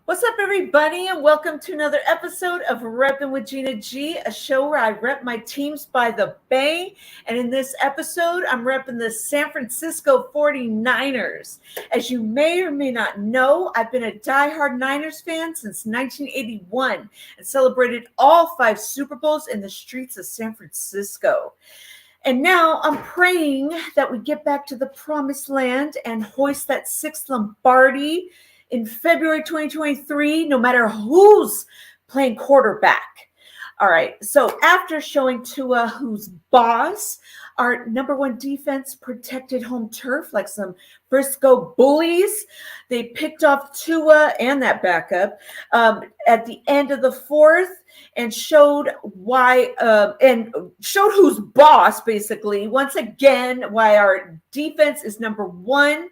What's up, everybody, and welcome to another episode of Reppin with Gina G, a show where I rep my teams by the Bay. And in this episode, I'm repping the San Francisco 49ers. As you may or may not know, I've been a diehard Niners fan since 1981 and celebrated all 5 Super Bowls in the streets of San Francisco. And now I'm praying that we get back to the promised land and hoist that 6th Lombardi in February 2023, no matter who's playing quarterback. All right, so after showing Tua who's boss, our number 1 defense protected home turf like some Frisco bullies. They picked off Tua and that backup at the end of the 4th and showed showed who's boss, basically. Once again, why our defense is number 1.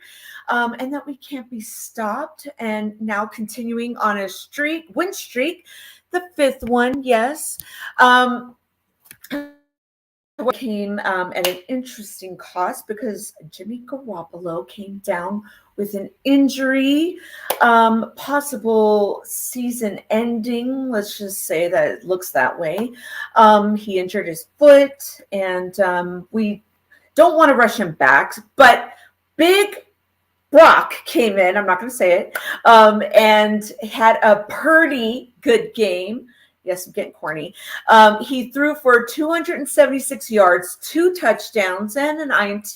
And that we can't be stopped. And now continuing on a win streak, the 5th one, yes. Came at an interesting cost because Jimmy Garoppolo came down with an injury, possible season ending. Let's just say that it looks that way. He injured his foot, and we don't want to rush him back, but Bigg Brock came in, I'm not going to say it, and had a pretty good game. Yes, I'm getting corny. He threw for 276 yards, 2 touchdowns, and an INT,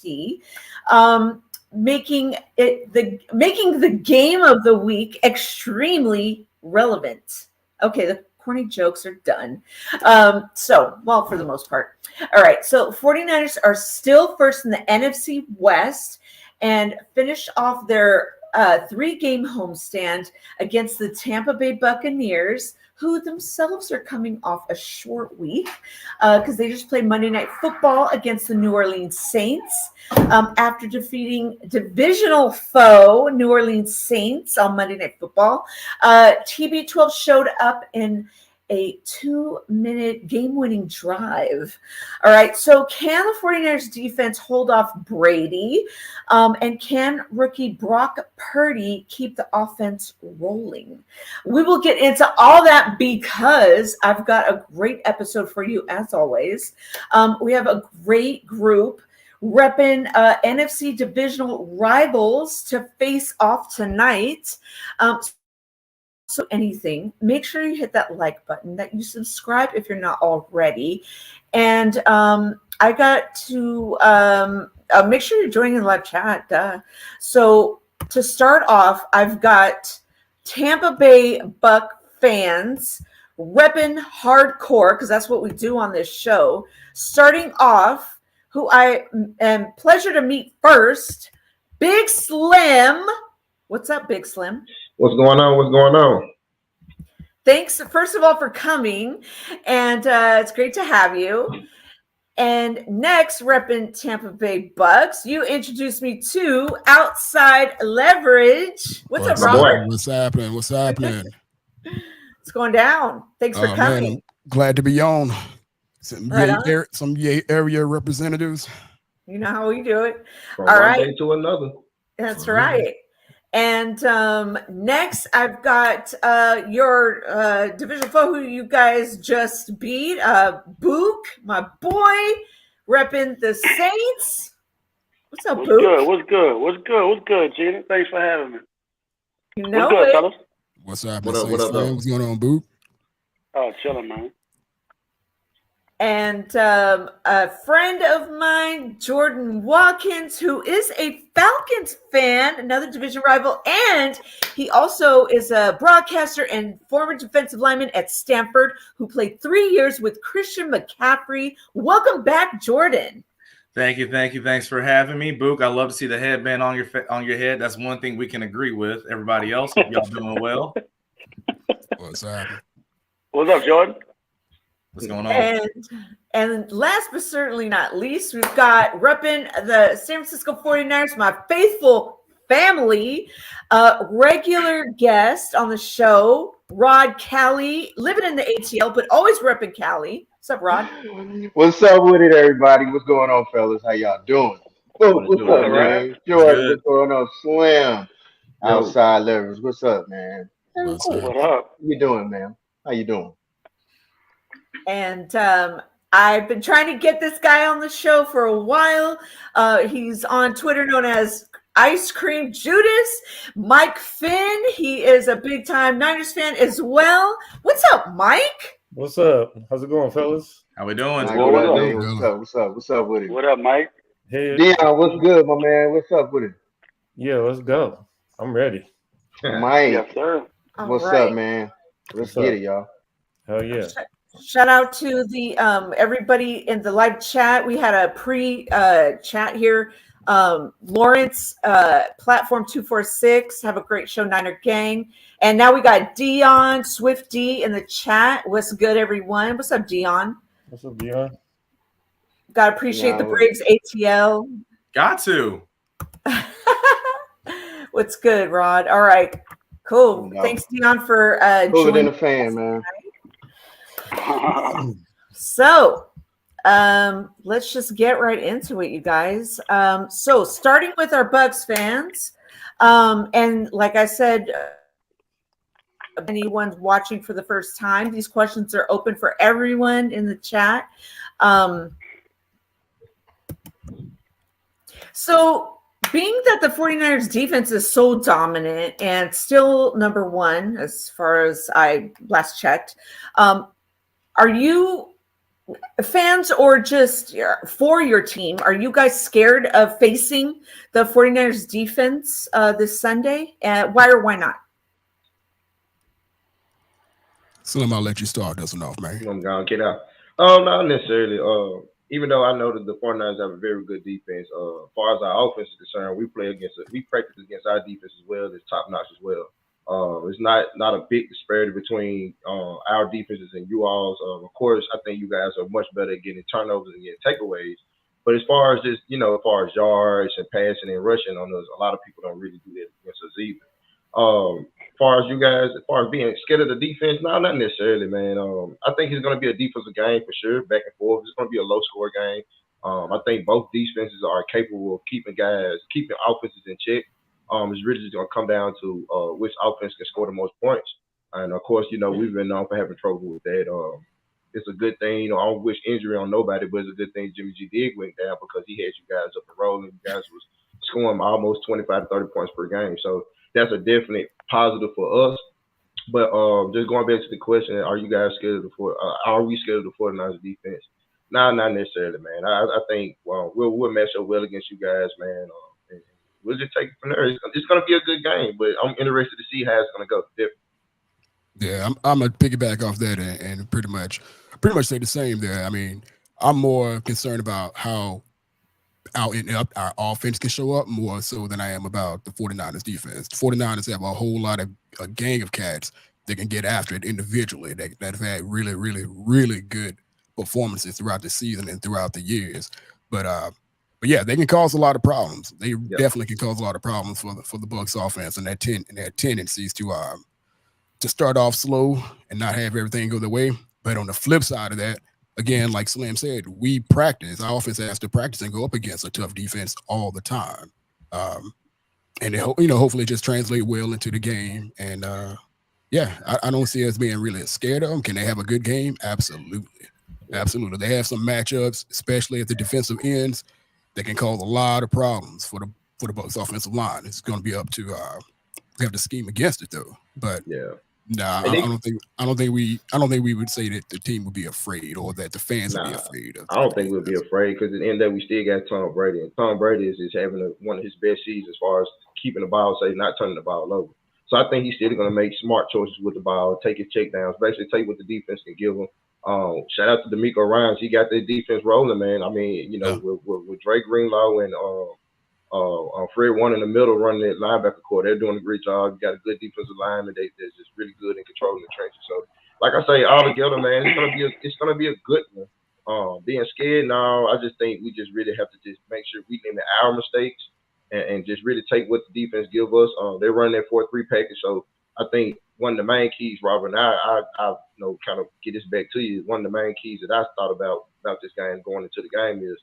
making the game of the week extremely relevant. Okay, the corny jokes are done. For the most part. All right, so 49ers are still first in the NFC West and finish off their 3-game homestand against the Tampa Bay Buccaneers, who themselves are coming off a short week because they just played Monday Night Football against the New Orleans Saints after defeating divisional foe New Orleans Saints on Monday Night Football. TB12 showed up in a 2-minute game-winning drive. All right, so can the 49ers defense hold off Brady? And can rookie Brock Purdy keep the offense rolling? We will get into all that because I've got a great episode for you, as always. We have a great group repping NFC divisional rivals to face off tonight. So anything, make sure you hit that like button, that you subscribe if you're not already. And I got to make sure you're joining the live chat. So to start off, I've got Tampa Bay Buc fans repping hardcore, because that's what we do on this show. Starting off, who I am pleasure to meet first, Big Slim. What's up, Big Slim? What's going on? What's going on? Thanks, first of all, for coming, and it's great to have you. And next, repping Tampa Bay Bucs, you introduced me to OutsideLeverage. What's up, Robert? What's happening? What's happening? It's going down. Thanks for coming. Man, I'm glad to be on. Some area representatives. You know how we do it. From all one right. day to another. That's right. And next, I've got your division foe who you guys just beat, Buke, my boy, repping the Saints. What's up, Buke? What's good, Gina? Thanks for having me. You know what's good, it. fellas? What's happening? What's going on, Buke? Oh, chilling, man. And a friend of mine, Jordan Watkins, who is a Falcons fan, another division rival, and he also is a broadcaster and former defensive lineman at Stanford, who played 3 years with Christian McCaffrey. Welcome back, Jordan. Thank you. Thanks for having me, Buke. I love to see the headband on your head. That's one thing we can agree with. Everybody else, hope y'all doing well. What's happening? What's up, Jordan? What's going on? And last but certainly not least, we've got Reppin, the San Francisco 49ers, my faithful family, regular guest on the show, Rod Cali, living in the ATL, but always repping Cali. What's up, Rod? What's up with it, everybody? What's going on, fellas? How y'all doing? What's up, man? Jordan, what's going on? Slim, outside leverage. What's up, man? What's What up? How you doing, man? How you doing? And I've been trying to get this guy on the show for a while. He's on Twitter known as Ice Cream Judas. Mike Finn, he is a big time Niners fan as well. What's up, Mike? What's up? How's it going, fellas? How we doing? What's up with it? What up, Mike? Hey, Dion, what's good, my man? What's up with it? yeah, let's go. I'm ready. Mike, Yes, sir. what's All right. up, man? Let's What's get up? it, y'all. Hell yeah. Shout out to the everybody in the live chat. We had a pre chat here. Lawrence, platform 246. Have a great show, Niner Gang. And now we got Dion Swift D in the chat. What's good, everyone? What's up, Dion? What's up, Dion? Gotta appreciate the Yeah, Braves ATL. Got to. What's good, Rod? All right, cool. No. Thanks, Dion, for Cooler than joining. a fan, man. So, let's just get right into it, you guys. So starting with our Bucs fans, and like I said, anyone watching for the first time, these questions are open for everyone in the chat. So being that the 49ers defense is so dominant and still number one, as far as I last checked, are you fans or just for your team, are you guys scared of facing the 49ers defense this Sunday? Why or why not? Slim, I'll let you start this one off, man. I'm gonna get out. Not necessarily. Even though I know that the 49ers have a very good defense, as far as our offense is concerned, we practice against our defense as well. It's top notch as well. It's not a big disparity between our defenses and you all's. Of course, I think you guys are much better at getting turnovers and getting takeaways. But as far as just, as far as yards and passing and rushing on those, a lot of people don't really do that against us either. As far as you guys, as far as being scared of the defense, no, not necessarily, man. I think it's going to be a defensive game for sure, back and forth. It's going to be a low-score game. I think both defenses are capable of keeping offenses in check. It's really just going to come down to which offense can score the most points. And, of course, we've been known for having trouble with that. It's a good thing. I don't wish injury on nobody, but it's a good thing Jimmy G did went down because he had you guys up and rolling. You guys was scoring almost 25 to 30 points per game. So that's a definite positive for us. But just going back to the question, are you guys scared of are we scared of the 49ers defense? Nah, not necessarily, man. I think we'll match up well against you guys, man. And we'll just take it from there. It's going to be a good game, but I'm interested to see how it's going to go. Yeah, I'm gonna piggyback off that and pretty much say the same there. I mean, I'm more concerned about how our offense can show up more so than I am about the 49ers defense. The 49ers have a whole lot of a gang of cats that can get after it individually that have had really, really, really good performances throughout the season and throughout the years. But yeah, they can cause a lot of problems. They definitely can cause a lot of problems for the Bucs offense and their tendencies to start off slow and not have everything go their way. But on the flip side of that, again, like Slim said, we practice. Our offense has to practice and go up against a tough defense all the time. And hopefully just translate well into the game. And I don't see us being really scared of them. Can they have a good game? Absolutely. They have some matchups, especially at the defensive ends, that can cause a lot of problems for the Bucs offensive line. It's going to be up to we have to scheme against it though. But Nah, And I don't think we would say that the team would be afraid or that the fans would be afraid of. I don't think we'll be afraid because at the end of the day, we still got Tom Brady, and Tom Brady is having one of his best seasons as far as keeping the ball safe, not turning the ball over. So I think he's still going to make smart choices with the ball, take his checkdowns, basically take what the defense can give him. Shout out to D'Amico Ryans. He got the defense rolling, man. I mean, with Drake Greenlaw and Fred One in the middle running that linebacker core, they're doing a great job. You got a good defensive lineman. They're just really good in controlling the trenches. So, like I say, all together, man, it's gonna be a good one. Being scared, no, I just think we just really have to just make sure we limit our mistakes and just really take what the defense give us. They're running that 4-3 package, so I think one of the main keys, Robert, and I kind of get this back to you. One of the main keys that I thought about this game going into the game is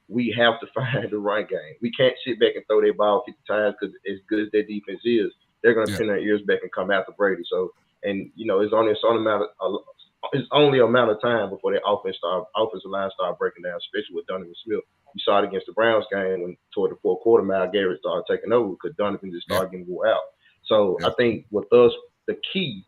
we have to find the run game. We can't sit back and throw their ball 50 times because as good as their defense is, they're going to pin their ears back and come after Brady. So, and it's only a amount of time before their offensive line start breaking down, especially with Donovan Smith. We saw it against the Browns game when toward the fourth quarter, Myles Garrett started taking over because Donovan just started getting wore out. So I think with us, the key,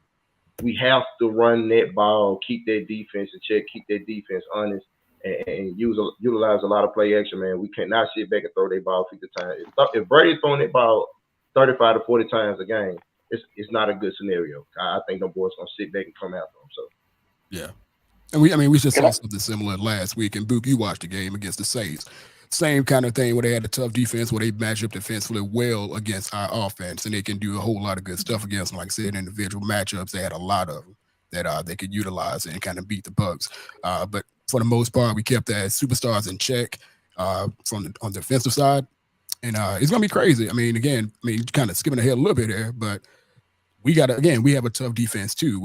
we have to run that ball, keep that defense in check, keep that defense honest, and utilize a lot of play action, man. We cannot sit back and throw their ball 50 times. If Brady's throwing that ball 35 to 40 times a game, it's not a good scenario. I think the boys gonna sit back and come after them. So yeah, and we just saw something similar last week. And Buke, you watched the game against the Saints. Same kind of thing where they had a tough defense, where they match up defensively well against our offense, and they can do a whole lot of good stuff against them. Like I said, individual matchups, they had a lot of them that they could utilize and kind of beat the Bucs. But for the most part, we kept that superstars in check on the defensive side, and it's gonna be crazy. I mean, kind of skipping ahead a little bit there, but we have a tough defense too.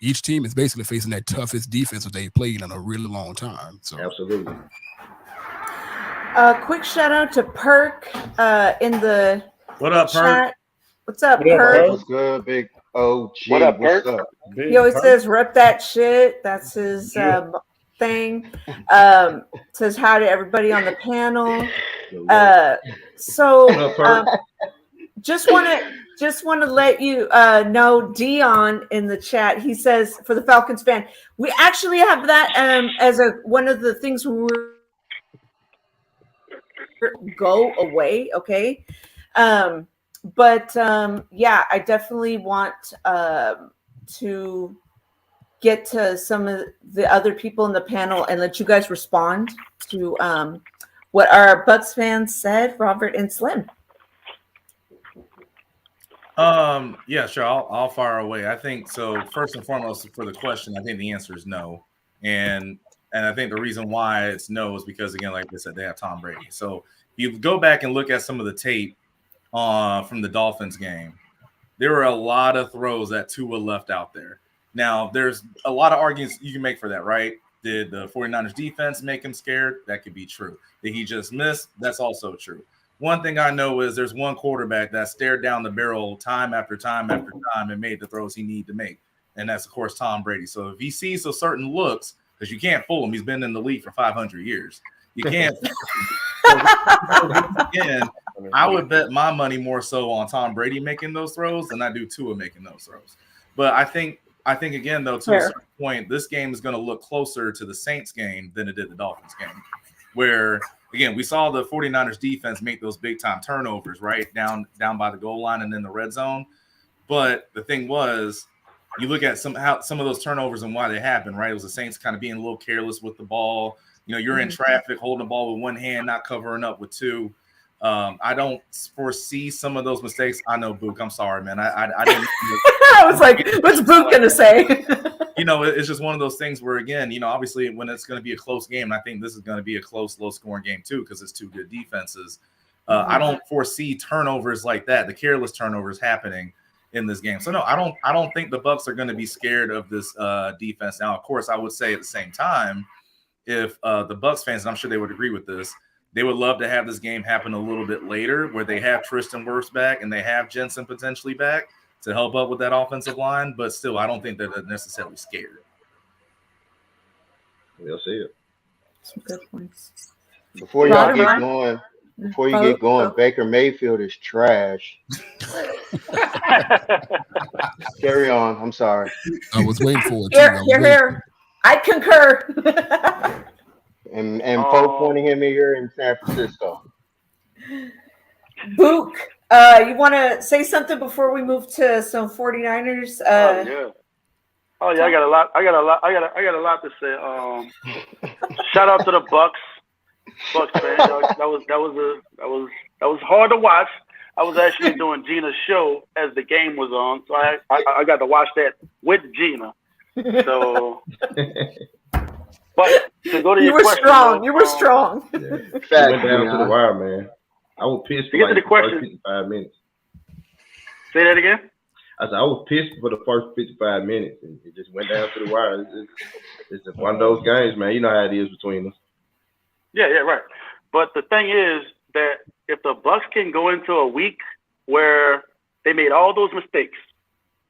Each team is basically facing that toughest defense that they've played in a really long time. So absolutely. Quick shout out to Perk in the What up, chat. Perk? What's up, Perk? What's good, big OG? What up, What's Perk? up? He always says, "Rep that shit." That's his thing. Says hi to everybody on the panel. Just want to let you know, Dion in the chat. He says for the Falcons fan, we actually have that as one of the things when we're go away. Okay. But I definitely want to get to some of the other people in the panel and let you guys respond to what our Bucs fans said, Robert and Slim. Yeah, sure. I'll fire away. I think so. First and foremost, for the question, I think the answer is no. And I think the reason why it's no is because, again, like I said, they have Tom Brady. So if you go back and look at some of the tape from the Dolphins game, there were a lot of throws that Tua left out there. Now, there's a lot of arguments you can make for that, right? Did the 49ers defense make him scared? That could be true. Did he just miss? That's also true. One thing I know is there's one quarterback that stared down the barrel time after time after time and made the throws he needed to make. And that's, of course, Tom Brady. So if he sees those certain looks, because you can't fool him, he's been in the league for 500 years. You can't. Again, I would bet my money more so on Tom Brady making those throws than I do Tua making those throws. But I think again, though, to a certain point, this game is going to look closer to the Saints game than it did the Dolphins game, where, again, we saw the 49ers defense make those big-time turnovers, right, down by the goal line and in the red zone. But the thing was, you look at some of those turnovers and why they happened, right? It was the Saints kind of being a little careless with the ball. You're in traffic, holding the ball with one hand, not covering up with two. I don't foresee some of those mistakes. I know, Buke. I'm sorry, man. I didn't. I was like, what's Buke gonna say? It's just one of those things where, again, obviously when it's going to be a close game, I think this is going to be a close, low-scoring game too because it's two good defenses. I don't foresee turnovers like that, the careless turnovers happening in this game. So no, I don't think the Bucs are going to be scared of this defense. Now, of course, I would say at the same time, if the Bucs fans, and I'm sure they would agree with this, they would love to have this game happen a little bit later where they have Tristan Wirfs back and they have Jensen potentially back to help up with that offensive line. But still, I don't think they're necessarily scared. We'll see it. Some good points. Before you get going, Baker Mayfield is trash. Carry on. I'm sorry. I was waiting for it. Too. Here. I concur. And folks pointing him here in San Francisco. Buke, you want to say something before we move to some 49ers? Oh yeah, I got a lot to say. Shout out to the Bucs man. That was hard to watch. I was actually doing Gina's show as the game was on, so I got to watch that with Gina. So, but to go to your question, you were strong. Yeah. Went down to the wire, man. I was pissed for to get to the first question. 55 minutes. Say that again. I said I was pissed for the first 55 minutes, and it just went down to the wire. It's just one of those games, man. You know how it is between them. Yeah, right. But the thing is that if the Bucs can go into a week where they made all those mistakes,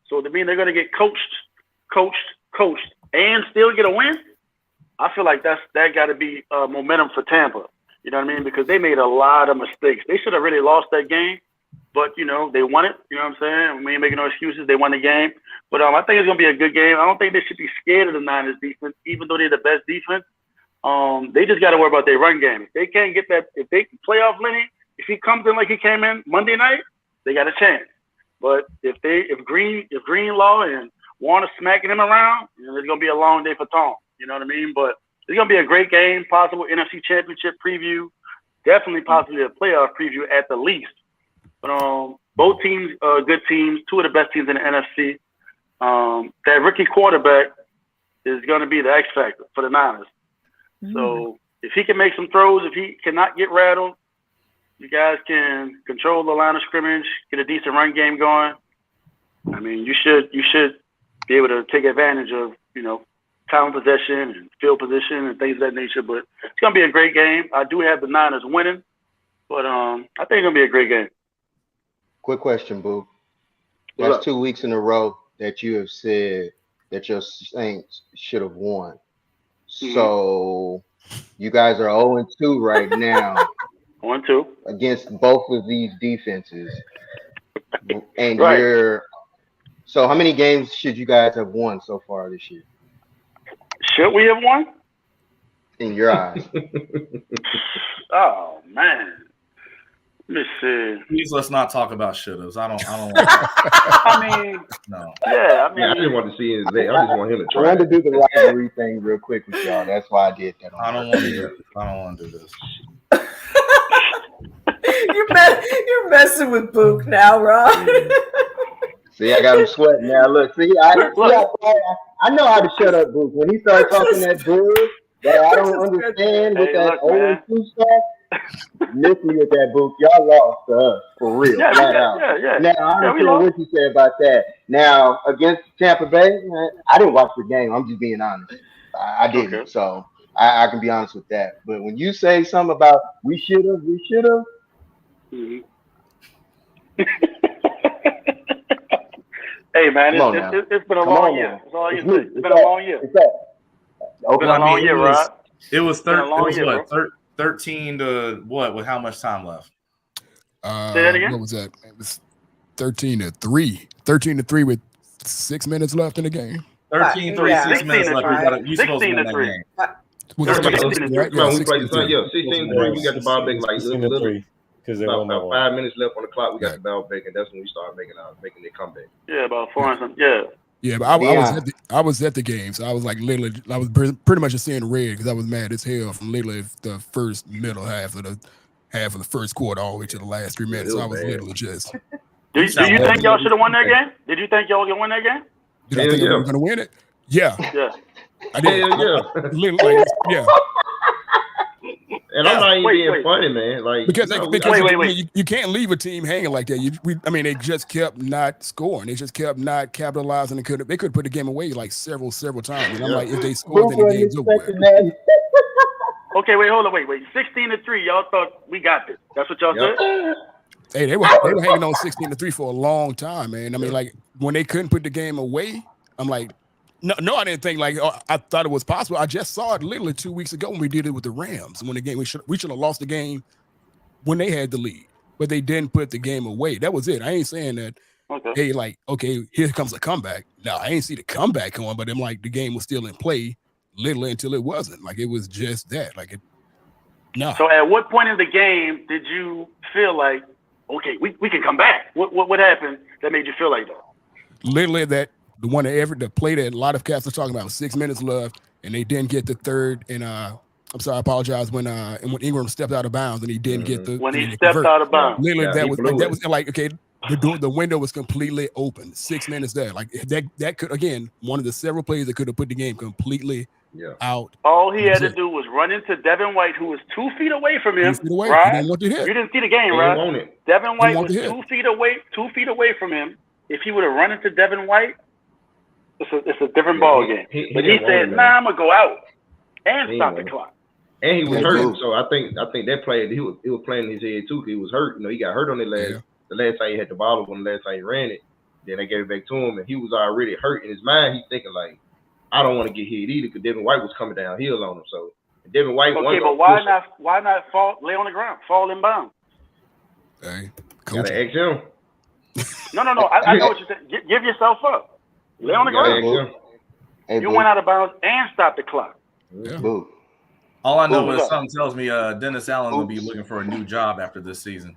so that means they're going to get coached, and still get a win, I feel like that got to be momentum for Tampa. You know what I mean? Because they made a lot of mistakes. They should have really lost that game, but, they won it. You know what I'm saying? We ain't making no excuses. They won the game. But I think it's going to be a good game. I don't think they should be scared of the Niners defense, even though they're the best defense. They just got to worry about their run game. If they can't get that, if they playoff Lenny, if he comes in like he came in Monday night, they got a chance. But if Greenlaw and Warner smacking him around, it's gonna be a long day for Tom. You know what I mean? But it's gonna be a great game, possible NFC Championship preview, definitely possibly a playoff preview at the least. But both teams are good teams, two of the best teams in the NFC. That rookie quarterback is gonna be the X factor for the Niners. So if he can make some throws, if he cannot get rattled, you guys can control the line of scrimmage, get a decent run game going. I mean, you should be able to take advantage of, time possession and field position and things of that nature. But it's going to be a great game. I do have the Niners winning, but I think it's going to be a great game. Quick question, Boo. That's 2 weeks in a row that you have said that your Saints should have won. So you guys are 0-2 right now. 1-2 against both of these defenses. And right. So how many games should you guys have won so far this year? Should we have won? In your eyes. Oh man. Let me see. Please let's not talk about should-haves. I don't want I mean, no. Yeah, I didn't want to see it. I just want him to try. I wanted to do the rivalry thing real quick with y'all. That's why I did that. I don't want to do this. You're messing with Buke now, Rob. See, I got him sweating now. Look, I know how to shut up, Buke. When he starts talking that bull that I don't understand with that 0-2 stuff, miss me with that, Buke. Y'all lost to us, for real, flat out. Yeah. Now, I don't know what you said about that. Now, against Tampa Bay, I didn't watch the game. I'm just being honest. I didn't, okay. So I can be honest with that. But when you say something about we should have, mm-hmm. Hey man, it's been a long year. That's all you say. It's been a long year. It's been a long year, Rod. It was 13 to what? With how much time left? Say that again. What was that? It was 13-3. 13-3 with 6 minutes left in the game. 13-3, 6 minutes left. You supposed to win that game. 16-3. We got the ball back like 16-3. Because about 5 minutes left on the clock, we got the ball back, and that's when we started making the comeback. Yeah, about 4 and something. Yeah. Yeah, but I was at the game, so I was like literally, I was pretty much just seeing red because I was mad as hell from literally the first middle half of the first quarter all the way to the last 3 minutes. So I was literally just. Do you think y'all should have won that game? Did you think y'all were gonna win that game? Did I think we were gonna win it? Yeah. Yeah. I did. Literally, yeah. And I'm not even being funny, man. Like because wait. You can't leave a team hanging like that. They just kept not scoring. They just kept not capitalizing. They could put the game away like several times. And I'm like, if they score, then the game's over. Okay, wait, hold on, wait. 16-3. Y'all thought we got this. That's what y'all said. Hey, they were hanging on 16-3 for a long time, man. I mean, like when they couldn't put the game away, I'm like. No, I didn't think I thought it was possible. I just saw it literally 2 weeks ago when we did it with the Rams. When the game we should have lost the game when they had the lead. but they didn't put the game away. That was it. I ain't saying that. Okay. Hey, like, okay, here comes a comeback. No, I ain't see the comeback going, but I'm like, the game was still in play literally until it wasn't. Like, it was just that. Like, no. So at what point in the game did you feel like, okay, we can come back? What happened that made you feel like that? Literally the play that a lot of cats are talking about, 6 minutes left, and they didn't get the third. And I'm sorry, I apologize when Ingram stepped out of bounds and he didn't get the when he stepped out of bounds. Literally, that was like okay. The window was completely open. 6 minutes there, like that could again one of the several plays that could have put the game completely out. All he had to do was run into Devin White, who was 2 feet away from him. 2 feet away. Right? He didn't want to hit. You didn't see the game, right? Devin White was 2 feet away. 2 feet away from him. If he would have run into Devin White, it's a different ball game. But he said, "Nah, I'm gonna go out and stop the clock." And he was hurt, so I think that play he was playing in his head too. He was hurt. You know, he got hurt on the last time he had the ball, when the last time he ran it. Then they gave it back to him, and he was already hurt in his mind. He's thinking like, I don't want to get hit either, because Devin White was coming downhill on him. So Devin White. Okay, but why not lay on the ground, fall in bounds? Hey, gotta ask him. No. I know what you said. Give yourself up. Lay on the ground. Hey, you went out of bounds and stopped the clock. Yeah. All I know is something tells me Dennis Allen will be looking for a new job after this season.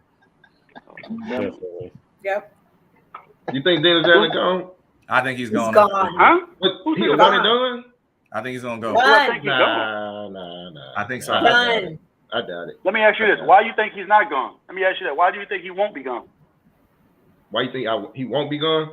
Definitely. Yep. You think Dennis Allen gone? I think he's gone. Huh? He a one and done? I think he's gonna go. Nah. I think so. Done. I doubt it. Let me ask you this: why do you think he's not gone? Let me ask you that. Why do you think he won't be gone? Why you think he won't be gone?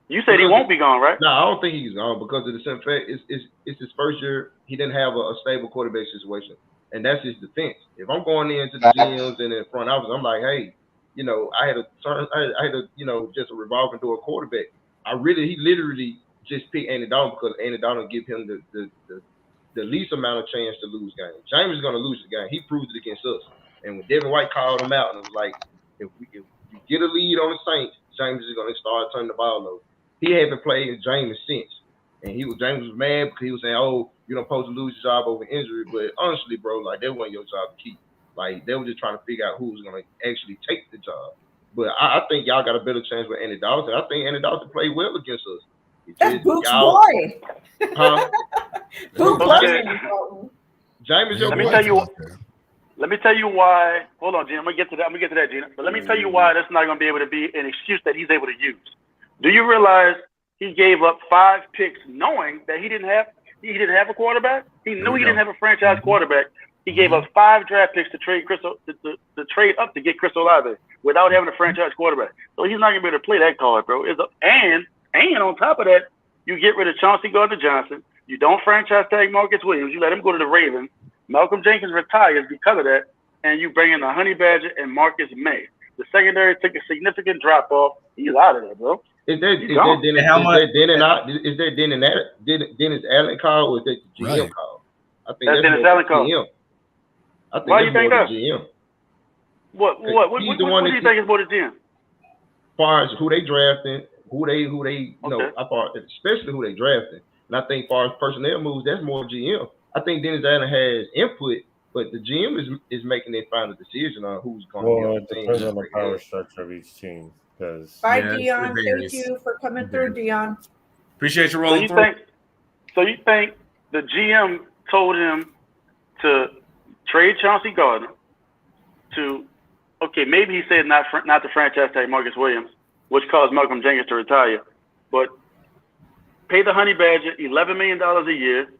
You said he won't be gone, right? No, I don't think he's gone because of the simple fact it's his first year. He didn't have a stable quarterback situation, and that's his defense. If I'm going into the GMs and in front office, I'm like, hey, you know, I had just a revolving door quarterback. He literally just picked Andy Dalton because Andy Dalton give him the least amount of chance to lose games. James is going to lose the game. He proved it against us. And when Devin White called him out and was like, if we get a lead on the Saints, James is going to start turning the ball over. He haven't played James since. And James was mad because he was saying, oh, you're not supposed to lose your job over injury. But honestly, bro, like, that wasn't your job to keep. Like, they were just trying to figure out who was going to actually take the job. But I think y'all got a better chance with Andy Dalton. I think Andy Dalton played well against us. That's Buke's boy. Huh? Buke loves Andy Dalton. James is your boy. Let me tell you why. Hold on, Gina. I'm gonna get to that, Gina. But let me tell you why that's not gonna be able to be an excuse that he's able to use. Do you realize he gave up 5 picks knowing that he didn't have a quarterback? He knew he didn't have a franchise quarterback. He gave up 5 draft picks to trade to trade up to get Chris Olave without having a franchise quarterback. So he's not gonna be able to play that card, bro. And on top of that, you get rid of Chauncey Gardner-Johnson. You don't franchise tag Marcus Williams. You let him go to the Ravens. Malcolm Jenkins retires because of that, and you bring in the Honey Badger and Marcus May. The secondary took a significant drop off. He's out of there, bro. Is that Dennis Allen call or is that the GM call? I think that's Dennis Allen call. Why do you think that? GM. What do you think is more the GM? As far as who they drafting, who they I thought especially who they drafting. And I think as far as personnel moves, that's more GM. I think Dennis Allen has input, but the GM is making their final decision on who's going to be on the team. It depends on the power structure of each team. Bye, Dion. Thank you for coming through, Dion. Appreciate you rolling through. So you think the GM told him to trade Chauncey Gardner maybe he said not the franchise tag Marcus Williams, which caused Malcolm Jenkins to retire, but pay the Honey Badger $11 million a year,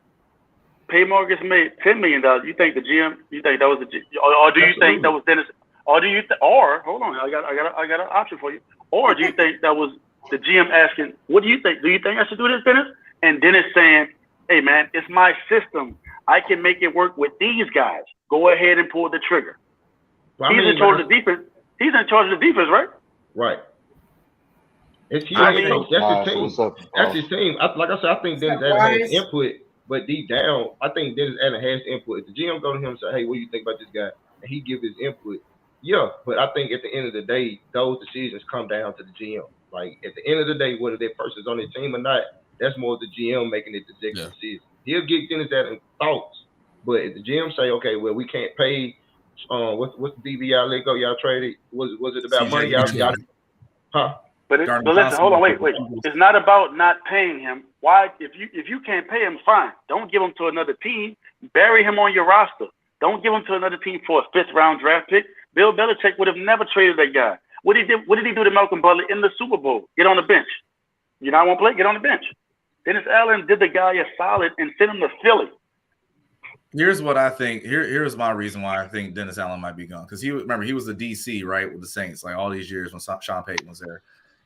pay Marcus May $10 million. You think the GM? You think that was the GM? Or do you think that was Dennis? Or do you? Hold on, I got an option for you. Or do you think that was the GM asking, "What do you think? Do you think I should do this, Dennis?" And Dennis saying, "Hey, man, it's my system. I can make it work with these guys. Go ahead and pull the trigger." Well, he's in charge of the defense. He's in charge of the defense, right? Right. That's his team. That's his team. Like I said, I think Dennis Allen has input, but deep down, I think Dennis Allen has input. If the GM go to him and say, "Hey, what do you think about this guy?" and he give his input, yeah. But I think at the end of the day, those decisions come down to the GM. Like at the end of the day, whether that person's on their team or not, that's more the GM making the executive decision. He'll get Dennis Allen thoughts, but if the GM say, "Okay, well, we can't pay what's the DB y'all let go? Y'all traded? Was it about CJ money? Y'all got it? Huh? But listen, hold on, wait. It's not about not paying him. Why? If you can't pay him, fine. Don't give him to another team. Bury him on your roster. Don't give him to another team for a 5th round draft pick. Bill Belichick would have never traded that guy. What did he do to Malcolm Butler in the Super Bowl? Get on the bench. You not want to play? Get on the bench. Dennis Allen did the guy a solid and sent him to Philly. Here's what I think. Here's my reason why I think Dennis Allen might be gone. Because he was the DC, right, with the Saints, like all these years when Sean Payton was there.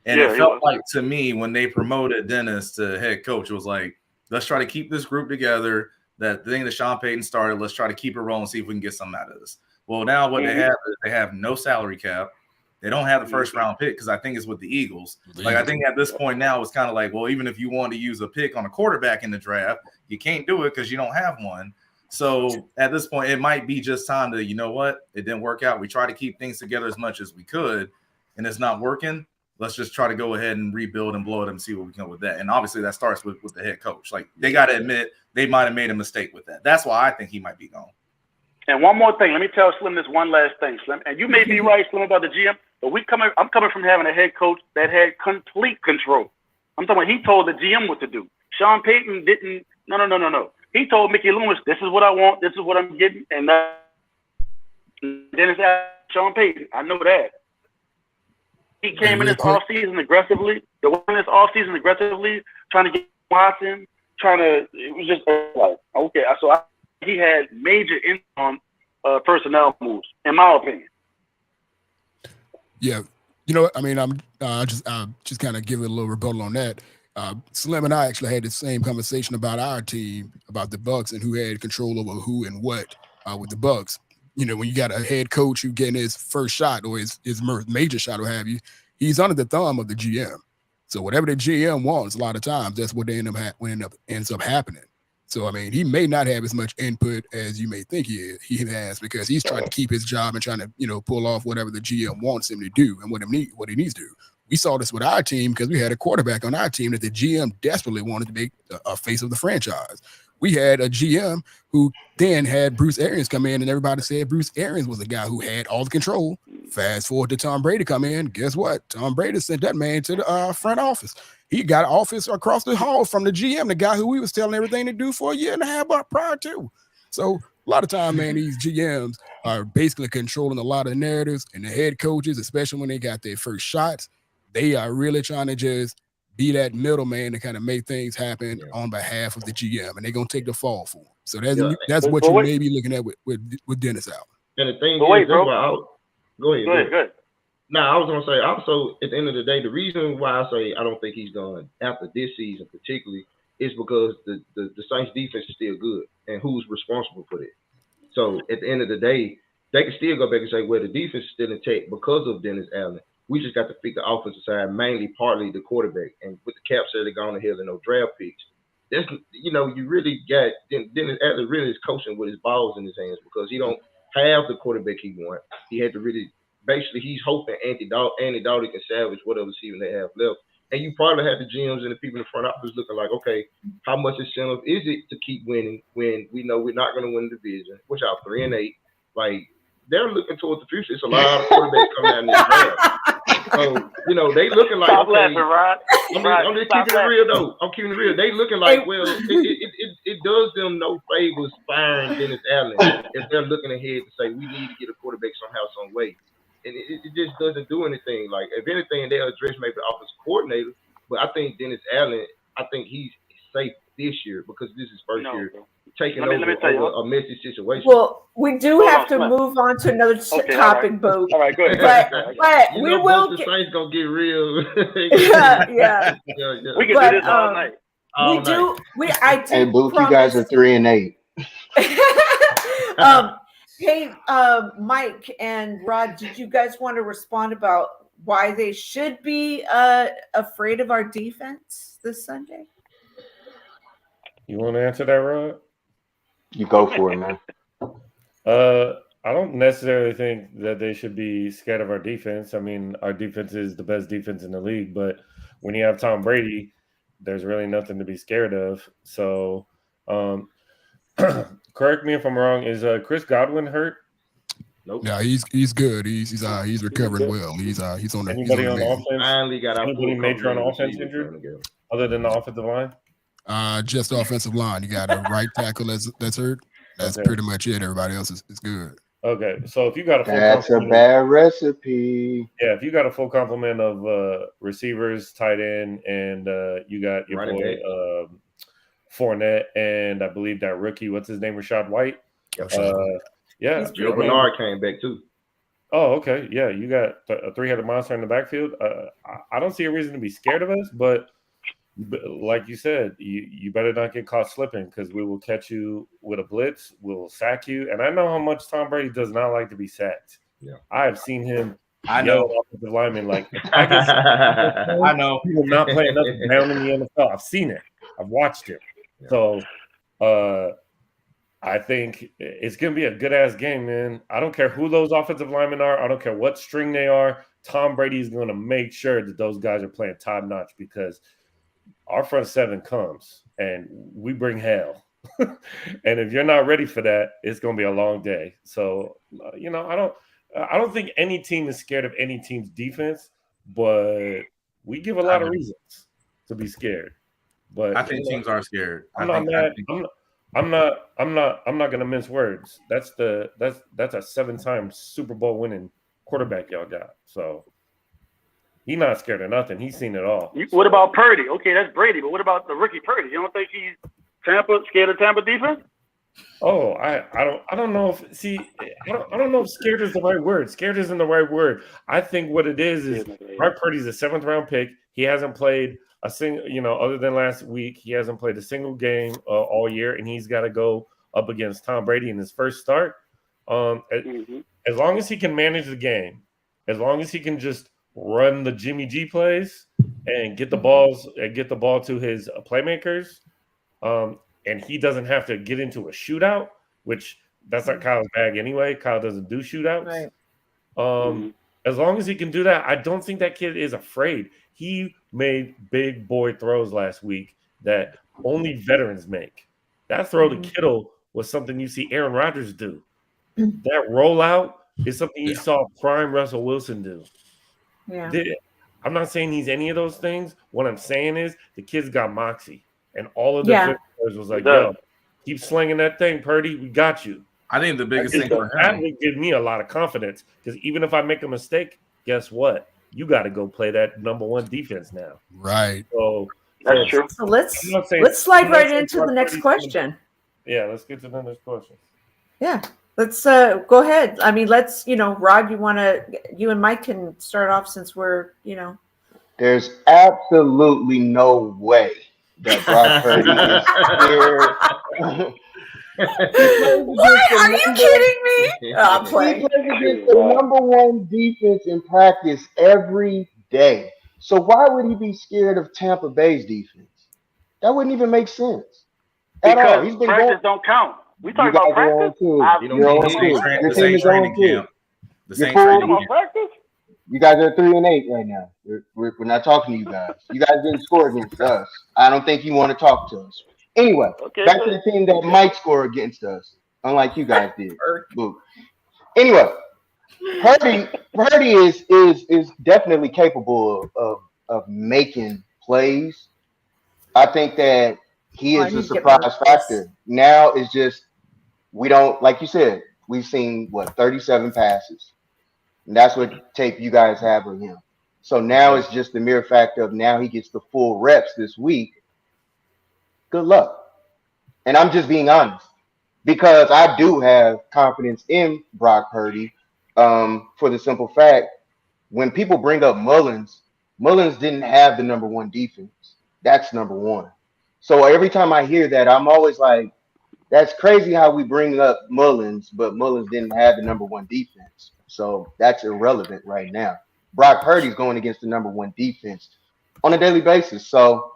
And it felt like to me when they promoted Dennis to head coach, it was like, let's try to keep this group together. That thing that Sean Payton started, let's try to keep it rolling, see if we can get something out of this. Well, now what they have is they have no salary cap. They don't have the 1st round pick because I think it's with the Eagles. Like I think at this point now it's kind of like, well, even if you want to use a pick on a quarterback in the draft, you can't do it because you don't have one. So at this point, it might be just time to, you know what, it didn't work out. We try to keep things together as much as we could, and it's not working. Let's just try to go ahead and rebuild and blow it and see what we can with that. And obviously that starts with the head coach. Like they got to admit they might have made a mistake with that. That's why I think he might be gone. And one more thing, let me tell Slim this one last thing, Slim. And you may be right, Slim, about the GM, but I'm coming from having a head coach that had complete control. I'm talking about he told the GM what to do. Sean Payton didn't. No. He told Mickey Loomis, this is what I want, this is what I'm getting, and Dennis Allen, Sean Payton, I know that. He came in this offseason aggressively, trying to get Watson, it was just like, okay, he had major impact on personnel moves, in my opinion. Yeah, you know, I mean, I'm just kind of give it a little rebuttal on that. Slim and I actually had the same conversation about our team, about the Bucs, and who had control over who and what with the Bucs. You know, when you got a head coach who getting his first shot or his major shot or have you, he's under the thumb of the GM. So whatever the GM wants, a lot of times that's what ends up happening. So I mean, he may not have as much input as you may think he has because he's trying to keep his job and trying to, you know, pull off whatever the GM wants him to do and what he needs to do. We saw this with our team because we had a quarterback on our team that the GM desperately wanted to make a face of the franchise. We had a GM who then had Bruce Arians come in, and everybody said Bruce Arians was the guy who had all the control. Fast forward to Tom Brady come in. Guess what? Tom Brady sent that man to the front office. He got office across the hall from the GM, the guy who we was telling everything to do for a year and a half prior to. So a lot of time, man, these GMs are basically controlling a lot of narratives, and the head coaches, especially when they got their first shots, they are really trying to just be that middleman to kind of make things happen on behalf of the GM, and they're gonna take the fall for him. So that's what you may be looking at with Dennis Allen. And the thing is, bro. Go ahead. Now, I was gonna say also at the end of the day, the reason why I say I don't think he's gone after this season particularly is because the Saints defense is still good, and who's responsible for that. So at the end of the day, they can still go back and say, well, the defense is still intact because of Dennis Allen. We just got to fix the offensive side, mainly partly the quarterback. And with the cap set, they're going ahead and no draft picks. That's, you know, you really got Dennis Allen really is coaching with his balls in his hands because he don't have the quarterback he wants. He had to really, basically, he's hoping Andy Dalton can salvage whatever season they have left. And you probably have the GMs and the people in the front office looking like, okay, how much incentive is it to keep winning when we know we're not going to win the division, which are 3-8. Like, they're looking towards the future. It's a lot of quarterbacks coming out in this draft. So, you know, they looking like, Stop okay, laughing, Rod. I'm just keeping it real, though. I'm keeping it real. They looking like, well, it does them no favors firing Dennis Allen if they're looking ahead to say we need to get a quarterback somehow, some way. And it just doesn't do anything. Like, if anything, they'll address maybe the offensive coordinator. But I think Dennis Allen, I think he's safe this year because this is first year taking over a messy situation. Well, we do have to move on to another topic, Bo. All right, good. But we will. The Saints gonna get real. Yeah. We can do this all night. I do. Hey, Buke, you guys are 3-8. Hey, Mike and Rod, did you guys want to respond about why they should be afraid of our defense this Sunday? You want to answer that, Rod? You go for it, man. I don't necessarily think that they should be scared of our defense. I mean, our defense is the best defense in the league, but when you have Tom Brady, there's really nothing to be scared of. So, correct me if I'm wrong. Is Chris Godwin hurt? Nope. Yeah, he's good. He's recovering well. He's on the Anybody on mend. offense? Finally got our Anybody full major on complement of offense receivers injured? playing together. Other than the offensive line? Just the offensive line. You got a right tackle that's hurt. That's Okay. pretty much it. Everybody else is good. Okay, so if you got a full That's a complement, bad recipe. if you got a full complement of receivers, tight end, and you got your Running boy back. Fournette, and I believe that rookie, what's his name, Rashad White. Yeah, He's Joe Bernard came back too. Oh, okay. Yeah, you got a three-headed monster in the backfield. I don't see a reason to be scared of us, but like you said, you better not get caught slipping because we will catch you with a blitz. We'll sack you. And I know how much Tom Brady does not like to be sacked. Yeah. I have seen him I yell know. at offensive linemen like, if I get sacked, I know. he will not play another down in the NFL. I've seen it. I've watched it. Yeah. So I think it's going to be a good-ass game, man. I don't care who those offensive linemen are. I don't care what string they are. Tom Brady is going to make sure that those guys are playing top-notch because our front seven comes, and we bring hell. And if you're not ready for that, it's going to be a long day. So, I don't think any team is scared of any team's defense, but we give a lot of reasons to be scared. But I think teams are scared. I'm not going to mince words. That's a 7-time Super Bowl winning quarterback y'all got. So he's not scared of nothing. He's seen it all. What about Purdy? Okay, that's Brady, but what about the rookie Purdy? You don't think he's scared of Tampa defense? Oh, I don't know I don't know if scared is the right word. Scared isn't the right word. I think what it is Brock Purdy's a 7th-round pick. He hasn't played a single, other than last week, he hasn't played a single game all year, and he's got to go up against Tom Brady in his first start. As long as he can manage the game, as long as he can just run the Jimmy G plays and get the ball to his playmakers, and he doesn't have to get into a shootout, which that's not Kyle's bag anyway. Kyle doesn't do shootouts. Right. As long as he can do that, I don't think that kid is afraid. He made big boy throws last week that only veterans make. That throw to Kittle was something you see Aaron Rodgers do. That rollout is something you saw prime Russell Wilson do. Yeah. I'm not saying he's any of those things. What I'm saying is the kid's got moxie. And all of the players was like, yo, keep slinging that thing, Purdy. We got you. I think the biggest thing for him. That would give me a lot of confidence because even if I make a mistake, guess what? You got to go play that number 1 defense now. Right. So that's true. So let's slide right into the next question. Yeah, let's get to the next question. Yeah. Let's go ahead. I mean, let's, Rod, you and Mike can start off since we're, There's absolutely no way that Brock Purdy is here. What? Are you kidding me? I'm playing. He plays against the number 1 defense in practice every day. So why would he be scared of Tampa Bay's defense? That wouldn't even make sense at all. He's been practice don't count. We talking about practice. The same training camp. The same training camp. Practice. You guys are 3-8 right now. We're not talking to you guys. You guys didn't score against us. I don't think you want to talk to us. Anyway, back to the team that might score against us, unlike you guys did. Boo. Anyway, Purdy is definitely capable of making plays. I think that he is a surprise factor. Now it's just we don't, like you said, we've seen 37 passes. And that's what tape you guys have of him. So now it's just the mere fact of now he gets the full reps this week. Good luck. And I'm just being honest because I do have confidence in Brock Purdy for the simple fact when people bring up Mullins didn't have the number 1 defense. That's number 1. So every time I hear that, I'm always like, that's crazy how we bring up Mullins, but Mullins didn't have the number 1 defense. So that's irrelevant right now. Brock Purdy's going against the number 1 defense on a daily basis. So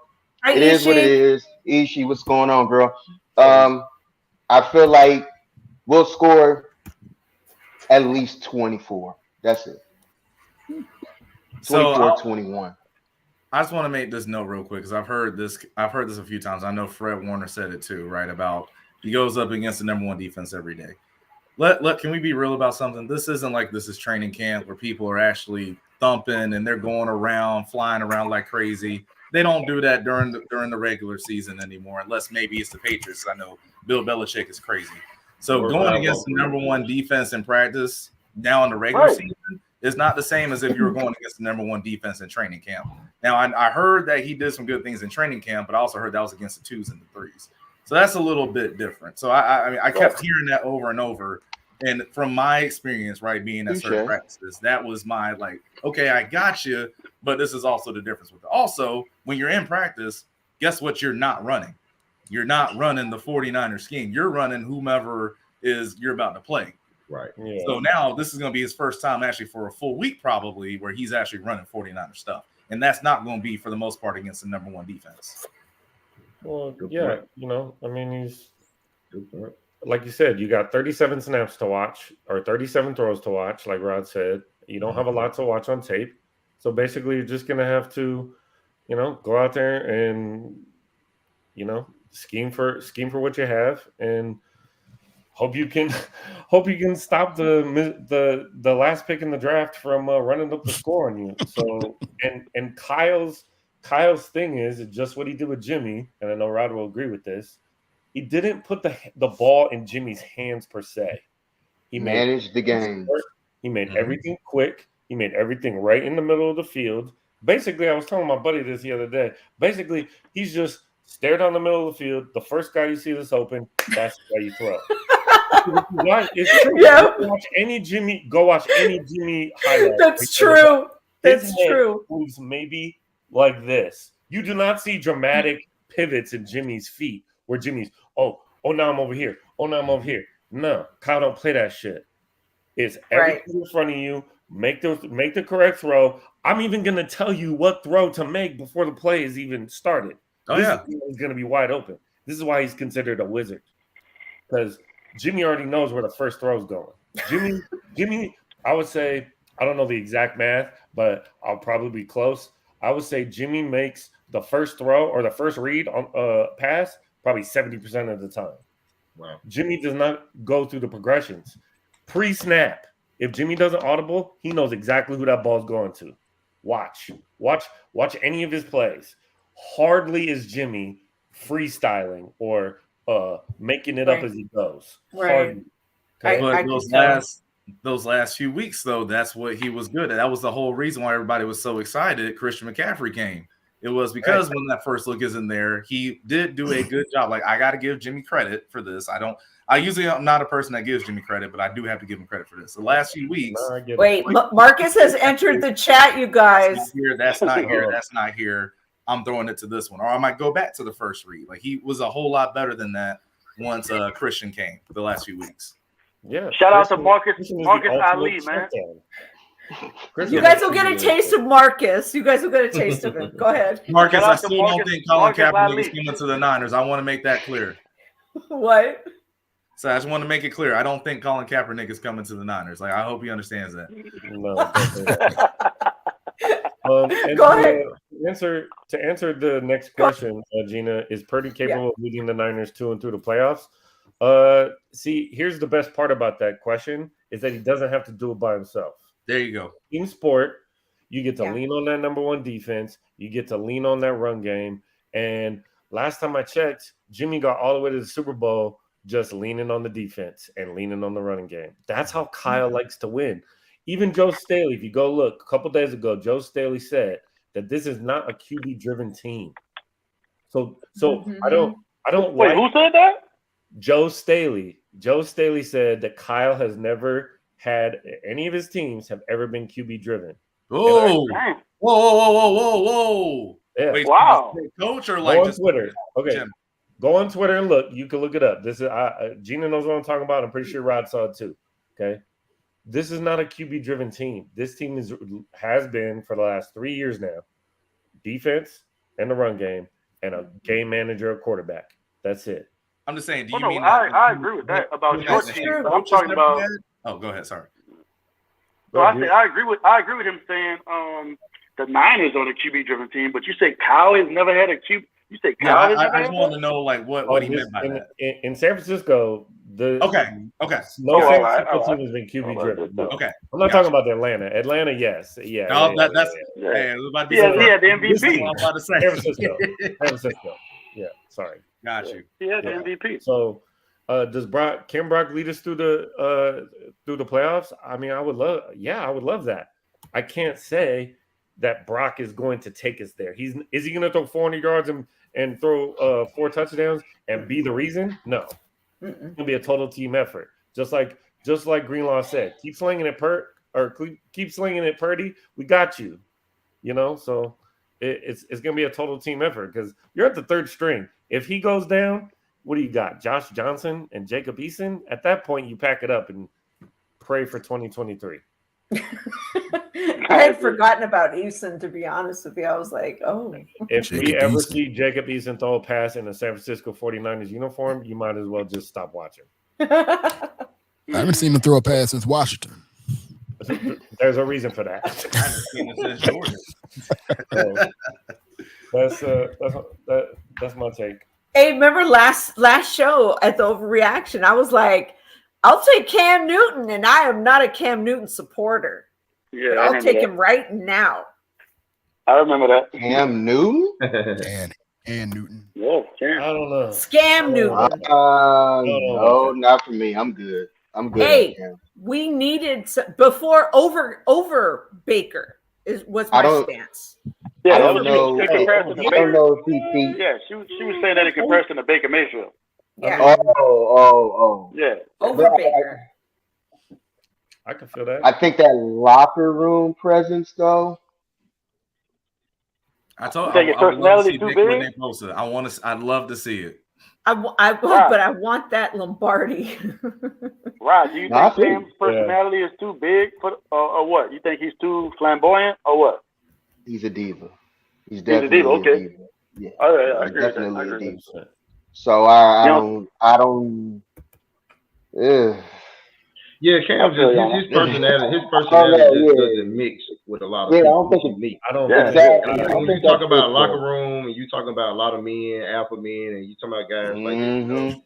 it is what it is. Ishii, what's going on, girl? I feel like we'll score at least 24. That's it. 24-21. I just want to make this note real quick because I've heard this a few times. I know Fred Warner said it too, right? About he goes up against the number 1 defense every day. Can we be real about something? This isn't like this is training camp where people are actually thumping and they're going around, flying around like crazy. They don't do that during the regular season anymore, unless maybe it's the Patriots. I know Bill Belichick is crazy. So going against the number one defense in practice now in the regular season is not the same as if you were going against the number one defense in training camp. Now, I heard that he did some good things in training camp, but I also heard that was against the 2s and the 3s. So that's a little bit different. So I kept hearing that over and over. And from my experience, right, being at certain practices, that was my like, okay, I got you, but this is also the difference with it. Also, when you're in practice, guess what you're not running? You're not running the 49er scheme. You're running whomever you're about to play. Right. Yeah. So now this is going to be his first time actually for a full week probably where he's actually running 49er stuff. And that's not going to be, for the most part, against the number one defense. Well, yeah, I mean, he's like you said, you got 37 snaps to watch or 37 throws to watch, like Rod said. You don't have a lot to watch on tape. So basically, you're just going to have to, go out there and, scheme for what you have and hope you can stop the last pick in the draft from running up the score on you. So and Kyle's thing is just what he did with Jimmy, and I know Rod will agree with this. He didn't put the ball in Jimmy's hands per se. He managed the game. He made everything quick. He made everything right in the middle of the field. Basically, I was telling my buddy this the other day. Basically, he's just stare down the middle of the field. The first guy you see that's open, that's the guy you throw. It's true. Yeah. Go watch any Jimmy highlight. That's true. That's true. Moves maybe like this. You do not see dramatic pivots in Jimmy's feet where Jimmy's, oh, now I'm over here. Oh, now I'm over here. No, Kyle don't play that shit. It's everything in front of you. Make the correct throw. I'm even going to tell you what throw to make before the play is even started. He's going to be wide open. This is why he's considered a wizard. Because Jimmy already knows where the first throw is going. Jimmy, I would say, I don't know the exact math, but I'll probably be close. I would say Jimmy makes the first throw or the first read on pass probably 70% of the time. Wow. Jimmy does not go through the progressions. Pre-snap, if Jimmy doesn't audible, he knows exactly who that ball is going to. Watch any of his plays. Hardly is Jimmy freestyling or making it up as he goes. Right. But those last few weeks, though, that's what he was good at. That was the whole reason why everybody was so excited Christian McCaffrey came. It was because when that first look is in there, he did do a good job. Like, I got to give Jimmy credit for this. I'm not a person that gives Jimmy credit, but I do have to give him credit for this. The last few weeks. Wait, Marcus has entered the chat, you guys. That's not here. That's not here. I'm throwing it to this one. Or I might go back to the first read. Like, he was a whole lot better than that once Christian came the last few weeks. Yeah. Shout out to Marcus Ali, man. You guys will get a taste of Marcus. You guys will get a taste of it. Go ahead. Marcus, I still don't think Colin Kaepernick is coming to the Niners. I want to make that clear. What? So I just want to make it clear. I don't think Colin Kaepernick is coming to the Niners. Like, I hope he understands that. No. Go ahead. To answer the next question, Gina, is Purdy capable of leading the Niners to and through the playoffs? See, here's the best part about that question is that he doesn't have to do it by himself. There you go. Team sport, you get to lean on that number one defense. You get to lean on that run game. And last time I checked, Jimmy got all the way to the Super Bowl just leaning on the defense and leaning on the running game. That's how Kyle likes to win. Even Joe Staley, if you go look, a couple days ago, Joe Staley said that this is not a QB-driven team. So I don't Wait, who said that? Joe Staley. Joe Staley said that Kyle has never had any of his teams have ever been QB driven. Oh, whoa. Yeah. Wait, wow. Coach or go like on just Twitter. Okay. Jim. Go on Twitter and look. You can look it up. This is Gina knows what I'm talking about. I'm pretty sure Rod saw it too. Okay. This is not a QB driven team. This team has been for the last 3 years now. Defense and the run game and a game manager, a quarterback. That's it. I'm just saying, I agree with that about your team. I'm talking about. Oh, go ahead. Sorry. So I agree with him saying the Niners are the QB driven team, but you say Kyle has never had a QB. You say Yeah, college? I just wanted to know like what he meant by that. In San Francisco, Okay. No San all Francisco right. team has been QB driven. No. Okay. I'm not talking about Atlanta. Atlanta, yes. Yeah. No, that's Yeah. hey, it was about to be Yeah, some- he had the This is MVP. what I'm about to say. San Francisco. San Francisco. Yeah, sorry. Got you. He had the MVP. So can Brock lead us through the playoffs? I mean, I would love that. I can't say that Brock is going to take us there. Is he going to throw 400 yards and throw 4 touchdowns and be the reason? No. It's going to be a total team effort. Just like Greenlaw said, keep slinging it Purdy. We got you. You know, so it's going to be a total team effort because you're at the third string. If he goes down, what do you got? Josh Johnson and Jacob Eason? At that point, you pack it up and pray for 2023. I had forgotten about Eason, to be honest with you. I was like, oh. If we ever see Jacob Eason throw a pass in a San Francisco 49ers uniform, you might as well just stop watching. I haven't seen him throw a pass since Washington. There's a reason for that. I haven't seen it since Jordan. That's my take. Hey, remember last show at the overreaction? I was like, I'll take Cam Newton, and I am not a Cam Newton supporter. Yeah, But I'll take him right now. I remember that. Cam Newton? and Newton. Yeah, Cam. I don't know. Scam Newton. No, not for me. I'm good. Hey, we needed before over Baker was my stance. Yeah, I don't know. In comparison to I don't Baker. know if he beat. Yeah, she was saying that in comparison to Baker Mayfield. Yeah, Oh. Yeah. over Baker. I can feel that. I think that locker room presence, though. I told You think I would love to see personality too Nick when big? they post it. I'd love to see it. But I want that Lombardi. Right. Do you No, I think think- Cam's personality is too big for or what? You think he's too flamboyant or what? He's a diva. He's a definitely diva, okay. a diva. Yeah, Oh, yeah, I he's agree with that. definitely I a agree with diva. So I don't. Yeah, Cam feel just y'all. his personality yeah. just doesn't mix with a lot of Yeah, I people. don't think He's unique. I don't Yeah. think Exactly. I When don't you think talk that's about it, locker though. room and you talking about a lot of men, alpha men, and you talking about guys like that,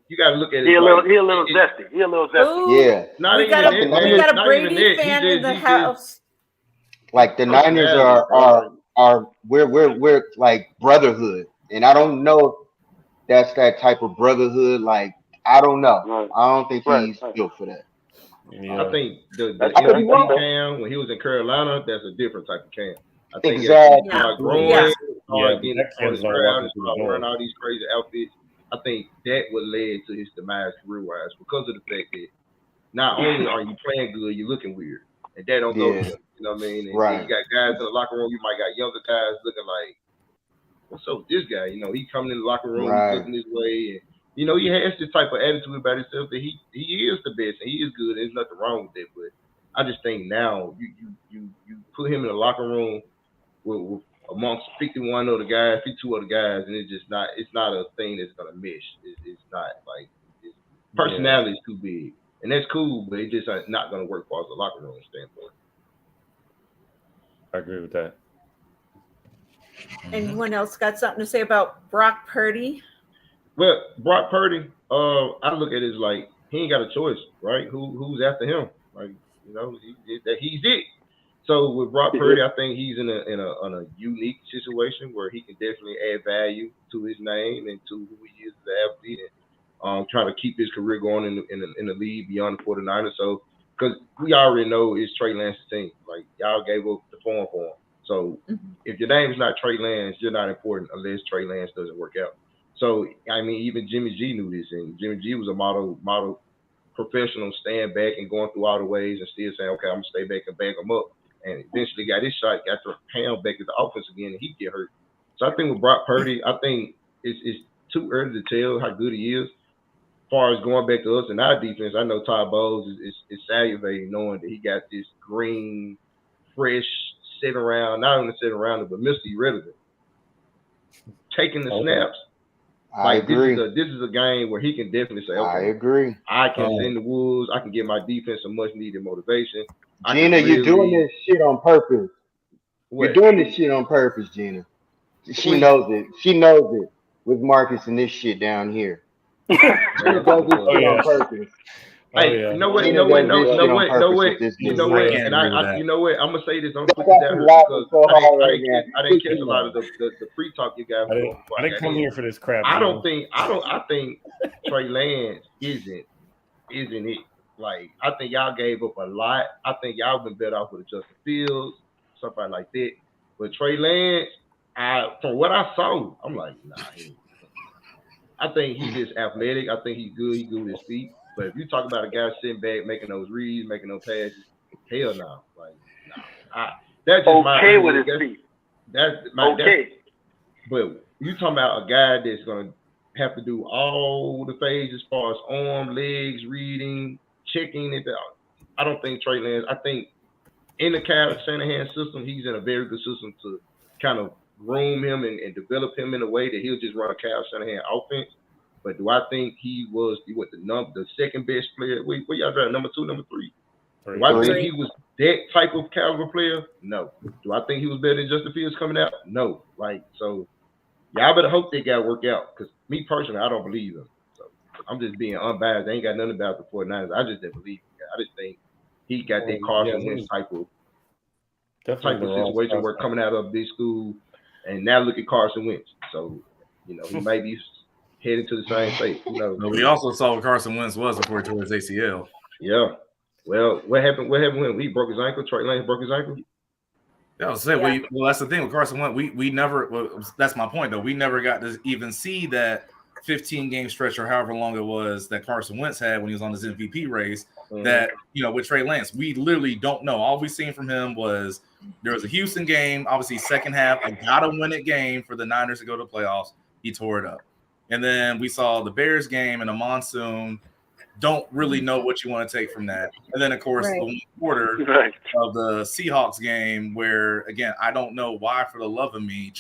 you got to look at it. He a like, little zesty. He a little zesty. Ooh, Yeah, Not we even got that, a man. we got a Not even Brady that. fan He in the just house. like the Niners Personality, are we're like brotherhood, and I don't know if that's that type of brotherhood. Like I don't know. Right. I don't think Right, he's right. built for that. Yeah. I think the I could be MVP wrong. Cam when he was in Carolina, that's a different type of Cam. I think Exactly. as he started growing, Yeah. started getting that on Cam's his not crowd walking and through the started door. wearing all these crazy outfits. I think that what led to his demise career-wise because of the fact that not only are you playing good, you're looking weird, and that don't go Yeah. together. You know what I mean? And Right. you got guys in the locker room. You might got younger guys looking like, "What's up with this guy?" You know, he coming in the locker room, Right. he's looking his way, and you know he has this type of attitude about himself that he is the best and he is good. There's nothing wrong with it, but I just think now you put him in the locker room with amongst 51 other guys, 52 other guys, and it's not a thing that's gonna mesh. It's not like personality is too big, and that's cool, but it's just not gonna work for us a locker room standpoint. I agree with that. Anyone else got something to say about Brock Purdy? Well, Brock Purdy, I look at it as like he ain't got a choice, right? Who's after him? Like you know, he's it. So with Brock Purdy, I think he's in a unique situation where he can definitely add value to his name and to who he is as an athlete, and try to keep his career going in the league beyond the 49ers. So because we already know it's Trey Lance's team. Like y'all gave up the form for him. So if your name is not Trey Lance, you're not important unless Trey Lance doesn't work out. So I mean, even Jimmy G knew this, and Jimmy G was a model professional, staying back and going through all the ways and still saying, okay, I'm gonna stay back and back him up. And eventually got his shot, got the pound back at the offense again, and he get hurt. So I think with Brock Purdy, I think it's too early to tell how good he is. As far as going back to us and our defense, I know Todd Bowles is salivating knowing that he got this green, fresh, sitting around, not only sitting around, but Mr. Irrelevant. Taking the snaps. I agree. This is a game where he can definitely say, okay, I agree. I can sit in the woods, I can give my defense some much needed motivation. Gina, you're doing this shit on purpose. What? You're doing this shit on purpose, Gina. She knows it. She knows it with Marcus and this shit down here. She does this shit on purpose. Hey, you know what? Gina does this shit on purpose with this You dude. know what? And you know what? I'm gonna say this. I'm gonna put this out here because I didn't catch a lot of the pre-talk you guys. I didn't come here for this crap. I think Trey Lance isn't it. Like, I think y'all gave up a lot. I think y'all been better off with Justin Fields, somebody like that. But Trey Lance, from what I saw, I'm like, nah. I think he's just athletic. I think he's good. He's good with his feet. But if you talk about a guy sitting back, making those reads, making those passes, hell no. Like, nah. That's just okay with his feet. That's but you talking about a guy that's gonna have to do all the phases as far as arm, legs, reading, checking it out. I don't think Trey Lance. I think in the Kyle Shanahan system, he's in a very good system to kind of groom him and develop him in a way that he'll just run a Kyle Shanahan offense. But do I think he was the second best player? Where y'all drafted number 2, number 3? Do I think he was that type of caliber player? No. Do I think he was better than Justin Fields coming out? No. Like, so y'all better hope that guy work out. Because me personally, I don't believe him. So I'm just being unbiased. I ain't got nothing about the 49ers. I just didn't believe him. I just think he got that Carson Wentz type of situation where coming out of big school, and now look at Carson Wentz. So, he might be heading to the same fate. We also saw what Carson Wentz was before he tore his ACL. Yeah. Well, what happened when he broke his ankle? Trey Lance broke his ankle? Yeah, I was saying, well, that's the thing with Carson Wentz. We never. Well, that's my point, though. We never got to even see that 15-game stretch or however long it was that Carson Wentz had when he was on his MVP race. Mm-hmm. That with Trey Lance, we literally don't know. All we seen from him was there was a Houston game, obviously second half, a gotta win it game for the Niners to go to the playoffs. He tore it up, and then we saw the Bears game in a monsoon. Don't really know what you want to take from that. And then, of course, the one quarter of the Seahawks game where, again, I don't know why, for the love of me,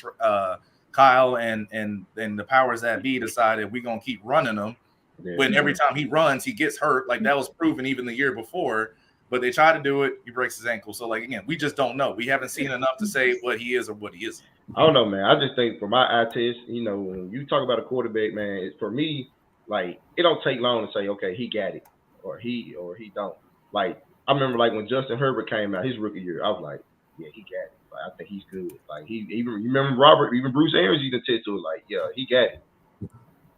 Kyle and the powers that be decided we're going to keep running him. Yeah. When every time he runs, he gets hurt. Like, that was proven even the year before. But they try to do it. He breaks his ankle. So, like, again, we just don't know. We haven't seen enough to say what he is or what he isn't. I don't know, man. I just think for my eye test, when you talk about a quarterback, man, it's for me, like, it don't take long to say, okay, he got it, or he don't. Like, I remember, like, when Justin Herbert came out his rookie year, I was like, yeah, he got it. Like, I think he's good. Like, you remember even Bruce Arians, you can tell to it, like, yeah, he got it.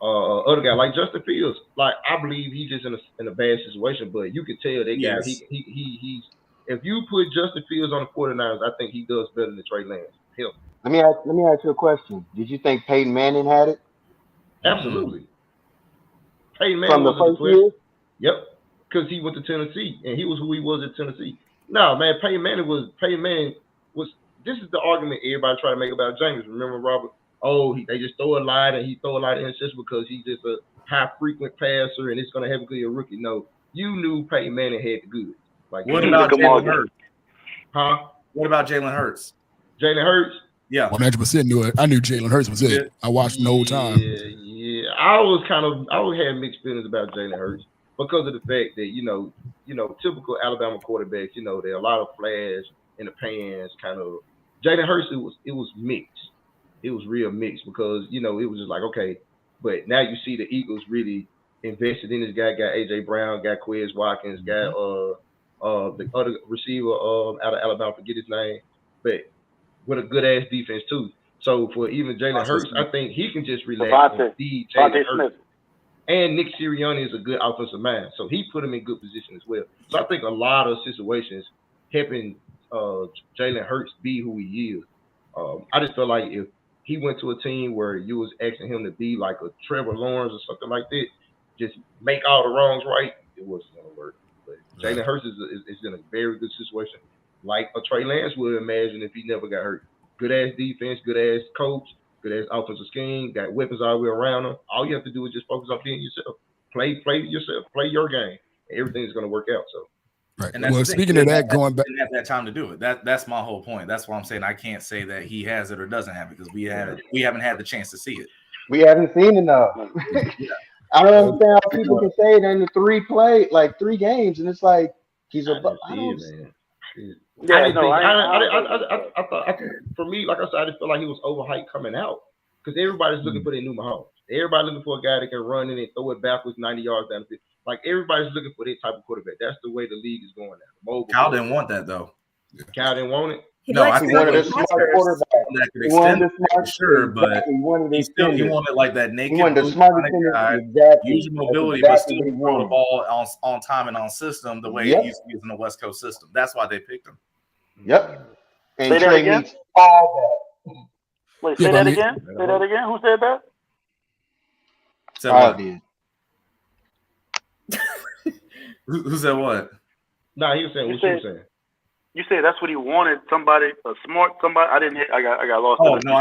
Other guy like Justin Fields, like, I believe he's just in a bad situation, but you can tell that guy, he's if you put Justin Fields on the 49ers, I think he does better than Trey Lance. Hell. Let me ask you a question. Did you think Peyton Manning had it? Absolutely. Peyton From Manning the first year? Yep, because he went to Tennessee, and he was who he was at Tennessee. No, man, Peyton Manning was. This is the argument everybody try to make about James. Remember, Robert? They just throw a lot, and he throw a lot of interceptions because he's just a high frequent passer, and it's going to happen because you're a rookie. No, you knew Peyton Manning had the goods. Like, what about Jalen Hurts? Huh? What about Jalen Hurts? Jalen Hurts? Yeah, 100% knew it. I knew Jalen Hurts was it. I watched the whole time. Yeah. I had mixed feelings about Jalen Hurts because of the fact that typical Alabama quarterbacks, there are a lot of flash in the pants, kind of. Jalen Hurts, it was mixed. It was real mixed because it was just like, okay, but now you see the Eagles really invested in this guy. Got AJ Brown, got Quez Watkins, got the other receiver out of Alabama, forget his name, but with a good ass defense too. So for even Jalen Hurts, I think he can just relax and feed Jalen Hurts. And Nick Sirianni is a good offensive mind, so he put him in good position as well. So I think a lot of situations helping Jalen Hurts be who he is. I just feel like if he went to a team where you was asking him to be like a Trevor Lawrence or something like that, just make all the wrongs right, it wasn't going to work. But Jalen Hurts is in a very good situation, like a Trey Lance would imagine if he never got hurt. Good ass defense, good ass coach, good ass offensive scheme, got weapons all the way around him. All you have to do is just focus on being yourself. Play yourself, play your game, and everything's going to work out. So. Right. And well, speaking of that, going back, didn't have that time to do it. That's my whole point. That's why I'm saying I can't say that he has it or doesn't have it because we haven't had the chance to see it. We haven't seen enough. I don't understand how people can say it in the 3 games, and it's like he's a. I thought for me, like I said, I just feel like he was overhyped coming out because everybody's looking for their new Mahomes. Everybody's looking for a guy that can run in and throw it backwards 90 yards down the field. Like everybody's looking for that type of quarterback. That's the way the league is going now. Cal didn't want that though. Cal didn't want it. I think wanted a smart quarterback. That could extend it, sure, but he wanted like that naked. He wanted the smartest guy, exactly. Use mobility, but still throw the ball on time and on system the way he used to use in the West Coast system. That's why they picked him. Yep. And say that again. Wait, say that again. Say that again. Who said that? Said what? Who said what? Nah, he was saying what you were saying. You said that's what he wanted. Somebody, a smart somebody. I didn't hit. I got lost. Oh no,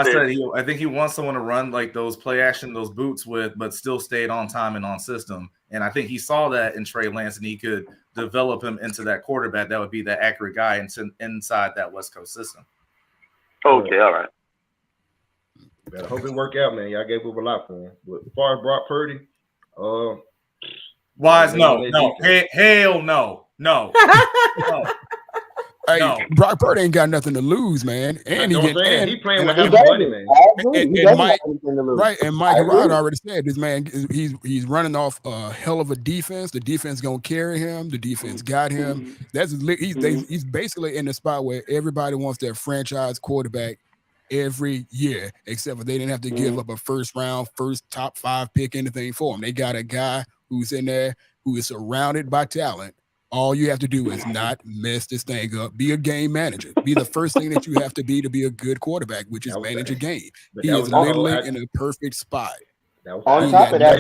I think he wants someone to run like those play action, those boots with, but still stayed on time and on system. And I think he saw that in Trey Lance, and he could develop him into that quarterback that would be that accurate guy inside that West Coast system. Okay, all right. I hope it work out, man. Y'all gave up a lot for him. But as far as Brock Purdy, Wise, no, hell no. No. Hey, no. Brock Purdy ain't got nothing to lose, man. And he playing with his money, man. And Mike Rod already said this man. He's running off a hell of a defense. The defense gonna carry him. The defense got him. He's basically in the spot where everybody wants their franchise quarterback every year, except for they didn't have to give up a first top 5 pick, anything for him. They got a guy who's in there who is surrounded by talent. All you have to do is not mess this thing up. Be a game manager. Be the first thing that you have to be a good quarterback, which is manage a game. He is literally in a perfect spot. On top of that,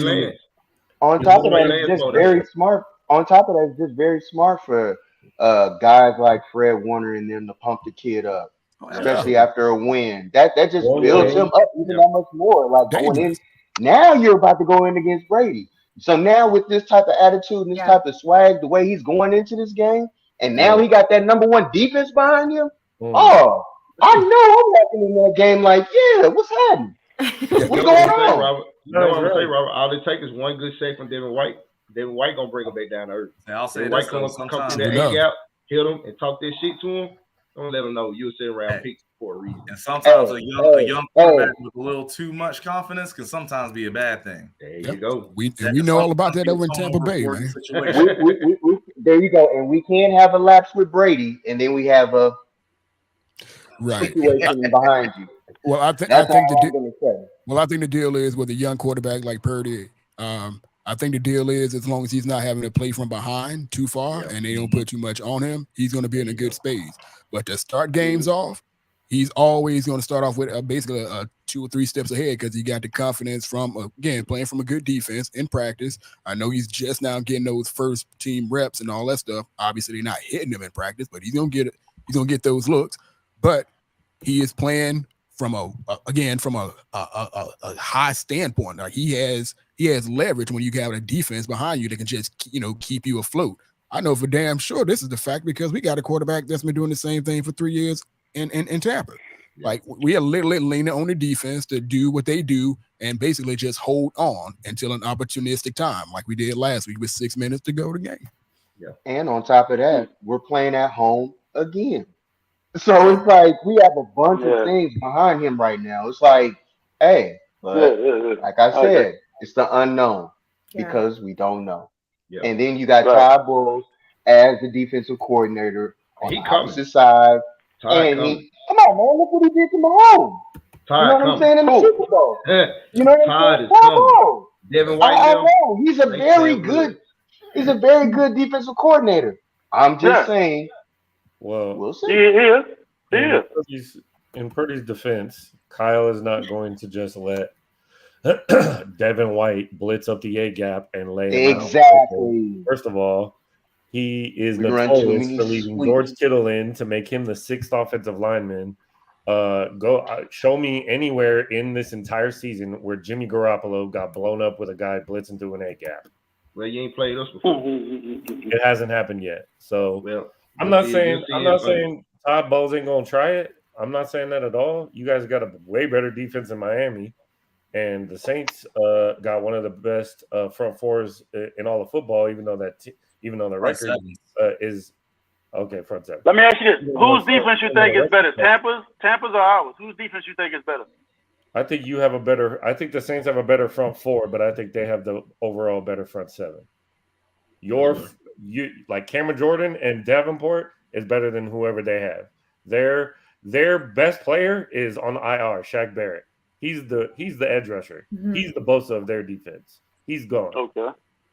it's just very smart. On top of that, it's just very smart for guys like Fred Warner and them to pump the kid up, especially after a win. That just builds him up even that much more. Like going in, now you're about to go in against Brady. So now with this type of attitude and this type of swag, the way he's going into this game, and now he got that number 1 defense behind him. Oh, I know I'm walking in that game like, what's happening? What's going on? Robert? You know what I'm saying, Robert? All it takes is one good shake from Devin White. Devin White gonna bring him back down to earth. I'll say White come through that A gap, hit him, and talk this shit to him. Don't let him know you'll sit around pick for a reason. And sometimes a young quarterback with a little too much confidence can sometimes be a bad thing. There you go. We know all about that over in Tampa Bay, man. There you go. And we can't have a lapse with Brady, and then we have a situation behind you. Well, I think the deal is with a young quarterback like Purdy. I think the deal is as long as he's not having to play from behind too far and they don't put too much on him, he's going to be in a good space. But to start games off, he's always going to start off with basically 2 or 3 steps ahead because he got the confidence from, again, playing from a good defense in practice. I know he's just now getting those first team reps and all that stuff. Obviously, they're not hitting him in practice, but he's going to get it. He's going to get those looks. But he is playing from a high standpoint. Like he has leverage when you have a defense behind you that can just keep you afloat. I know for damn sure this is the fact because we got a quarterback that's been doing the same thing for 3 years in Tampa. Like we are literally leaning on the defense to do what they do and basically just hold on until an opportunistic time, like we did last week with 6 minutes to go to the game. Yeah. And on top of that, we're playing at home again. So it's like we have a bunch of things behind him right now. It's like, hey, but like I said, it's the unknown because we don't know. Yeah. And then you got Todd Bowles as the defensive coordinator on the opposite side. Come on, man, look what he did to Mahomes. You know what I'm saying in the Super Bowl. You know what I'm saying? Todd Devin White. I know. He's a very good defensive coordinator. I'm just saying. Well, we'll see. In Purdy's defense, Kyle is not going to just let Devin White blitz up the A gap and lay him out. First of all, he is notorious for leaving George Kittle in to make him the 6th offensive lineman. Show me anywhere in this entire season where Jimmy Garoppolo got blown up with a guy blitzing through an A gap. Well, you ain't played us before. It hasn't happened yet. So I'm not saying Todd Bowles ain't gonna try it. I'm not saying that at all. You guys got a way better defense in Miami, and the Saints got one of the best front fours in all of football. Even though the record is Okay, front seven. Let me ask you this: whose defense you think is better, Tampa's or ours? Whose defense you think is better? I think you have a better. I think the Saints have a better front four, but I think they have the overall better front seven. You like Cameron Jordan and Davenport is better than whoever they have. Their best player is on IR, Shaq Barrett. He's the edge rusher. Mhm. He's the Bosa of their defense. He's gone. Okay.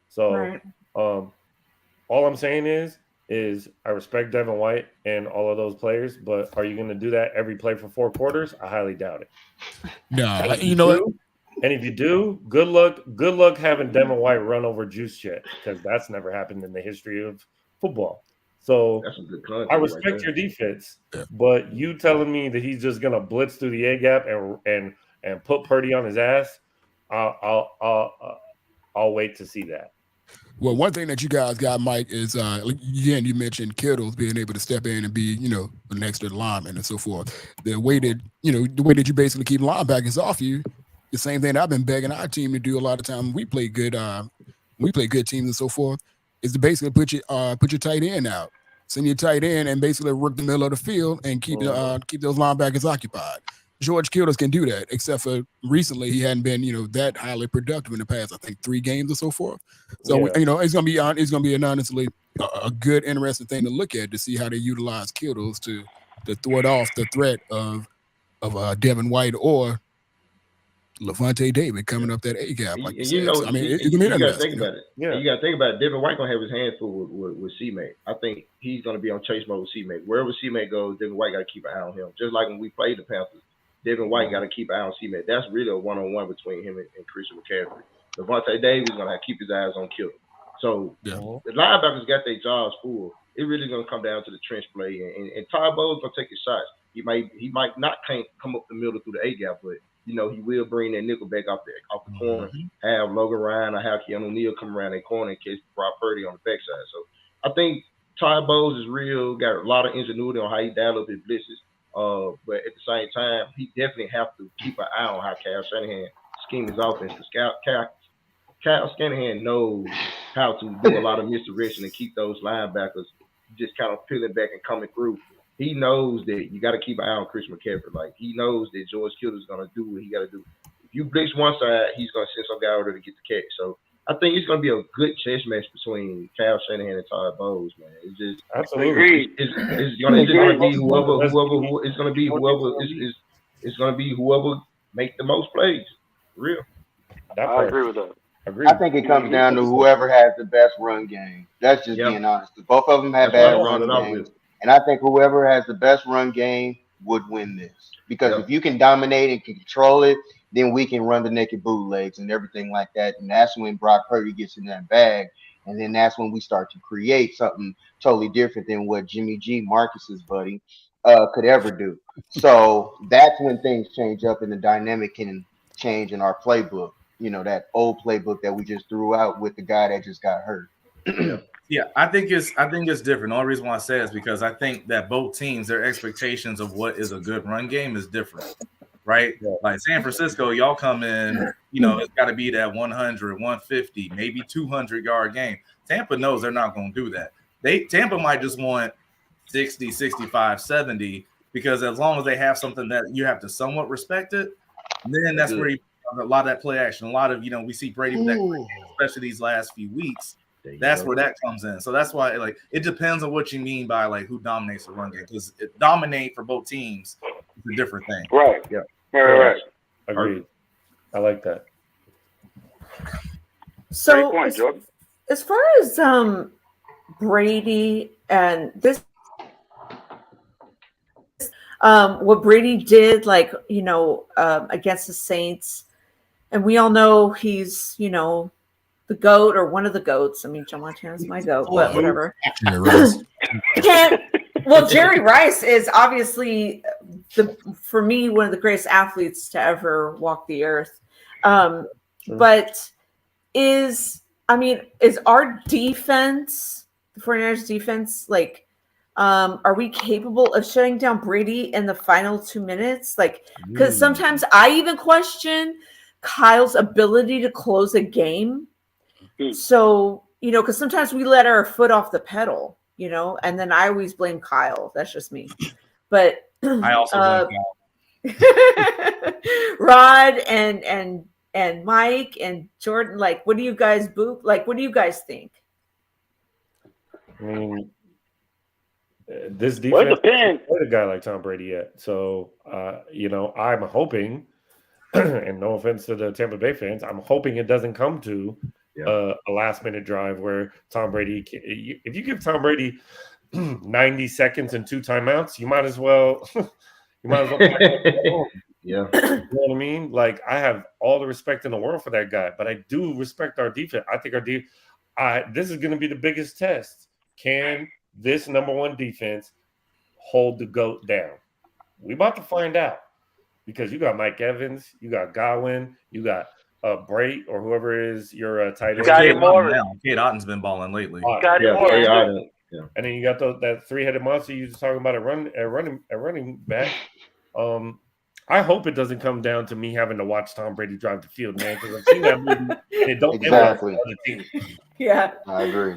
So, Right. all I'm saying is I respect Devin White and all of those players, but are you going to do that every play for 4 quarters? I highly doubt it. No, you know what? And if you do, good luck having Devin White run over Juice Chet, because that's never happened in the history of football. So That's a good content I right respect there. your defense, but you telling me that he's just gonna blitz through the A gap and put Purdy on his ass, I'll wait to see that. Well, one thing that you guys got, Mike, is again, you mentioned Kittles being able to step in and be, an extra lineman and so forth. The way that you basically keep linebackers off you, the same thing I've been begging our team to do a lot of times. We play good teams and so forth, is to basically put your tight end out, send your tight end and basically work the middle of the field and keep those linebackers occupied. George Kittles can do that, except for recently he hadn't been, that highly productive in the past, I think 3 games or so forth. So, it's gonna be honestly a good, interesting thing to look at to see how they utilize Kittles to thwart off the threat of Devin White or Levante David coming up that A gap. Like and you said. It's gonna be you got to interesting. think about it. Yeah. And you got to think about it. Devin White gonna have his hands full with C-Mate. I think he's gonna be on chase mode with C-Mate. Wherever C-Mate goes, Devin White got to keep an eye on him. Just like when we played the Panthers, Devin White got to keep an eye on C-Mate. That's really a one-on-one between him and Christian McCaffrey. Levante Davis is gonna have to keep his eyes on Kittle. So the linebackers got their jobs full. It really gonna come down to the trench play, and Todd Bowles gonna take his shots. He might not come up the middle through the A gap, but he will bring that nickel back off the corner. Have Logan Ryan or have Keanu O'Neal come around that corner and catch Brock Purdy on the backside. So I think Todd Bowles is real, got a lot of ingenuity on how he dial up his blitzes. But at the same time, he definitely have to keep an eye on how Kyle Shanahan scheme his offense. Because Kyle Shanahan knows how to do a lot of misdirection and keep those linebackers just kind of peeling back and coming through. He knows that you got to keep an eye on Christian McCaffrey. Like, he knows that George Kittle is going to do what he got to do. If you blitz one side, he's going to send some guy over there to get the catch. So I think it's going to be a good chess match between Kyle Shanahan and Todd Bowles, man. It's just absolutely. It's going to be whoever make the most plays. Real. I agree with that. I think it comes down to whoever has the best run game. That's just being honest. Both of them have bad run games. And I think whoever has the best run game would win this. Because if you can dominate and can control it, then we can run the naked bootlegs and everything like that. And that's when Brock Purdy gets in that bag. And then that's when we start to create something totally different than what Jimmy G, Marcus's buddy, could ever do. So that's when things change up and the dynamic can change in our playbook. That old playbook that we just threw out with the guy that just got hurt. Yeah, I think it's different. The only reason why I say it is because I think that both teams, their expectations of what is a good run game is different, right? Like San Francisco, y'all come in, it's got to be that 100, 150, maybe 200-yard game. Tampa knows they're not going to do that. Tampa might just want 60, 65, 70, because as long as they have something that you have to somewhat respect it, then that's where a lot of that play action, a lot of, we see Brady with that, especially these last few weeks. That's where that comes in. So that's why, it depends on what you mean by, who dominates the run game. Because dominate for both teams is a different thing. Right. Yeah. Right. Agreed. I like that. So, Great point, Jordan. As far as Brady and this, what Brady did, against the Saints, and we all know he's, the GOAT or one of the GOATs. I mean, Joe Montana's my GOAT, but whatever. Jerry Rice is obviously for me, one of the greatest athletes to ever walk the earth. But is our defense, the 49ers defense, are we capable of shutting down Brady in the final 2 minutes? Because sometimes I even question Kyle's ability to close a game. So, because sometimes we let our foot off the pedal. you know, and then I always blame Kyle. That's just me. But I also blame Kyle. Rod and Mike and Jordan, like, what do you guys what do you guys think? I mean, this defense depends. played a guy like Tom Brady yet. So, you know, I'm hoping, and no offense to the Tampa Bay fans, I'm hoping it doesn't come to a last-minute drive where Tom Brady, if you give Tom Brady 90 seconds and 2 timeouts, you might as well Yeah. You know what I mean? Like, I have all the respect in the world for that guy, but I do respect our defense. I think this is going to be the biggest test. Can this number 1 defense hold the GOAT down? We about to find out, because you got Mike Evans, you got Godwin, you got Bray, or whoever is your tight end. Cade Otton's been balling lately. And then you got that 3-headed monster you was talking about a running back. I hope it doesn't come down to me having to watch Tom Brady drive the field, man, because I've seen that movie. It don't Exactly. Yeah, I agree.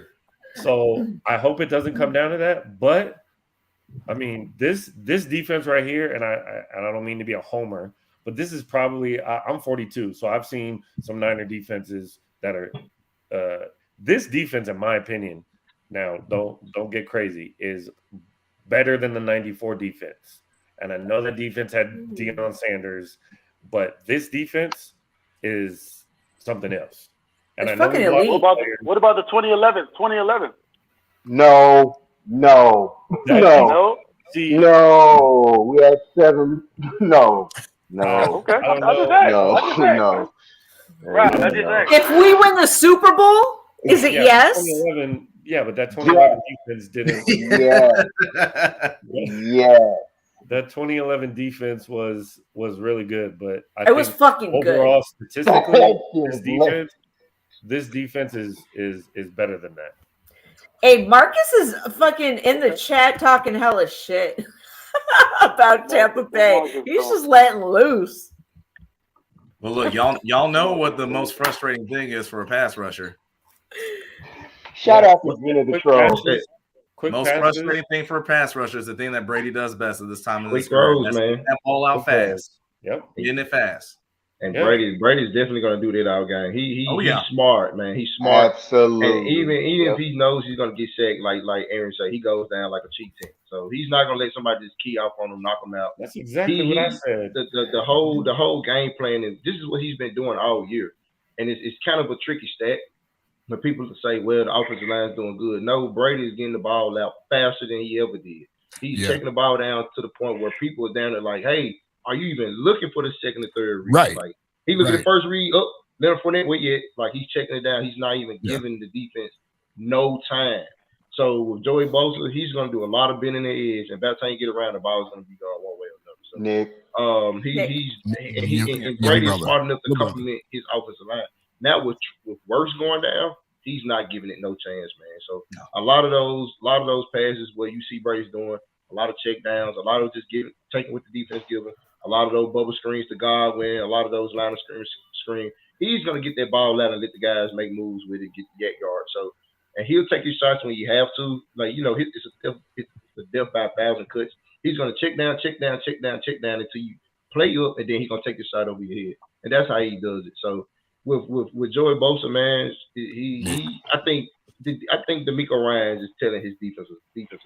So I hope it doesn't come down to that. But I mean, this defense right here, and I don't mean to be a homer, but this is probably I'm 42, so I've seen some Niner defenses that are this defense, in my opinion. Now, don't get crazy, is better than the 94 defense. And I know that defense had Deion Sanders, but this defense is something else. And it's I know fucking elite. What about the 2011? 2011? No. See, No. We had 7. No. Okay. I don't know. No. Right. I just asked. If we win the Super Bowl, is it yes? 2011, yeah, but that 2011 defense didn't. Yeah. That 2011 defense was really good, but It was fucking overall, good. statistically, this defense is better than that. Hey, Marcus is fucking in the chat talking hella shit about Tampa Bay. He's just letting loose. Well, look, y'all know what the most frustrating thing is for a pass rusher. Shout out to Gina the troll. Most frustrating thing for a pass rusher is the thing that Brady does best at this time of Quick his career. throws, That's man. getting that ball out fast. Yep. Getting it fast. And Brady's definitely gonna do that all game. He's smart, man. He's smart. Absolutely. And even if he knows he's gonna get sacked, like Aaron said, he goes down like a cheat team. So he's not gonna let somebody just key off on him, knock him out. That's exactly what I said. The whole game plan is this is what he's been doing all year, and it's kind of a tricky stat. But people say, well, the offensive line's doing good. No, Brady's getting the ball out faster than he ever did. He's taking the ball down to the point where people are down there like, hey, are you even looking for the second or third read? Right. Like he looked at the first read, Leonard Fournette went yet. Like he's checking it down. He's not even giving the defense no time. So with Joey Bosa, he's gonna do a lot of bending the edge, and by the time you get around, the ball is gonna be gone one way or another. So, Nick. Brady's smart enough to complement his offensive line. Now with Wirfs going down, he's not giving it no chance, man. So a lot of those passes where you see Brady's doing a lot of check downs, a lot of just taking what the defense giving, a lot of those bubble screens to Godwin, a lot of those line of screen. He's gonna get that ball out and let the guys make moves with it, get the yak yard. So, and he'll take his shots when you have to. Like it's a death by 1,000 cuts. He's gonna check down until you play up, and then he's gonna take the shot over your head, and that's how he does it. So. With Joey Bosa, man, I think DeMeco Ryans is telling his defensive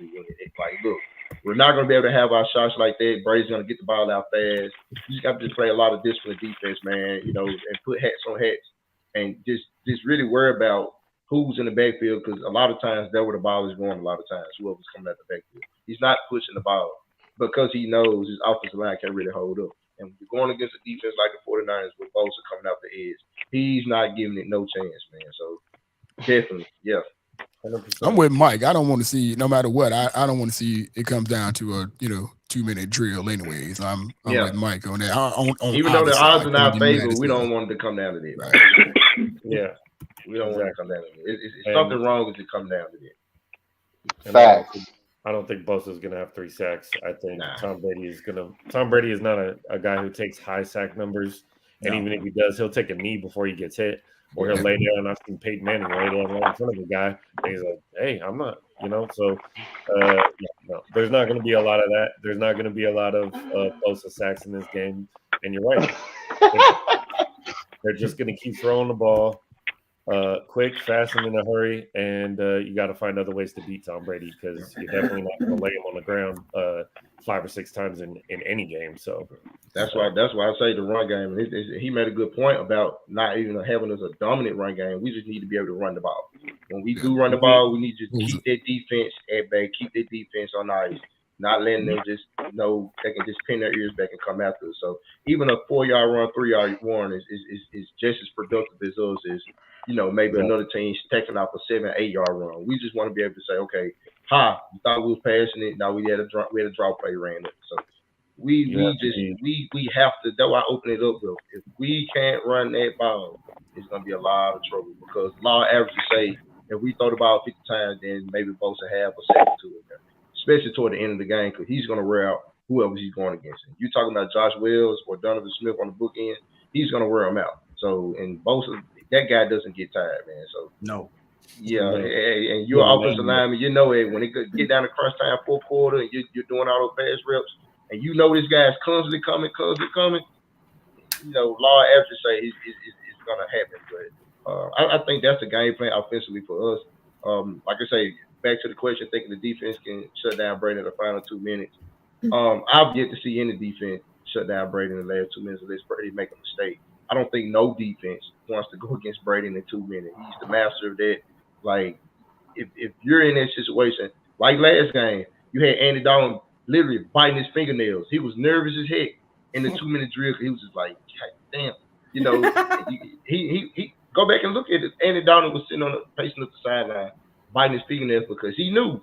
unit, like, look, we're not going to be able to have our shots like that. Brady's going to get the ball out fast. You just got to play a lot of disciplined defense, man, and put hats on hats, and just really worry about who's in the backfield, because a lot of times that's where the ball is going. A lot of times, whoever's coming out the backfield, he's not pushing the ball because he knows his offensive line can't really hold up. And when you're going against a defense like the 49ers with Bosa coming out the edge, he's not giving it no chance, man. So definitely, 100%. I'm with Mike. I don't want to see, no matter what, I don't want to see it comes down to a 2-minute drill anyways. I'm with Mike on that. Even though the odds are in our favor, we don't want it to come down to that. Right? Yeah. We don't want it to come down to that. It's something wrong if it come down to that. Facts. I don't think Bosa's going to have 3 sacks. I think Tom Brady is not a guy who takes high sack numbers. And even if he does, he'll take a knee before he gets hit. Or he'll lay down. I've seen Peyton Manning lay down right in front of the guy. And he's like, hey, I'm not, So, no, there's not going to be a lot of that. There's not going to be a lot of close sacks in this game. And you're right. They're just going to keep throwing the ball quick, fast, and in a hurry. And you got to find other ways to beat Tom Brady because you're definitely not going to lay him on the ground 5 or 6 times in any game. So that's why I say the run game. He made a good point about not even having us a dominant run game. We just need to be able to run the ball. When we do run the ball, we need to keep that defense at bay, keep that defense on ice, not letting them just know they can just pin their ears back and come after us. So even a 4-yard run, 3-yard run is just as productive as us as maybe another team taking off a 7-8 yard run. We just want to be able to say, okay, you thought we was passing it. Now we had a draw play ran it. So we have to. That's why I open it up with. If we can't run that ball, it's gonna be a lot of trouble because law averages say if we throw the ball 50 times, then maybe both a half or 7 to it, especially toward the end of the game because he's gonna wear out whoever he's going against. If you're talking about Josh Wells or Donovan Smith on the book end, he's gonna wear them out. So and both of that guy doesn't get tired, man. So no. Yeah, and you're an offensive lineman, it when it get down to crunch time, fourth quarter, and you're doing all those fast reps, and this guy's constantly coming. Law averages say it's gonna happen, but I think that's the game plan offensively for us. Like I say, back to the question, thinking the defense can shut down Brady in the final 2 minutes. I've yet to see any defense shut down Brady in the last 2 minutes unless Brady make a mistake. I don't think no defense wants to go against Brady in 2 minutes. He's the master of that. Like, if you're in that situation, like last game, you had Andy Dalton literally biting his fingernails. He was nervous as heck in the 2 minute drill. He was just like, God damn, he go back and look at it. Andy Dalton was sitting pacing up the sideline, biting his fingernails because he knew,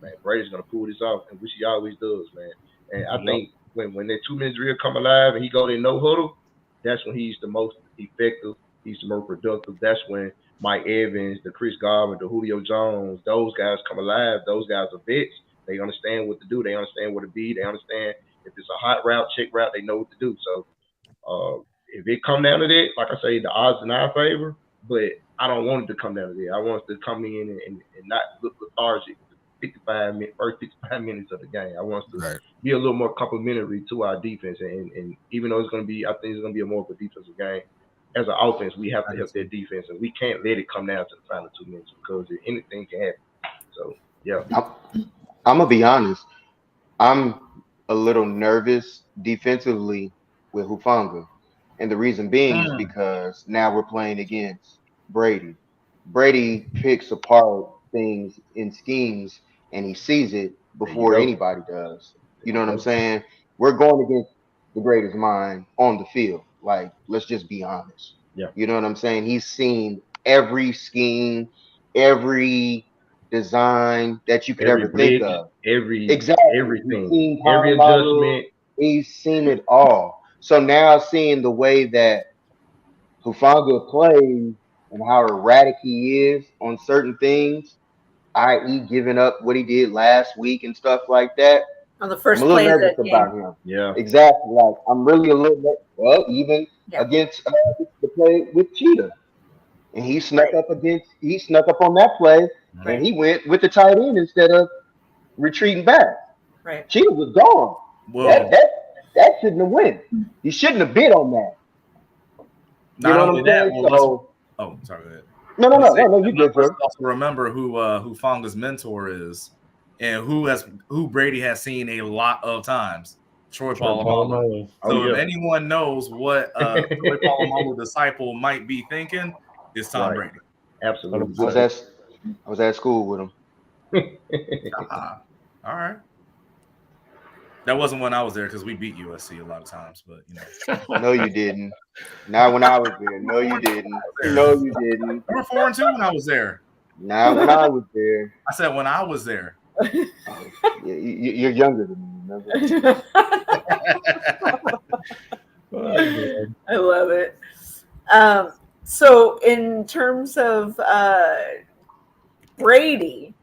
man, Brady's gonna pull this off, and which he always does, man. And I think when that 2 minute drill come alive and he go there no huddle, that's when he's the most effective. He's the most productive. That's when Mike Evans, the Chris Godwin, the Julio Jones, those guys come alive. Those guys are vets. They understand what to do. They understand what to be. They understand if it's a hot route, check route, they know what to do. So if it come down to that, like I say, the odds in our favor, but I don't want it to come down to that. I want it to come in and not look lethargic first 55 minutes of the game. I want us to be a little more complimentary to our defense. And even though I think it's going to be more of a defensive game, as an offense, we have to help their defense, and we can't let it come down to the final 2 minutes because anything can happen. So, yeah. I'm going to be honest. I'm a little nervous defensively with Hufanga. And the reason being is because now we're playing against Brady. Brady picks apart things in schemes, and he sees it before anybody does. You know what I'm saying? We're going against the greatest mind on the field. Like, let's just be honest. Yeah. You know what I'm saying? He's seen every scheme, every design that you could ever think of. Everything. Every adjustment. He's seen it all. So now seeing the way that Hufanga plays and how erratic he is on certain things, i.e. giving up what he did last week and stuff like that, on the first I'm a little play nervous about him. Yeah, exactly. Like I'm really a little bit. Well, even against the play with Cheetah, and he snuck up on that play, and he went with the tight end instead of retreating back. Right, Cheetah was gone. Well, that shouldn't have went. You shouldn't have bid on that. You know what I'm saying? Oh, sorry. Go ahead. No. You good, bro. Also remember who Hufanga's mentor is. And who Brady has seen a lot of times, Troy Polamalu. So if anyone knows what Troy Polamalu disciple might be thinking, it's Tom Brady. Absolutely. I was at school with him. All right. That wasn't when I was there because we beat USC a lot of times, but No, you didn't. Not when I was there. No, you didn't. No, you didn't. We were 4-2 when I was there. Not when I was there. I said when I was there. You're younger than me, remember? I love it. So in terms of Brady,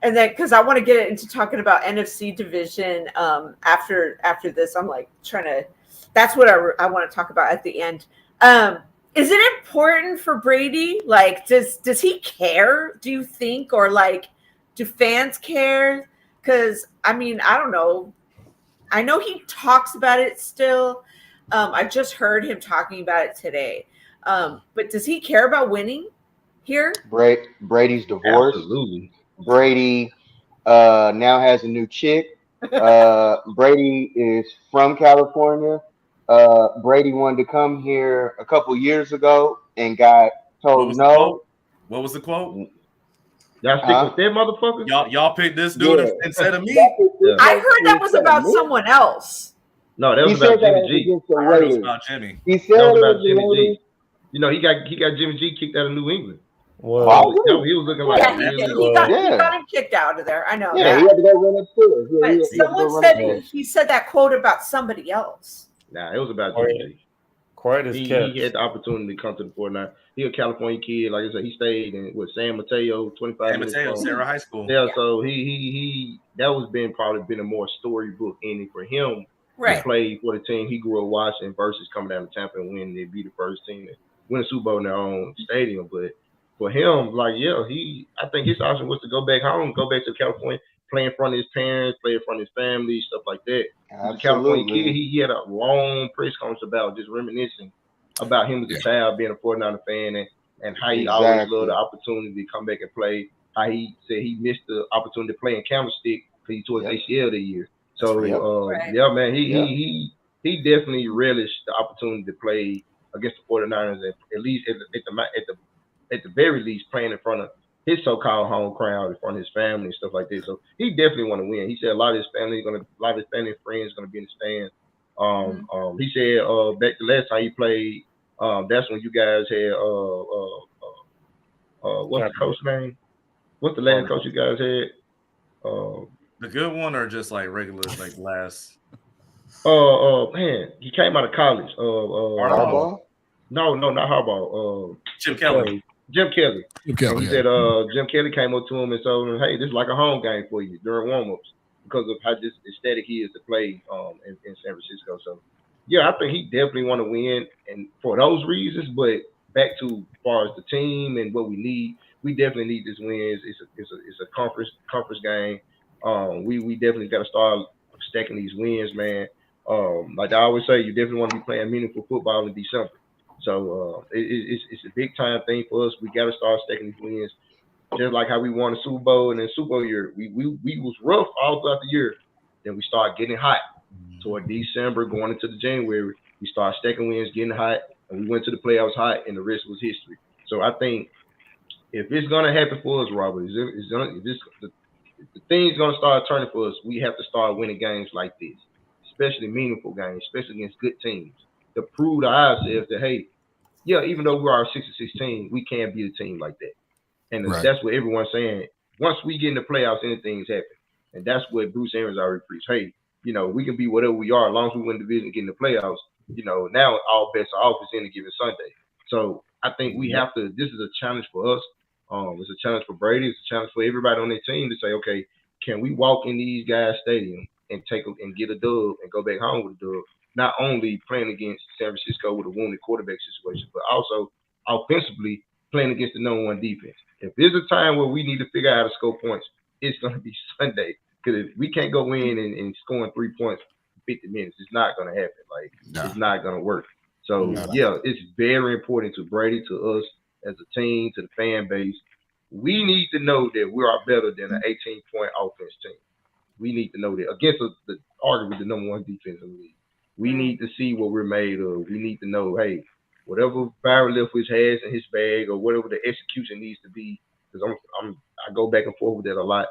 and then because I want to get into talking about NFC division after this, I'm like trying to. That's what I want to talk about at the end. Is it important for Brady? Like, does he care, do you think? Or like, do fans care? Because I mean, I don't know. I know he talks about it still. I just heard him talking about it today. But does he care about winning here? Brady's divorced. Absolutely. Brady now has a new chick. Brady is from California. Brady wanted to come here a couple years ago and got told no. What was the quote? Y'all stick with that motherfucker? Y'all picked this dude instead of me? I heard that was about someone else. No, that was about Jimmy G. I heard it was about Jimmy. He said that was it about was Jimmy G. You know, he got Jimmy G kicked out of New England. Well, he was looking like he got him kicked out of there. I know. Yeah, he had to go run upstairs. Yeah, but someone said he said that quote about somebody else. Nah, it was about Jimmy G. Quiet as kept. He had the opportunity to come to the 49. He a California kid, like I said. He stayed in San Mateo, 25 minutes from Sarah High School. Yeah, so he that was probably been a more storybook ending for him. Right. To play for the team he grew up watching versus coming down to Tampa and winning. They'd be the first team to win a Super Bowl in their own stadium. But for him, like, yeah, I think his option was to go back home, go back to California, play in front of his parents, play in front of his family, stuff like that. He's a California kid. He had a long press conference about just reminiscing about him as a child, being a 49er fan, and how he always loved the opportunity to come back and play. How he said he missed the opportunity to play in Candlestick because he tore his ACL that year. So yeah, man, he definitely relished the opportunity to play against the 49ers, at least at the very least playing in front of his so-called home crowd, in front of his family and stuff like that. So he definitely want to win. He said a lot of his family and friends gonna be in the stands. He said back the last time he played, that's when you guys had what's the coach name? What's the last coach you guys had? The good one or just like regular, like last? Man, he came out of college. Harbaugh? No, not Harbaugh. Jim Kelly. Jim Kelly. Jim Kelly. He said Jim Kelly came up to him and told him, "Hey, this is like a home game for you during warm-ups because of how just ecstatic he is to play in San Francisco." So, yeah, I think he definitely want to win, and for those reasons. But back to as far as the team and what we need, we definitely need this win. It's a conference game. We definitely got to start stacking these wins, man. Like I always say, you definitely want to be playing meaningful football in December. So it's a big time thing for us. We got to start stacking these wins, just like how we won the Super Bowl and then Super Bowl year. We was rough all throughout the year. Then we started getting hot toward December, going into the January. We started stacking wins, getting hot, and we went to the playoffs hot, and the rest was history. So I think if it's gonna happen for us, Robert, if the thing's gonna start turning for us, we have to start winning games like this, especially meaningful games, especially against good teams, to prove to ourselves that, hey, yeah, even though we're our 6-6 team, we can beat a team like that. And that's what everyone's saying. Once we get in the playoffs, anything's happen. And that's what Bruce Arians already preached. Hey, you know, we can be whatever we are as long as we win the division and get in the playoffs. You know, now all bets are off in a given Sunday. So I think we have to, this is a challenge for us. It's a challenge for Brady. It's a challenge for everybody on their team to say, okay, can we walk in these guys' stadium and get a dub and go back home with a dub? Not only playing against San Francisco with a wounded quarterback situation, but also offensively playing against the number one defense. If there's a time where we need to figure out how to score points, it's going to be Sunday. Because if we can't go in and scoring 3 points in 50 minutes, it's not going to happen. It's not going to work. So, yeah, it's very important to Brady, to us as a team, to the fan base. We need to know that we are better than an 18-point offense team. We need to know that against arguably the number one defense in the league. We need to see what we're made of. We need to know, hey, whatever Byron Leftwich has in his bag or whatever the execution needs to be, because I go back and forth with that a lot.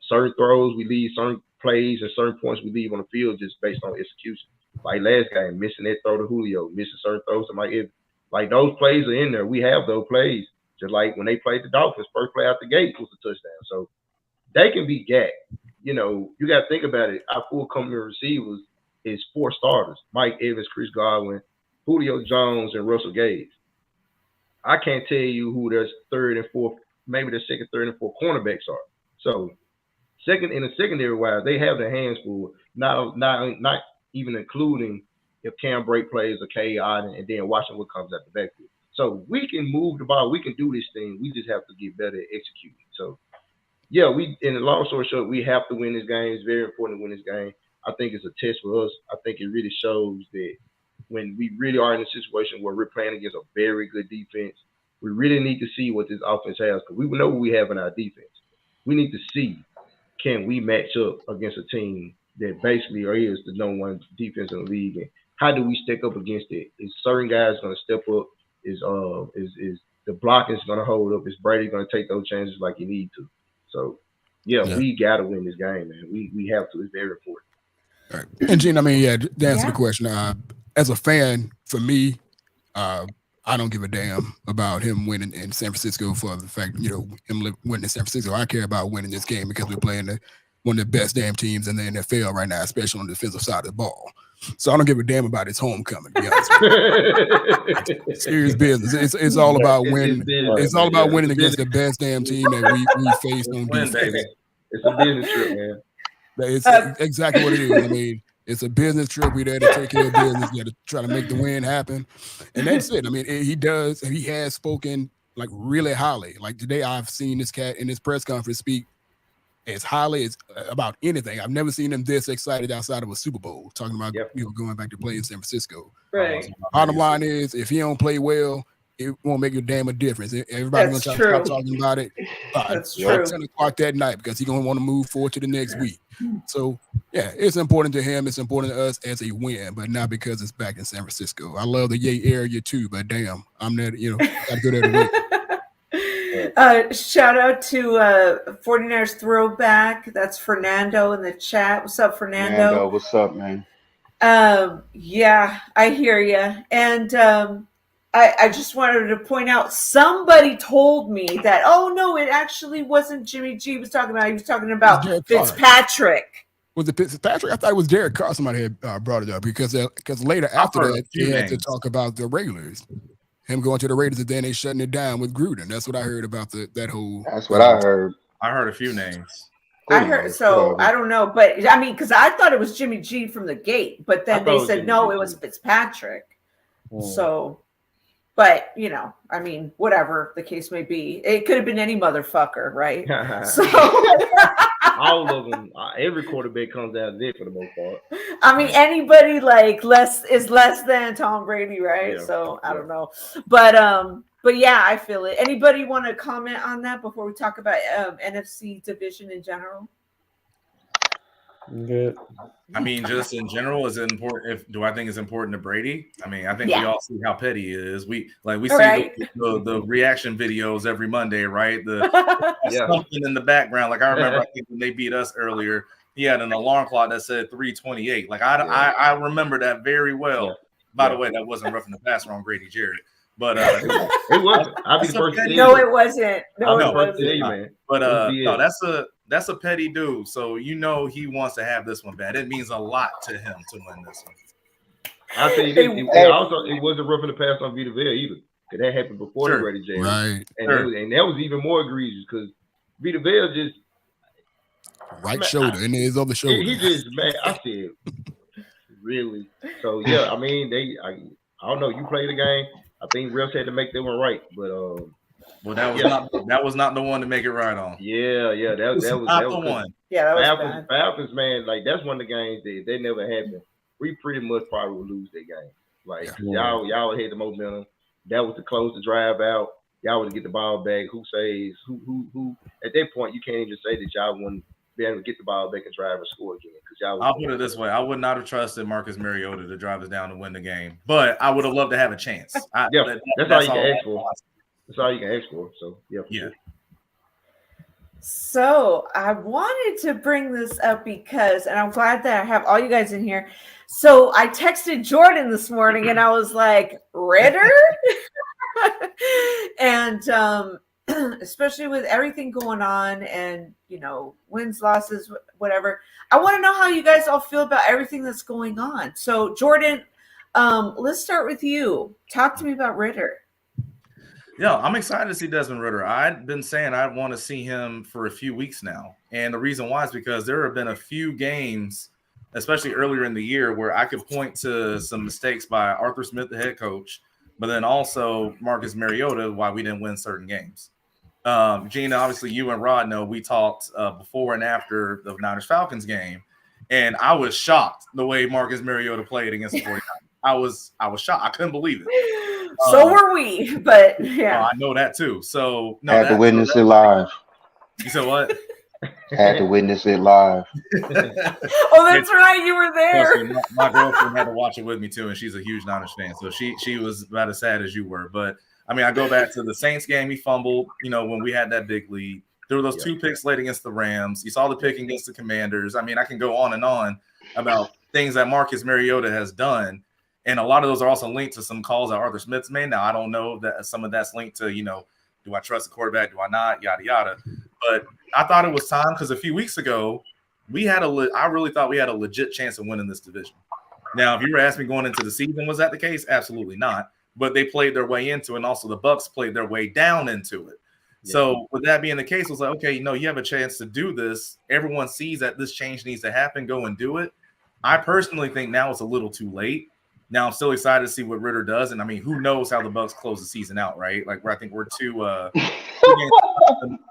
Certain throws we leave, certain plays and certain points we leave on the field just based on execution. Like last game, missing that throw to Julio, missing certain throws to Mike Evans. Like those plays are in there. We have those plays. Just like when they played the Dolphins, first play out the gate was a touchdown. So they can be gacked. You know, you got to think about it. Our full company of receivers is 4 starters: Mike Evans, Chris Godwin, Julio Jones, and Russell Gage. I can't tell you who their third and fourth, maybe their second, third, and fourth cornerbacks are. So secondary wise, they have their hands full. Not even including if Cam break plays or K out, and then watching what comes out the backfield. So we can move the ball. We can do this thing. We just have to get better at executing. So, yeah, in the long story short, we have to win this game. It's very important to win this game. I think it's a test for us. I think it really shows that when we really are in a situation where we're playing against a very good defense, we really need to see what this offense has, because we know what we have in our defense. We need to see, can we match up against a team that basically is the number one defense in the league, and how do we stack up against it? Is certain guys going to step up? Is the blocking going to hold up? Is Brady going to take those chances like he need to? So, yeah, we got to win this game, man. We have to. It's very important. All right. And Gene, I mean, to answer the question, as a fan, for me, I don't give a damn about him winning in San Francisco for the fact, him winning in San Francisco. I care about winning this game because we're playing one of the best damn teams in the NFL right now, especially on the defensive side of the ball. So I don't give a damn about his homecoming, to be honest with you. Serious business. It's all about winning. It's all about winning against the best damn team that we faced on defense. It's a business trip, man. It's exactly what it is. I mean, it's a business trip. We're there to take care of business. We're to try to make the win happen. And that's it. I mean, he has spoken like really highly. Like today, I've seen this cat in his press conference speak as highly as about anything. I've never seen him this excited outside of a Super Bowl, talking about going back to play in San Francisco. Right. Bottom line is, if he don't play well, it won't make a damn difference. Everybody's going to start talking about it That's true. 10 o'clock that night because he's going to want to move forward to the next week. So, yeah, it's important to him. It's important to us as a win, but not because it's back in San Francisco. I love the Yay area too, but damn, I'm there, got to go there to win. Shout out to 49ers Throwback. That's Fernando in the chat. What's up, Fernando? What's up, man? Yeah, I hear you. And I just wanted to point out, somebody told me that, oh, no, it actually wasn't Jimmy G was talking about. He was talking about Fitzpatrick. Was it Fitzpatrick? I thought it was Derek Carr. Somebody had brought it up because later after that, he had to talk about the regulars. Him going to the Raiders and then they shutting it down with Gruden. That's what I heard about that whole. That's what I heard. I heard a few names. I heard, so I don't know, but I mean, because I thought it was Jimmy G from the gate, but then they said no, it was Fitzpatrick. So, but I mean, whatever the case may be, it could have been any motherfucker, right? So all of them, every quarterback comes down there for the most part. I mean, anybody like less than Tom Brady, right? Yeah. So I don't know, but yeah, I feel it. Anybody want to comment on that before we talk about NFC division in general? Good. I mean, just in general, is it important? Do I think it's important to Brady? I mean, I think we all see how petty he is. We see the reaction videos every Monday, right? Something in the background. Like I remember, I think when they beat us earlier, he had an alarm clock that said 328. Like I remember that very well. Yeah. By the way, that wasn't roughing the passer on Grady Jarrett. But it wasn't. I'll be the first to No, it wasn't. No, it wasn't. Man. But no, that's a petty dude. So he wants to have this one bad. It means a lot to him to win this one. I'll tell you this. It wasn't roughing the pass on Vita Vea either. That happened before the Brady Jarrett. Right. And that was even more egregious because Vita Vea just shoulder and his other shoulder. He just I said, really? So yeah, I mean I don't know. You play the game. I think refs had to make that one right, but well, that was not the one to make it right on. Yeah, that was not the one. Yeah, that was Falcons, man. Like that's one of the games that they never happened. We pretty much probably would lose that game. Like y'all had the momentum. That was to close the drive out. Y'all would get the ball back. Who saves? Who? At that point, you can't even say that y'all wouldn't be able to get the ball back and drive and score again. I'll put it this way: I would not have trusted Marcus Mariota to drive us down to win the game, but I would have loved to have a chance. That's all you can ask for. That's all you can ask for. So yeah. So I wanted to bring this up because, and I'm glad that I have all you guys in here. So I texted Jordan this morning and I was like, Ritter? And especially with everything going on and, wins, losses, whatever. I want to know how you guys all feel about everything that's going on. So Jordan, let's start with you. Talk to me about Ritter. Yeah, I'm excited to see Desmond Ritter. I'd been saying I want to see him for a few weeks now. And the reason why is because there have been a few games especially earlier in the year, where I could point to some mistakes by Arthur Smith, the head coach, but then also Marcus Mariota, why we didn't win certain games. Gina, obviously you and Rod know we talked before and after the Niners-Falcons game, and I was shocked the way Marcus Mariota played against the 49ers. I was shocked. I couldn't believe it. So were we, but yeah. I know that too. So no, had to witness it live. You said what? Had to witness it live. Oh, that's right. You were there. My girlfriend had to watch it with me too, and she's a huge Niners fan, so she was about as sad as you were. But I mean, I go back to the Saints game. He fumbled, when we had that big lead. There were those 2 picks late against the Rams. You saw the pick against the Commanders. I mean, I can go on and on about things that Marcus Mariota has done, and a lot of those are also linked to some calls that Arthur Smith's made. Now, I don't know that some of that's linked to do I trust the quarterback? Do I not? Yada yada. But I thought it was time because a few weeks ago I really thought we had a legit chance of winning this division. Now, if you were asking me going into the season, was that the case? Absolutely not. But they played their way into it, and also the Bucs played their way down into it. Yeah. So with that being the case, it was like, okay, you have a chance to do this. Everyone sees that this change needs to happen. Go and do it. I personally think now it's a little too late. Now I'm still excited to see what Ritter does, and I mean, who knows how the Bucs close the season out, right? Like, I think we're two games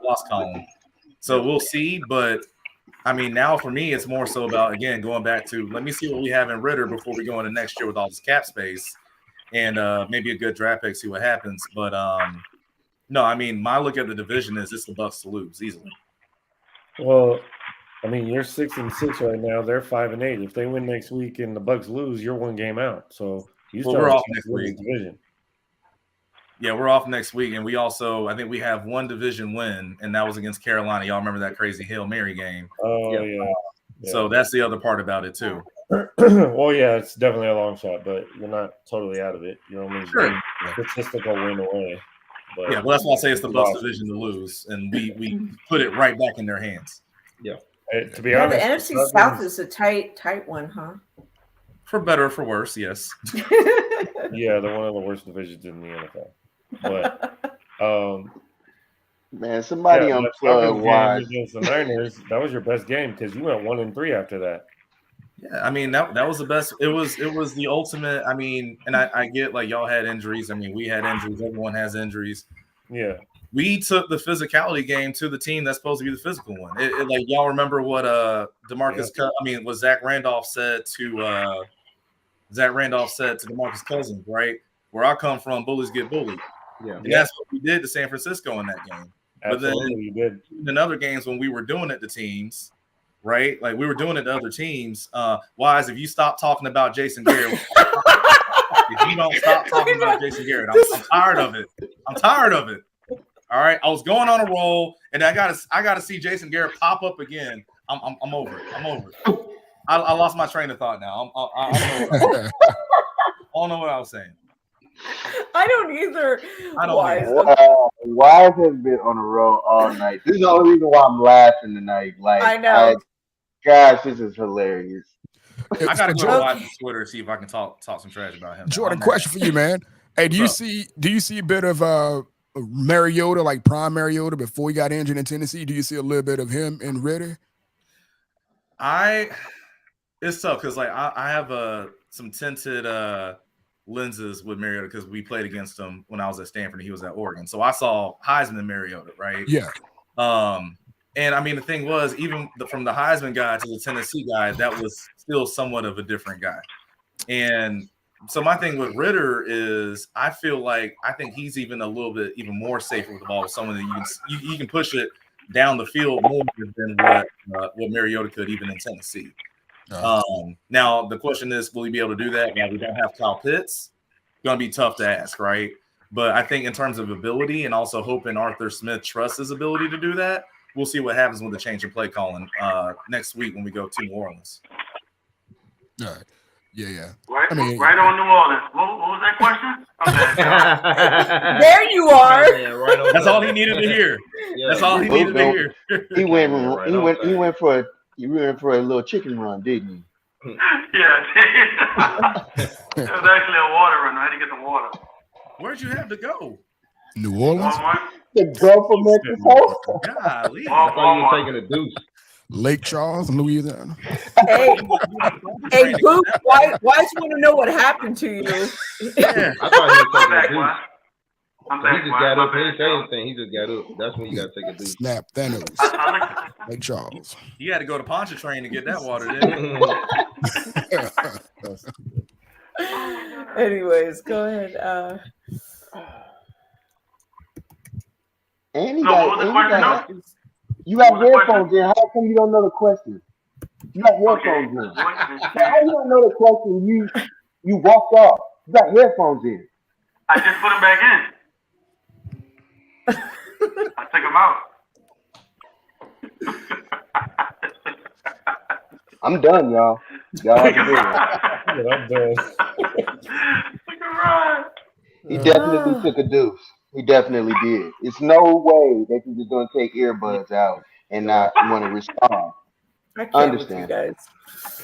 loss column, so we'll see. But I mean, now for me, it's more so about, again, going back to let me see what we have in Ritter before we go into next year with all this cap space and maybe a good draft pick, see what happens. But no, I mean, my look at the division is it's the Bucs to lose easily. Well, I mean, you're 6-6 right now. They're 5-8. If they win next week and the Bucs lose, you're 1 game out. So we're off next week. Division. Yeah, we're off next week, and we also, I think we have 1 division win, and that was against Carolina. Y'all remember that crazy Hail Mary game? Oh yeah. So that's the other part about it too. Well, yeah, it's definitely a long shot, but you're not totally out of it. You're only statistical win away. But yeah, well, that's why I say it's the Bucs division to lose, and we put it right back in their hands. Yeah. To be honest, the NFC South is a tight one, huh? For better or for worse, yes. Yeah, they're one of the worst divisions in the NFL. But man, somebody unplug wise against the Niners. That was your best game because you went 1-3 after that. Yeah, I mean that was the best. It was the ultimate. I mean, and I get like y'all had injuries. I mean, we had injuries. Everyone has injuries. Yeah. We took the physicality game to the team that's supposed to be the physical one. Like y'all remember what what Zach Randolph said to DeMarcus Cousins, right? Where I come from, bullies get bullied. Yeah. And that's what we did to San Francisco in that game. Absolutely, but then in other games when we were doing it to teams, right? Like we were doing it to other teams. Wise, if you stop talking about Jason Garrett, if you don't stop talking about Jason Garrett, I'm tired of it. I'm tired of it. All right, I was going on a roll, and I gotta see Jason Garrett pop up again. I'm over it. I'm over it. I lost my train of thought now. I don't know what I was saying. I don't either. Wise has been on a roll all night. This is the only reason why I'm laughing tonight. Like, I know. Gosh, this is hilarious. I gotta go watch Twitter see if I can talk some trash about him. Jordan, question for you, man. Hey, do you see a bit of Mariota, like prime Mariota, before he got injured in Tennessee? Do you see a little bit of him in Ritter? It's tough because like I have some tinted lenses with Mariota because we played against him when I was at Stanford and he was at Oregon. So I saw Heisman Mariota, right? Yeah. And I mean the thing was, even from the Heisman guy to the Tennessee guy, that was still somewhat of a different guy. And so my thing with Ritter is I think he's even a little bit even more safer with the ball with someone that you can push it down the field more than what Mariota could even in Tennessee. Now the question is, will he be able to do that? Now we don't have Kyle Pitts. It's going to be tough to ask, right? But I think in terms of ability and also hoping Arthur Smith trusts his ability to do that, we'll see what happens with the change in play calling next week when we go to New Orleans. All right. Yeah. Right on New Orleans. What was that question? Okay. There you are. Yeah, right on. That's all he needed to hear. Yeah. That's all he needed to hear. He went for a little chicken run, didn't he? Yeah. It was actually a water run. I had to get the water. Where'd you have to go? New Orleans? The Gulf of Mexico. Golly. I thought you were taking a deuce. Lake Charles, Louisiana. Hey, Buke, why you want to know what happened to you? I thought he was taking a deuce. I'm So he back. just got up. He didn't say anything. He just got up. That's when you got to take a deuce. Snap Thanos. Lake Charles. You had to go to Pontchartrain to get that water, didn't you? Anyways, go ahead. And you have headphones in. How come you don't know the question? You have headphones in. How you don't know the question? You walked off. You got headphones in. I just put them back in. I took them out. I'm done, y'all. Y'all have a good one. I'm done. He definitely took a deuce. He definitely did. It's no way that you're just going to take earbuds out and not want to respond. I can't Understand. with you guys.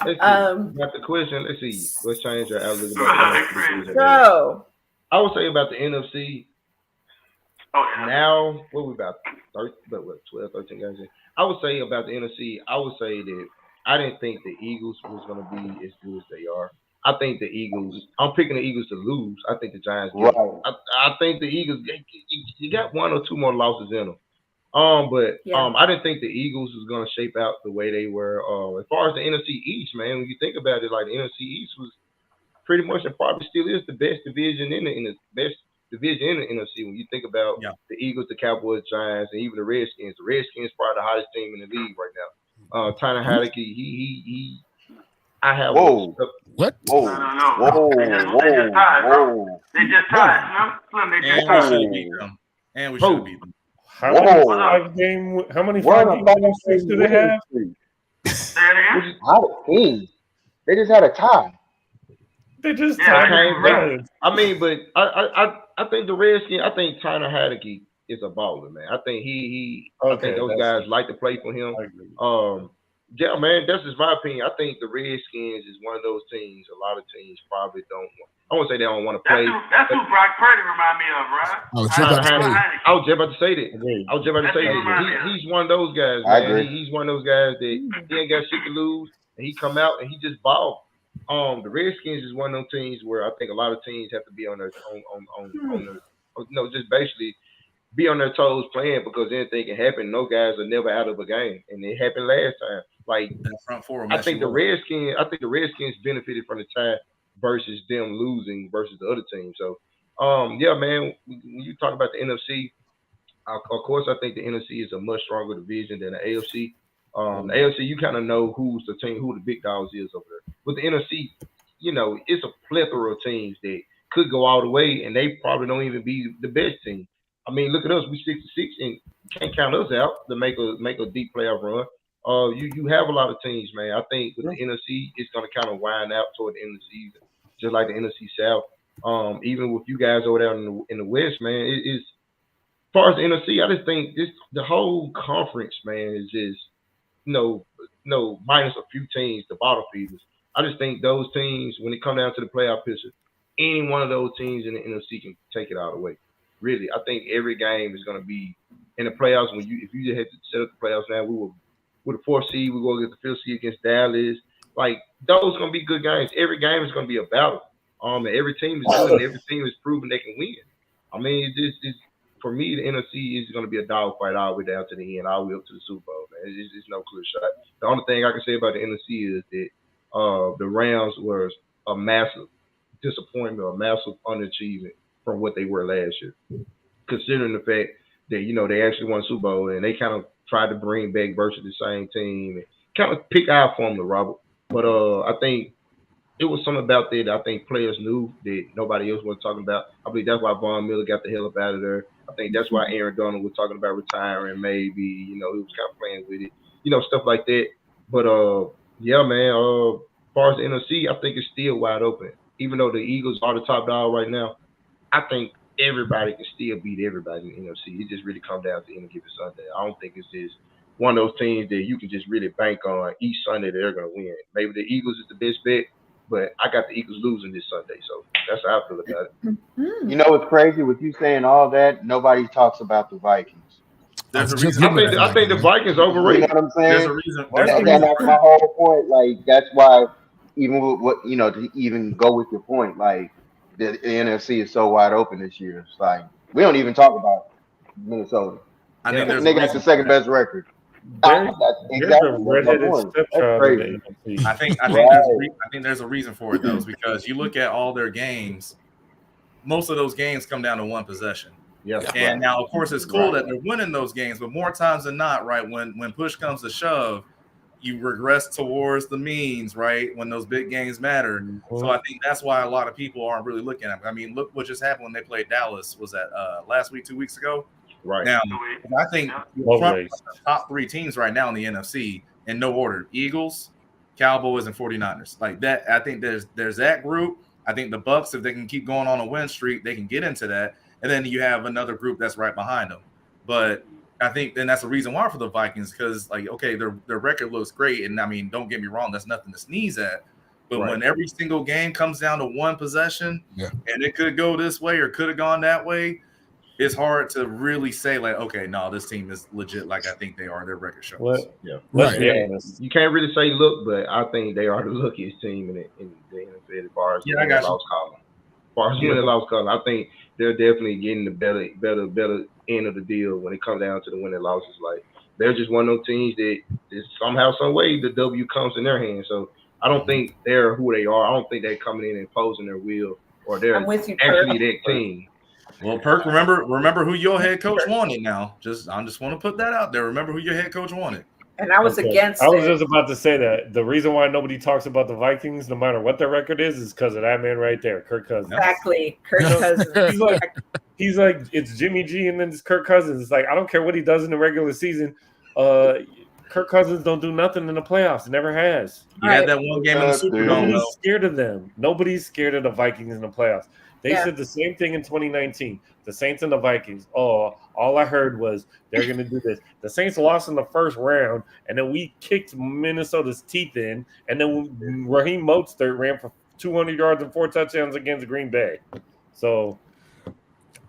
Let's see. Got the question. Let's see. Let's change our outlook about So, I would say about the NFC. Now, what we about 12, 13 guys in? I would say about the NFC, I would say that I didn't think the Eagles was going to be as good as they are. I think the Eagles, I'm picking the Eagles to lose. I think the Giants get it. I think the Eagles, you got one or two more losses in them. I didn't think the Eagles was going to shape out the way they were. As far as the NFC East, man, when you think about it, like the NFC East was pretty much and probably still is the best division in the best division in the NFC. When you think about the Eagles, the Cowboys, Giants, and even the Redskins probably the hottest team in the league right now. Tyler Heinicke, I have what? Whoa. They just tied. And we should have beat them. And we should have beat them. How many five game streaks do they have? They just had a tie. They just tied. I mean, but I think the Redskins. I think Tyler Heinicke is a baller, man. I think I think those guys like to play for him. Yeah, man, that's just my opinion. I think the Redskins is one of those teams. A lot of teams probably don't want. I won't say they don't want to play. That's who Brock Purdy remind me of, right? I was just about to say that. He's one of those guys, man. He's one of those guys that he ain't got shit to lose, and he come out and he just ball. The Redskins is one of those teams where I think a lot of teams have to be on their just basically be on their toes playing because anything can happen. No guys are never out of a game, and it happened last time. Like front four, I think the Redskins benefited from the tie versus them losing versus the other team. So, yeah, man, when you talk about the NFC, of course, I think the NFC is a much stronger division than the AFC. The AFC, you kind of know who the big dogs is over there. With the NFC, it's a plethora of teams that could go all the way, and they probably don't even be the best team. I mean, look at us. We 6-6, and can't count us out to make a deep playoff run. You have a lot of teams, man. I think with the NFC, it's going to kind of wind out toward the end of the season, just like the NFC South. Even with you guys over there in the West, man, as far as the NFC, I just think the whole conference, man, is just minus a few teams, the bottom feeders. I just think those teams, when it comes down to the playoff picture, any one of those teams in the NFC can take it all the way. Really, I think every game is going to be in the playoffs. If you just had to set up the playoffs now, we will with the 4th seed, we go get the 5th seed against Dallas. Like those are going to be good games. Every game is going to be a battle. And every team is good, and every team is proving they can win. I mean, it's for me, the NFC is going to be a dogfight all the way down to the end, all the way up to the Super Bowl, man. It's no clear shot. The only thing I can say about the NFC is that the Rams was a massive disappointment, a massive underachievement from what they were last year, considering the fact that, they actually won Super Bowl and they kind of tried to bring back versus the same team and kind of pick our formula, Robert. But I think it was something about that I think players knew that nobody else was talking about. I believe that's why Von Miller got the hell up out of there. I think that's why Aaron Donald was talking about retiring maybe, he was kind of playing with it, stuff like that. But, yeah, man, as far as the NFC, I think it's still wide open. Even though the Eagles are the top dog right now, I think everybody can still beat everybody in the NFC. It just really comes down to any given Sunday. I don't think it's just one of those teams that you can just really bank on each Sunday that they're going to win. Maybe the Eagles is the best bet, but I got the Eagles losing this Sunday, so that's how I feel about it. You know what's crazy with you saying all that? Nobody talks about the Vikings. There's a just reason. I think the Vikings You know overrated. what I'm There's saying? a reason. That's my whole point. Like that's why even with what to even go with your point, like the NFC is so wide open this year. It's like we don't even talk about Minnesota. I think there's And they a got reason the second for that. best record. There's That's a exactly that's my redheaded point. That's stepchild in crazy. the NFC. I think there's a reason for it though, is because you look at all their games. Most of those games come down to one possession. Yeah. And now, of course, it's cool that they're winning those games, but more times than not, right, when push comes to shove, you regress towards the means, right, when those big games matter. Mm-hmm. So I think that's why a lot of people aren't really looking at it. I mean, look what just happened when they played Dallas. Was that last week, 2 weeks ago? Right. Now, I think the top 3 teams right now in the NFC, in no order, Eagles, Cowboys, and 49ers. Like that, I think there's that group. I think the Bucs, if they can keep going on a win streak, they can get into that. And then you have another group that's right behind them. But I think then that's the reason why for the Vikings, because like, okay, their record looks great. And I mean, don't get me wrong, that's nothing to sneeze at. But when every single game comes down to one possession and it could go this way or could have gone that way, it's hard to really say like, okay, no, this team is legit like I think they are. Their record shows. You can't really say look, but I think they are the luckiest team in the NFL as far as I got loss column. As far as winning loss column, I think they're definitely getting the better end of the deal when it comes down to the winning losses. Like they're just one of those teams that somehow, some way, the W comes in their hands. So I don't think they're who they are. I don't think they're coming in and imposing their will, or they're actually that team. Well, Perk, remember who your head coach wanted. Now, I just want to put that out there. Remember who your head coach wanted. And I was against it. I was just about to say that. The reason why nobody talks about the Vikings, no matter what their record is because of that man right there, Kirk Cousins. Exactly. Kirk Cousins. He's like, it's Jimmy G and then it's Kirk Cousins. It's like, I don't care what he does in the regular season. Kirk Cousins don't do nothing in the playoffs. Never has. He had that one game in the Superdome. Nobody's scared of them. Nobody's scared of the Vikings in the playoffs. They said the same thing in 2019. The Saints and the Vikings. Oh, all I heard was they're going to do this. The Saints lost in the first round, and then we kicked Minnesota's teeth in, and then Raheem Mostert ran for 200 yards and 4 touchdowns against Green Bay. So,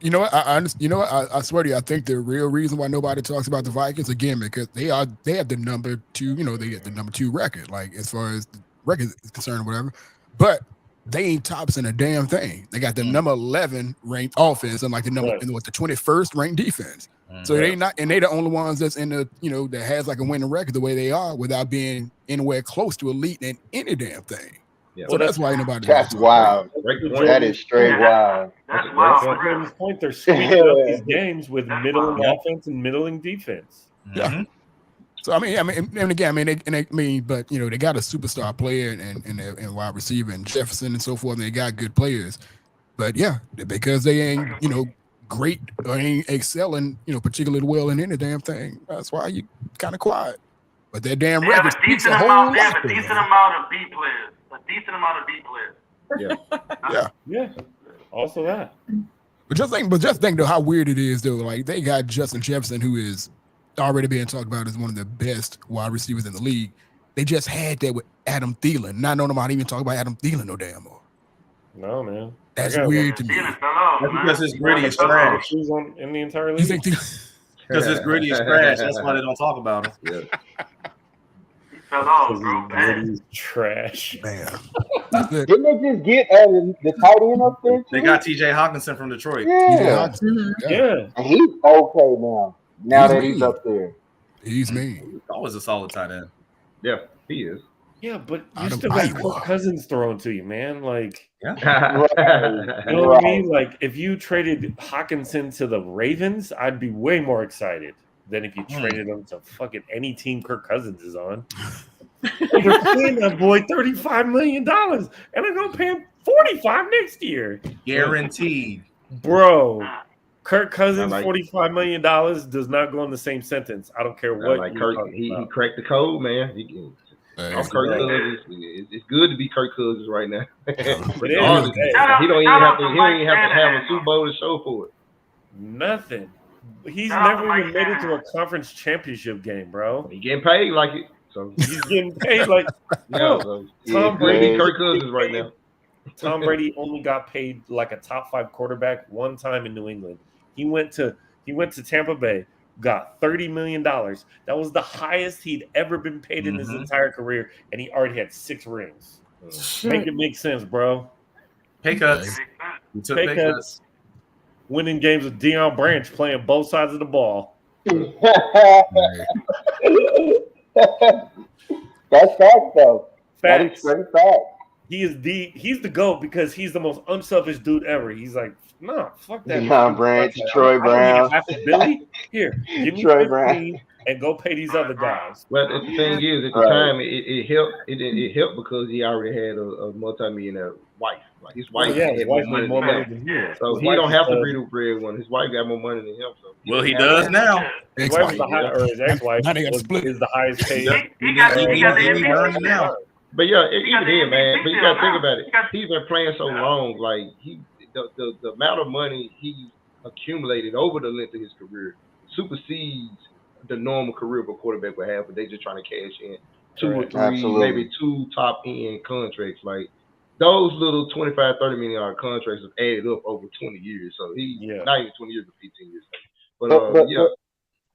you know what? I swear to you, I think the real reason why nobody talks about the Vikings again because they have the number 2. They get the number 2 record, like as far as the record is concerned, or whatever. But they ain't tops in a damn thing. They got the number 11 ranked offense and like the number the 21st ranked defense. So they the only ones that's in the that has like a winning record the way they are without being anywhere close to elite in any damn thing. Yeah. So that's why nobody. That's wild. That is straight wild. That's wild. At this point, they're squeaking up these games with middling offense and middling defense. Yeah. So I mean, and again, but they got a superstar player and wide receiver and Jefferson and so forth, and they got good players. But yeah, because they ain't great or ain't excelling particularly well in any damn thing. That's why you kind of quiet. But that damn record speaks a whole lot. They have a decent amount of B players. Yeah. Also that. But just think though how weird it is though. Like they got Justin Jefferson, who is already being talked about as one of the best wide receivers in the league. They just had that with Adam Thielen. Not knowing about even talk about Adam Thielen no damn more. No, man. That's weird to me. That's because his gritty is trash. In the entire league. Because his gritty is trash. That's why they don't talk about him. Yeah. He fell off, bro. Gritty trash. Man. Didn't they just get the tight end up there? They got T.J. Hawkinson from Detroit. Yeah. And he's okay now. Now that he's up there. He's mean. He's always a solid tight end. Yeah, he is. Yeah, but you still got Kirk Cousins thrown to you, man. Like, yeah. You know what I mean? Like, if you traded Hawkinson to the Ravens, I'd be way more excited than if you traded him to fucking any team Kirk Cousins is on. They're paying that boy $35 million, and they're gonna pay him $45 next year, guaranteed, bro. Kirk Cousins, $45 million does not go in the same sentence. I don't care what. Like Kirk, he cracked the code, man. Kirk Cousins, it's good to be Kirk Cousins right now. He don't even have to have a Super Bowl to show for it. Nothing. He's never even made it to a conference championship game, bro. He getting paid like it. So he's getting paid like Tom Brady, Kirk Cousins right now. Tom Brady only got paid like a top 5 quarterback one time in New England. He went to Tampa Bay, got $30 million. That was the highest he'd ever been paid in his entire career, and he already had 6 rings. Make it make sense, bro. Pay cuts. You took pay cuts. Winning games with Deion Branch playing both sides of the ball. That's fact, though. That is straight fact. He's the GOAT because he's the most unselfish dude ever. He's like, nah, fuck that. Deion Branch, Troy Brown. Billy, here, give me Troy Brown, and go pay these other guys. But the thing is, at the time, it helped. It helped because he already had a multimillionaire wife. Like his wife had more money than him. So he don't have to be the breadwinner. His wife got more money than him. So well, he does now. His wife is his ex-wife is the highest paid. He got the now. But yeah, even then, man. But you got to think about it. He's been playing so long. Like the amount of money he accumulated over the length of his career supersedes the normal career of a quarterback would have. But they just trying to cash in 2 or 3, maybe 2 top end contracts. Like those little $25, $30 million contracts have added up over 20 years. So he's not even 20 years, but 15 years.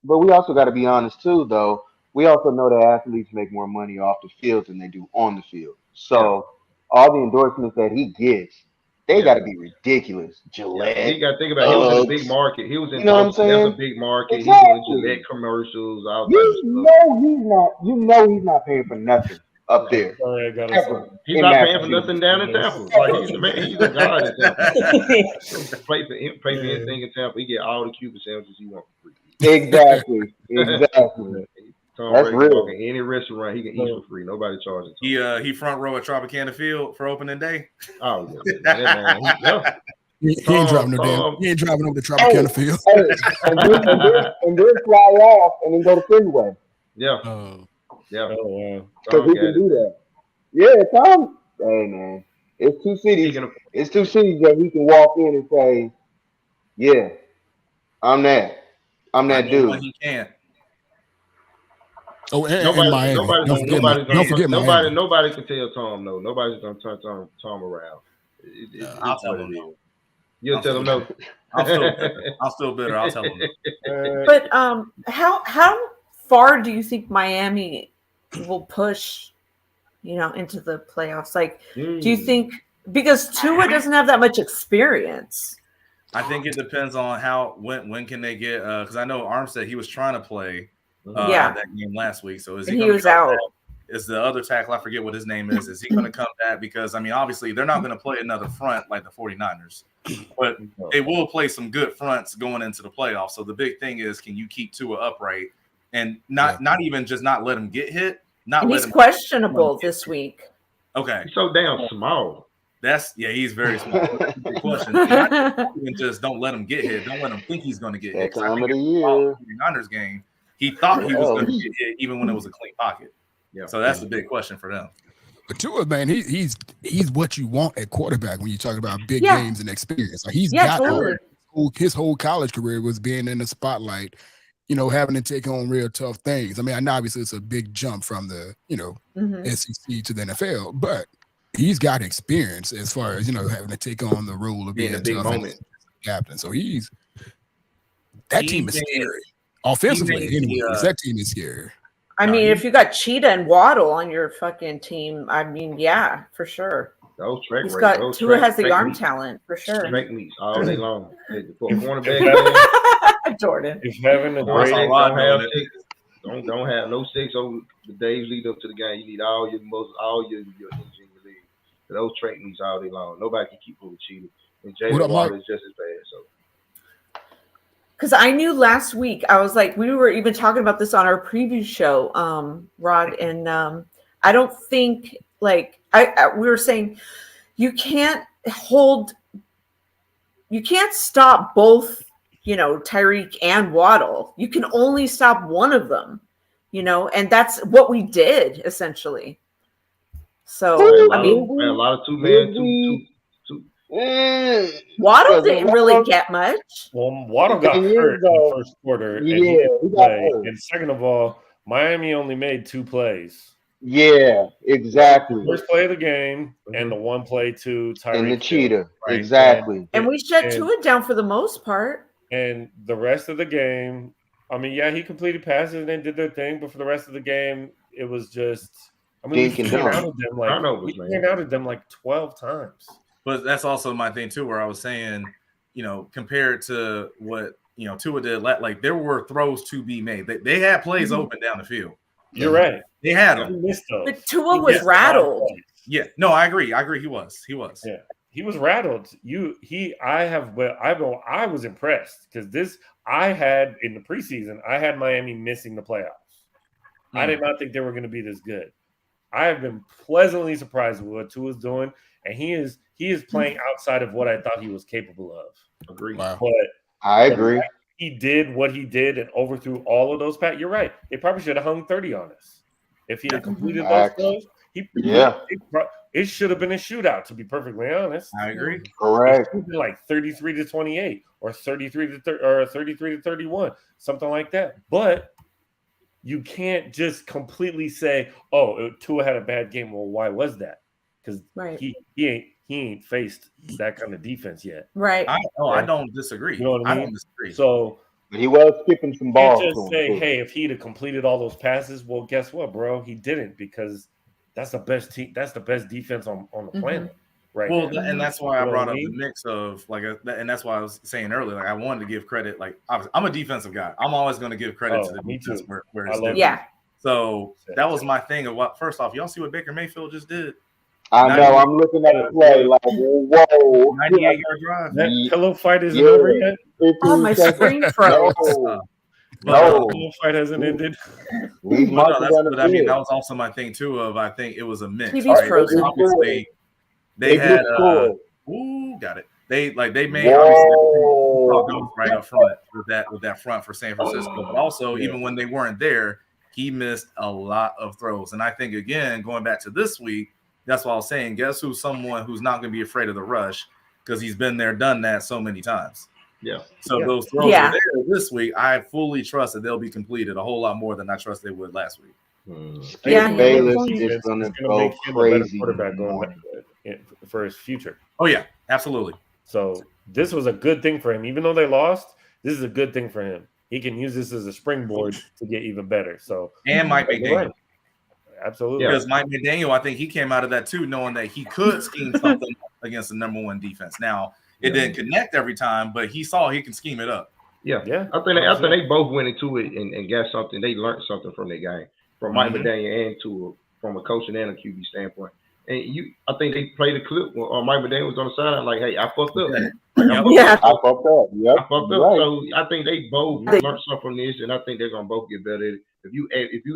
But we also got to be honest too, though. We also know that athletes make more money off the field than they do on the field. So all the endorsements that he gets, they got to be ridiculous. Gillette. You got to think about it. He was in a big market. He was in what I'm that's a big market. Exactly. He's doing Gillette commercials. All he's not paying for nothing up there. He's not paying for nothing down in Tampa. Like he's a god in Tampa. Play for anything in Tampa. He get all the Cuban sandwiches he wants for free. Exactly. Tom Brady walk in any restaurant, he can eat for free. Nobody charges him. He front row at Tropicana Field for opening day. Oh yeah, he ain't driving no damn. He ain't driving over the Tropicana Field. And then fly off and then go to Fenway. Yeah. Oh wow. Because he can do that. Yeah, Tom. Hey man, it's 2 cities. It's 2 cities that he can walk in and say, "Yeah, I'm that dude." He can't. Oh, and Miami. Nobody can tell Tom no. Nobody's gonna turn Tom around. I'll tell him no. You'll tell him no. I'm still bitter. I'll tell him no. But how far do you think Miami will push, into the playoffs? Like, do you think, because Tua doesn't have that much experience? I think it depends on when can they get because I know Armstead, he was trying to play that game last week. So he was out. Back? Is the other tackle, I forget what his name is. Is he going to come back? Because, I mean, obviously, they're not going to play another front like the 49ers. But they will play some good fronts going into the playoffs. So the big thing is, can you keep Tua upright and not even just not let him get hit? He's questionable this week. Okay. He's so damn small. He's very small. Good question. And just don't let him get hit. Don't let him think he's going to get hit. That time of the year. 49ers game, he thought he was going to get hit even when it was a clean pocket. Yeah. So that's the big question for them. But Tua, man, he's what you want at quarterback when you talk about big games and experience. Like he's got his whole college career was being in the spotlight, having to take on real tough things. I mean, obviously it's a big jump from the SEC to the NFL, but he's got experience as far as having to take on the role of being a big moment captain. So that team is scary offensively. Anyways, that team is scary. I mean, if you got Cheetah and Waddle on your fucking team, I mean, yeah, for sure. Tua has the arm talent for sure. Straight meets all day long. Cornerback, Jordan. If having a don't have no six over the days lead up to the game. You need all your energy in your league. Those track meets all day long. Nobody can keep up with Cheetah. And Jalen Waddle is just as bad. So. Because I knew last week, I was like, we were even talking about this on our preview show, Rod, and I don't think, we were saying you can't stop both, Tyreek and Waddle. You can only stop one of them, and that's what we did, essentially. So, a lot of two-man. Waddle didn't really get much. Well, Waddle got hurt in the first quarter. And second of all, Miami only made 2 plays. Yeah, exactly. First play of the game and the one play to Tyreek. And the Cheetah. Right? Exactly. And we shut Tua down for the most part. And the rest of the game, I mean, yeah, he completed passes and then did their thing, but for the rest of the game, it was just. I mean, Dink and we ran dunk. out of them like Turnovers, we man. ran out of them like 12 times. But that's also my thing too, where I was saying, compared to what Tua did, like there were throws to be made. They had plays open down the field. You're right. They had He them. missed those. But Tua He was missed a lot of rattled. plays. Yeah, no, I agree. He was. Yeah, he was rattled. I was impressed because I had in the preseason, I had Miami missing the playoffs. I did not think they were going to be this good. I have been pleasantly surprised with what Tua's doing, and he is playing outside of what I thought he was capable of. Agreed. Wow. But I agree. he did what he did and overthrew all of those passes. You're right. They probably should have hung 30 on us. If he had completed those throws, it should have been a shootout, to be perfectly honest. I agree. Correct. It should be like 33-28 or 33-31, something like that. But you can't just completely say, "Oh, Tua had a bad game." Well, why was that? Because he ain't faced that kind of defense yet. Right. I don't disagree. You know what I mean? I don't disagree. So But he was skipping some balls. you can't just say, "Hey, if he'd have completed all those passes," well, guess what, bro? He didn't because that's the best team. That's the best defense on the planet, right? Well, now. and that's why I You know brought what up I the mean? mix of and that's why I was saying earlier, like I wanted to give credit. Like I'm a defensive guy. I'm always going to give credit to the me defense too. where I it's love due. Yeah. So that was my thing of what. First off, y'all see what Baker Mayfield just did? I know. I'm looking at the play like, whoa. 98-yard drive. That pillow fight isn't over yet. Oh, my screen froze. No. The pillow fight hasn't ended. He's marching down the But I mean, field. that was also my thing too. Of I think it was a mix. TV's Right? frozen. Obviously, they They had. just scored. Got it. They made Whoa. obviously right up front with that front for San Francisco, but also even when they weren't there, he missed a lot of throws. And I think again, going back to this week, that's what I was saying. Guess who's someone who's not going to be afraid of the rush because he's been there, done that so many times. Yeah. So those throws are there this week. I fully trust that they'll be completed a whole lot more than I trust they would last week. Yeah, Bayless he's is going to make go him a better crazy quarterback going for his future. Oh yeah, absolutely. So this was a good thing for him. Even though they lost, this is a good thing for him. He can use this as a springboard to get even better. So and Mike McDaniel. Right. Absolutely. Because Mike McDaniel, I think he came out of that too, knowing that he could scheme something against the number one defense. Now, it didn't connect every time, but he saw he can scheme it up. Yeah. I think they both went into it and got something. They learned something from their game, from Mike McDaniel and Tua, from a coaching and a QB standpoint. And I think they played a clip where Mike McDaniel was on the sideline like, "Hey, I fucked up." I fucked up. Yep. I fucked up. Right. So I think they both learned something from this, and I think they're gonna both get better. If you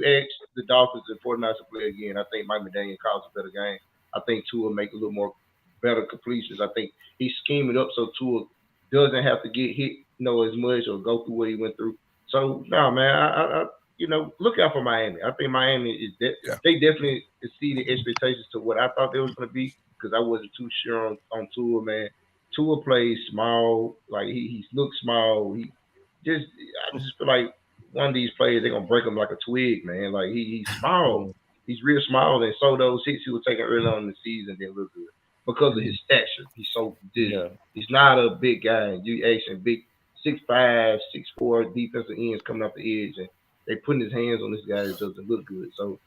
ask the Dolphins and 49ers to play again, I think Mike McDaniel calls a better game. I think Tua make a little more better completions. I think he's scheming up so Tua doesn't have to get hit, as much or go through what he went through. So no, man, I look out for Miami. I think Miami is they definitely exceeded expectations to what I thought they was gonna be because I wasn't too sure on Tua, man. Tua plays small, like he looks small. I just feel like one of these players they're gonna break him like a twig, man. Like he's small, he's real small, and so those hits he was taking early on in the season didn't look good because of his stature. He's not a big guy. You actually big 6'5", 6'4" defensive ends coming off the edge, and they putting his hands on this guy. It doesn't look good. So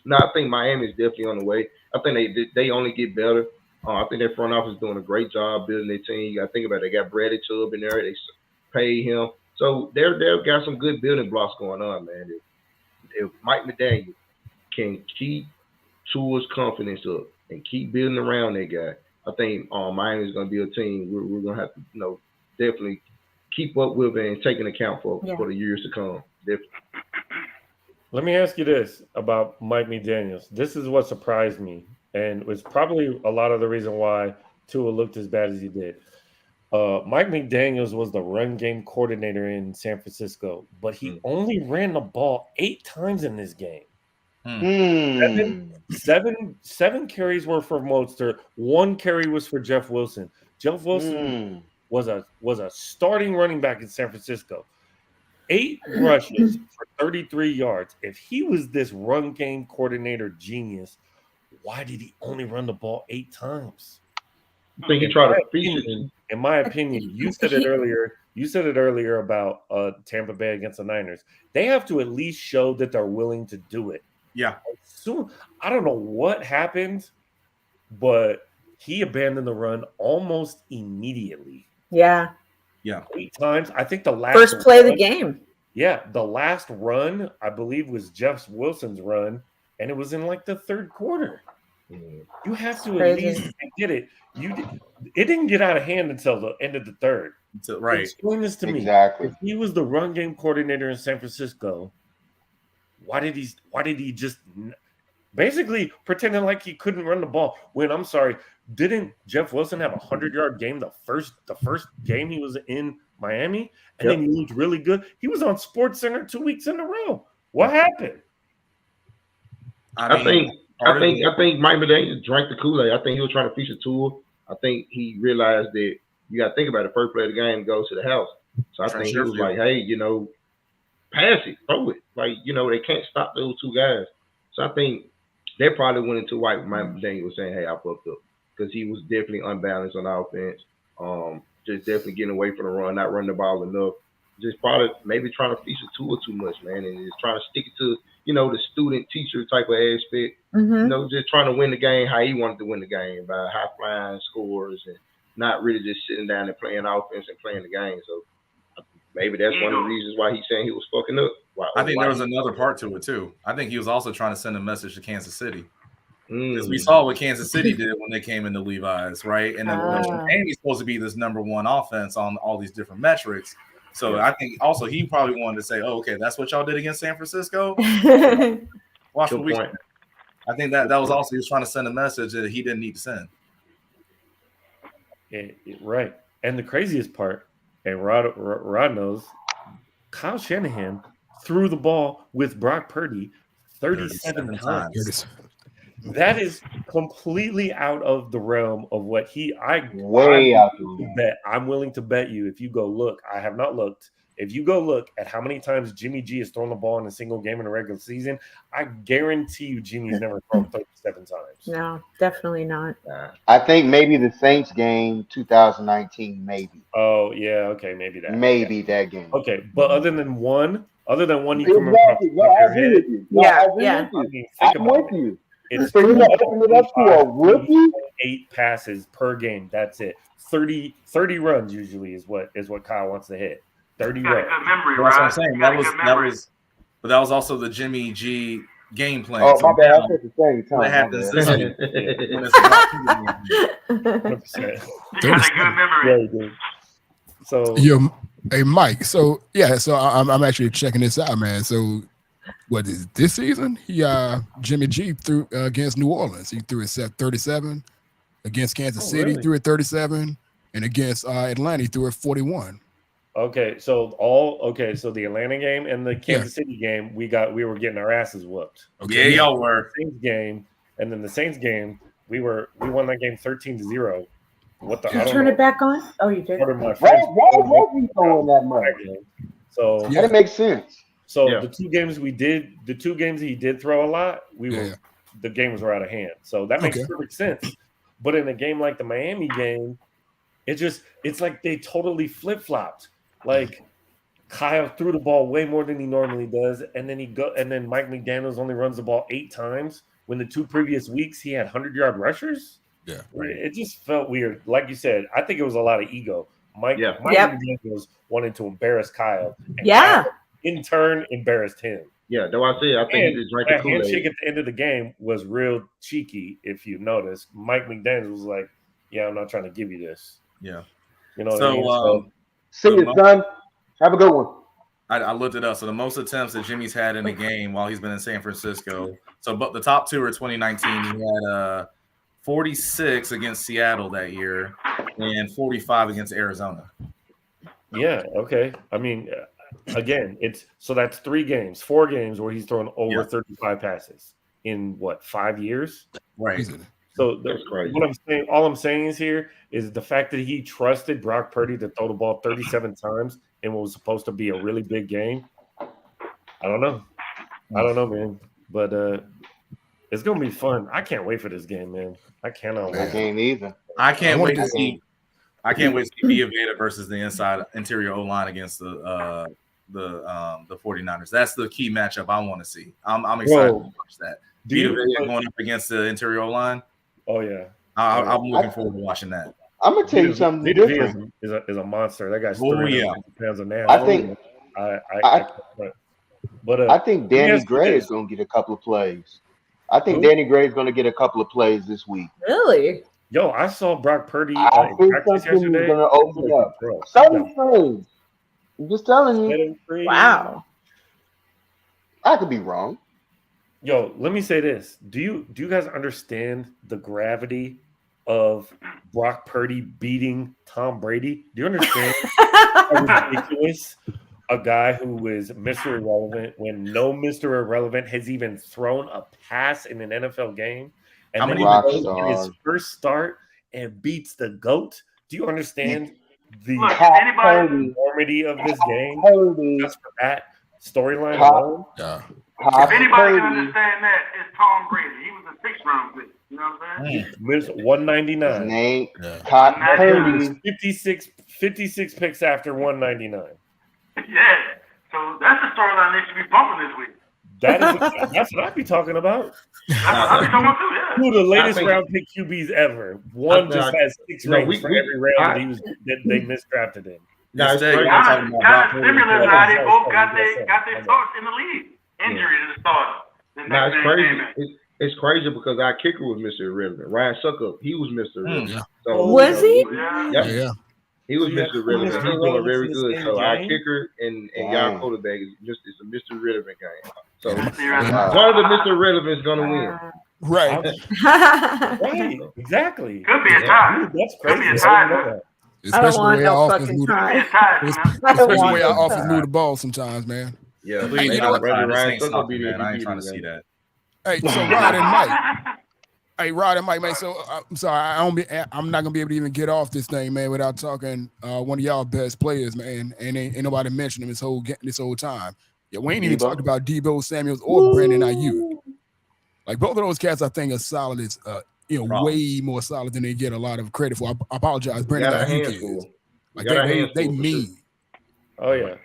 no, I think Miami is definitely on the way. I think they only get better. I think their front office is doing a great job building their team. You got to think about it. They got Bradley Chubb in there. They pay him. So they've got some good building blocks going on, man. If Mike McDaniel can keep Tua's confidence up and keep building around that guy, I think Miami is going to be a team we're going to have to, definitely keep up with and take into account for the years to come. Definitely. Let me ask you this about Mike McDaniels. This is what surprised me, and was probably a lot of the reason why Tua looked as bad as he did. Mike McDaniels was the run game coordinator in San Francisco, but he only ran the ball 8 times in this game. Seven carries were for Mostert. 1 carry was for Jeff Wilson. Jeff Wilson was a starting running back in San Francisco. 8 rushes for 33 yards. If he was this run game coordinator genius, why did he only run the ball 8 times? I think he tried to feature. In my opinion, you said it earlier, You said it earlier about Tampa Bay against the Niners. They have to at least show that they're willing to do it. Yeah. So I don't know what happened, but he abandoned the run almost immediately. Yeah. 8 times. I think the last First play of the game. Yeah, the last run, I believe, was Jeff Wilson's run, and it was in like the third quarter. You have to at least get it. It didn't get out of hand until the end of the third. Right. Explain this to me. Exactly. If he was the run game coordinator in San Francisco, why did he just basically pretending like he couldn't run the ball? When I'm sorry, didn't Jeff Wilson have a 100-yard game the first game he was in Miami, and then he looked really good? He was on SportsCenter 2 weeks in a row. What happened? I think Mike McDaniel drank the Kool-Aid. I think he was trying to feature Tua. I think he realized that you got to think about it. First play of the game goes to the house. So I think he was like, hey, pass it, throw it. Like, they can't stop those two guys. So I think they probably went into Mike McDaniel was saying, hey, I fucked up. Because he was definitely unbalanced on offense. Just definitely getting away from the run, not running the ball enough. Just probably maybe trying to feature Tua too much, man, and just trying to stick it to, the student-teacher type of aspect. Just trying to win the game how he wanted to win the game by high-flying scores and not really just sitting down and playing offense and playing the game. So maybe that's one of the reasons why he's saying he was fucking up. I think there was another part to it, too. I think he was also trying to send a message to Kansas City. Because we saw what Kansas City did when they came into Levi's, right? And then Miami's supposed to be this number one offense on all these different metrics. So I think also he probably wanted to say, oh, okay, that's what y'all did against San Francisco. Watch what we do. I think that was also he was trying to send a message that he didn't need to send. Right. And the craziest part, and Rod knows, Kyle Shanahan threw the ball with Brock Purdy 37 times. That is completely out of the realm of what I'm willing to bet you, if you go look, I have not looked. If you go look at how many times Jimmy G has thrown the ball in a single game in a regular season, I guarantee you Jimmy's never thrown 37 times. No, definitely not. I think maybe the Saints game 2019, maybe. Oh, yeah, okay, maybe that. Maybe that game. Okay, but other than one you can remember. I agree with you. I'm with you. It's so you're not opening it up to a rookie? 8 passes per game. That's it. 30 runs usually is what Kyle wants to hit. 30 runs. Good memory, That's what I'm saying. But that was also the Jimmy G game plan. Oh, my bad. I said the same time. What happens this year? 100%. You got a good memory. Yeah, so hey Mike. So I'm actually checking this out, man. So what is this season? Jimmy G threw against New Orleans. He threw it 37 against Kansas City. Really? He threw it 37, and against Atlanta, he threw it 41. Okay, so the Atlanta game and the Kansas City game, we were getting our asses whooped. Okay. Yeah, y'all were. The Saints game, and then the Saints game, we won that game 13-0. What the? Did you turn it back on? Oh, you did. Why was he throwing that much? So that makes sense. So the two games he did throw a lot, the games were out of hand. So that makes perfect sense. But in a game like the Miami game, it's like they totally flip-flopped. Like Kyle threw the ball way more than he normally does, and then Mike McDaniels only runs the ball 8 times when the 2 previous weeks he had 100-yard rushers. Yeah. It just felt weird. Like you said, I think it was a lot of ego. Mike McDaniels wanted to embarrass Kyle. And Kyle in turn embarrassed him. Yeah, though I think he just drank the Kool-Aid. Handshake at the end of the game was real cheeky, if you notice. Mike McDaniels was like, yeah, I'm not trying to give you this. Yeah. You know what I mean? See you, son. Have a good one. I looked it up. So the most attempts that Jimmy's had in a game while he's been in San Francisco. So but the top 2 are 2019. He had 46 against Seattle that year and 45 against Arizona. Yeah, okay. I mean, again, that's 4 games where he's thrown over 35 passes in 5 years? Right. So all I'm saying is the fact that he trusted Brock Purdy to throw the ball 37 times in what was supposed to be a really big game. I don't know, man. But it's gonna be fun. I can't wait for this game, man. I cannot wait. That game either. I can't wait to see. I can't wait to see Vita versus the interior O-line against the 49ers. That's the key matchup I want to see. I'm excited to watch that. Vita going up against the interior O-line. Oh yeah, I'm looking forward to watching that. I'm gonna tell you something different. Is a monster. That guy's 350 pounds of now. I think. But I think Danny Gray is gonna get a couple of plays. I think Danny Gray is gonna get a couple of plays this week. Really? Yo, I saw Brock Purdy. I think something is gonna open up. Some plays. I'm just telling you. Wow. I could be wrong. Yo, let me say this. Do you guys understand the gravity of Brock Purdy beating Tom Brady? Do you understand how ridiculous a guy who is Mr. Irrelevant when no Mr. Irrelevant has even thrown a pass in an NFL game? And then he goes in his first start and beats the GOAT? Do you understand the enormity of this game just for that storyline alone? Yeah. If anybody can understand that, it's Tom Brady. He was a 6th round pick. You know what I'm saying? Missed 199. Name 56 picks after 199. Yeah. So that's the storyline they should be bumping this week. That's what I'd be talking about. That's what I'd be talking about too, yeah. Two of the latest round pick QBs ever. One just has 6 rings for every round that they misdrafted in. Kind of similar to how they both got their starts in the league. Injury to the starter. It's crazy. It's crazy because our kicker was Mr. Irrelevant. Ryan Suckup, he was Mr. Irrelevant. So, was he? Yeah. He was Mr. Irrelevant. He's doing very good. So our kicker and y'all quarterback is a Mr. Irrelevant game. So one of the Mr. Irrelevant is gonna win. Right. Right. Exactly. Could be a tie. That's crazy. Could be a tie. Especially the way our offense move the ball sometimes, man. Yeah, I ain't trying to see that. Hey, so Rod and Mike. Hey, Rod and Mike, man. So I'm sorry, I'm not gonna be able to even get off this thing, man, without talking one of y'all best players, man. And ain't nobody mentioned him this whole time. Yeah, we ain't even talked about Deebo Samuels or Brandon Ayuk. Like both of those cats, I think are solid. Is way more solid than they get a lot of credit for. I apologize, Brandon Ayuk is. Like they mean. Oh yeah,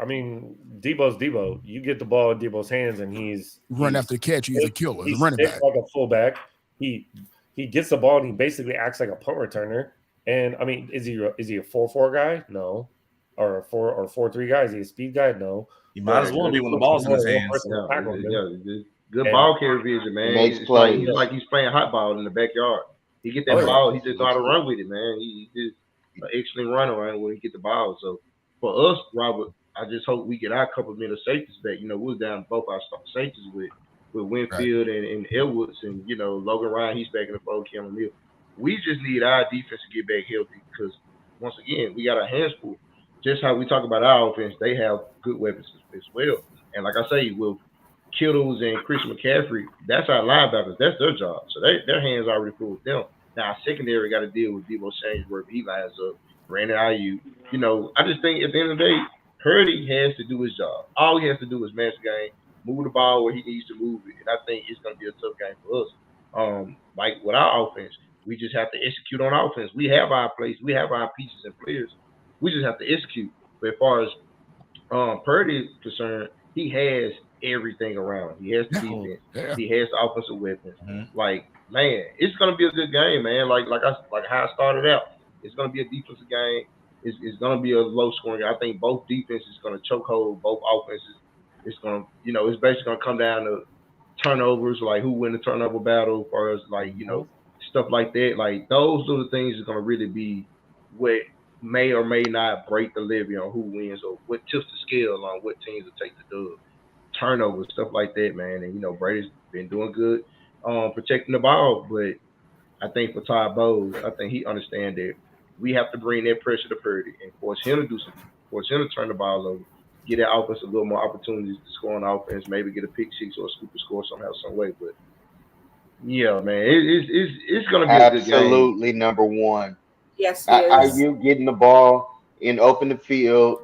I mean Debo's Debo. You get the ball in Debo's hands, and he's after the catch. He's a killer. He's a running back, like a fullback. He gets the ball and he basically acts like a punt returner. And I mean, is he a 4-4 guy? No, or a 4-3 guy? Is he a speed guy? No. He might as well be when the ball's in his hands. Good ball carry vision, man. It's like he's playing hot ball in the backyard. He get that ball, he just know how to run with it, man. He just an excellent runner when he get the ball. So for us, Robert, I just hope we get our couple minutes of safeties back. We was down both our safeties with Winfield and Edwards, and Logan Ryan, he's back in the fold, Cameron Mill. We just need our defense to get back healthy because once again, we got our hands full. Just how we talk about our offense, they have good weapons as well. And like I say, with Kittles and Christian McCaffrey, that's our linebackers. That's their job. So their hands already full with them. Now, our secondary got to deal with Deebo Samuels, where he lines up, Brandon Ayuk. I just think at the end of the day, Purdy has to do his job. All he has to do is manage the game, move the ball where he needs to move it. And I think it's going to be a tough game for us. Like with our offense, we just have to execute on offense. We have our plays. We have our pieces and players. We just have to execute. But as far as Purdy is concerned, he has everything around. He has the defense. Yeah. He has the offensive weapons. Mm-hmm. Like, man, it's going to be a good game, man. Like how I started out. It's going to be a defensive game. It's going to be a low-scoring game. I think both defenses is going to chokehold both offenses. It's going to, it's basically going to come down to turnovers, like who win the turnover battle, as far as stuff like that. Like those little things is going to really be what may or may not break the levy on who wins or what tips the scale on what teams will take the dub. Turnovers, stuff like that, man. And Brady's been doing good protecting the ball, but I think for Todd Bowles, I think he understands that we have to bring that pressure to Purdy and force him to do something, force him to turn the ball over, get that offense a little more opportunities to score on offense, maybe get a pick six or a scoop score somehow, some way. But yeah, man, it's gonna be a good game. Absolutely number one. Yes, are you getting the ball in open the field?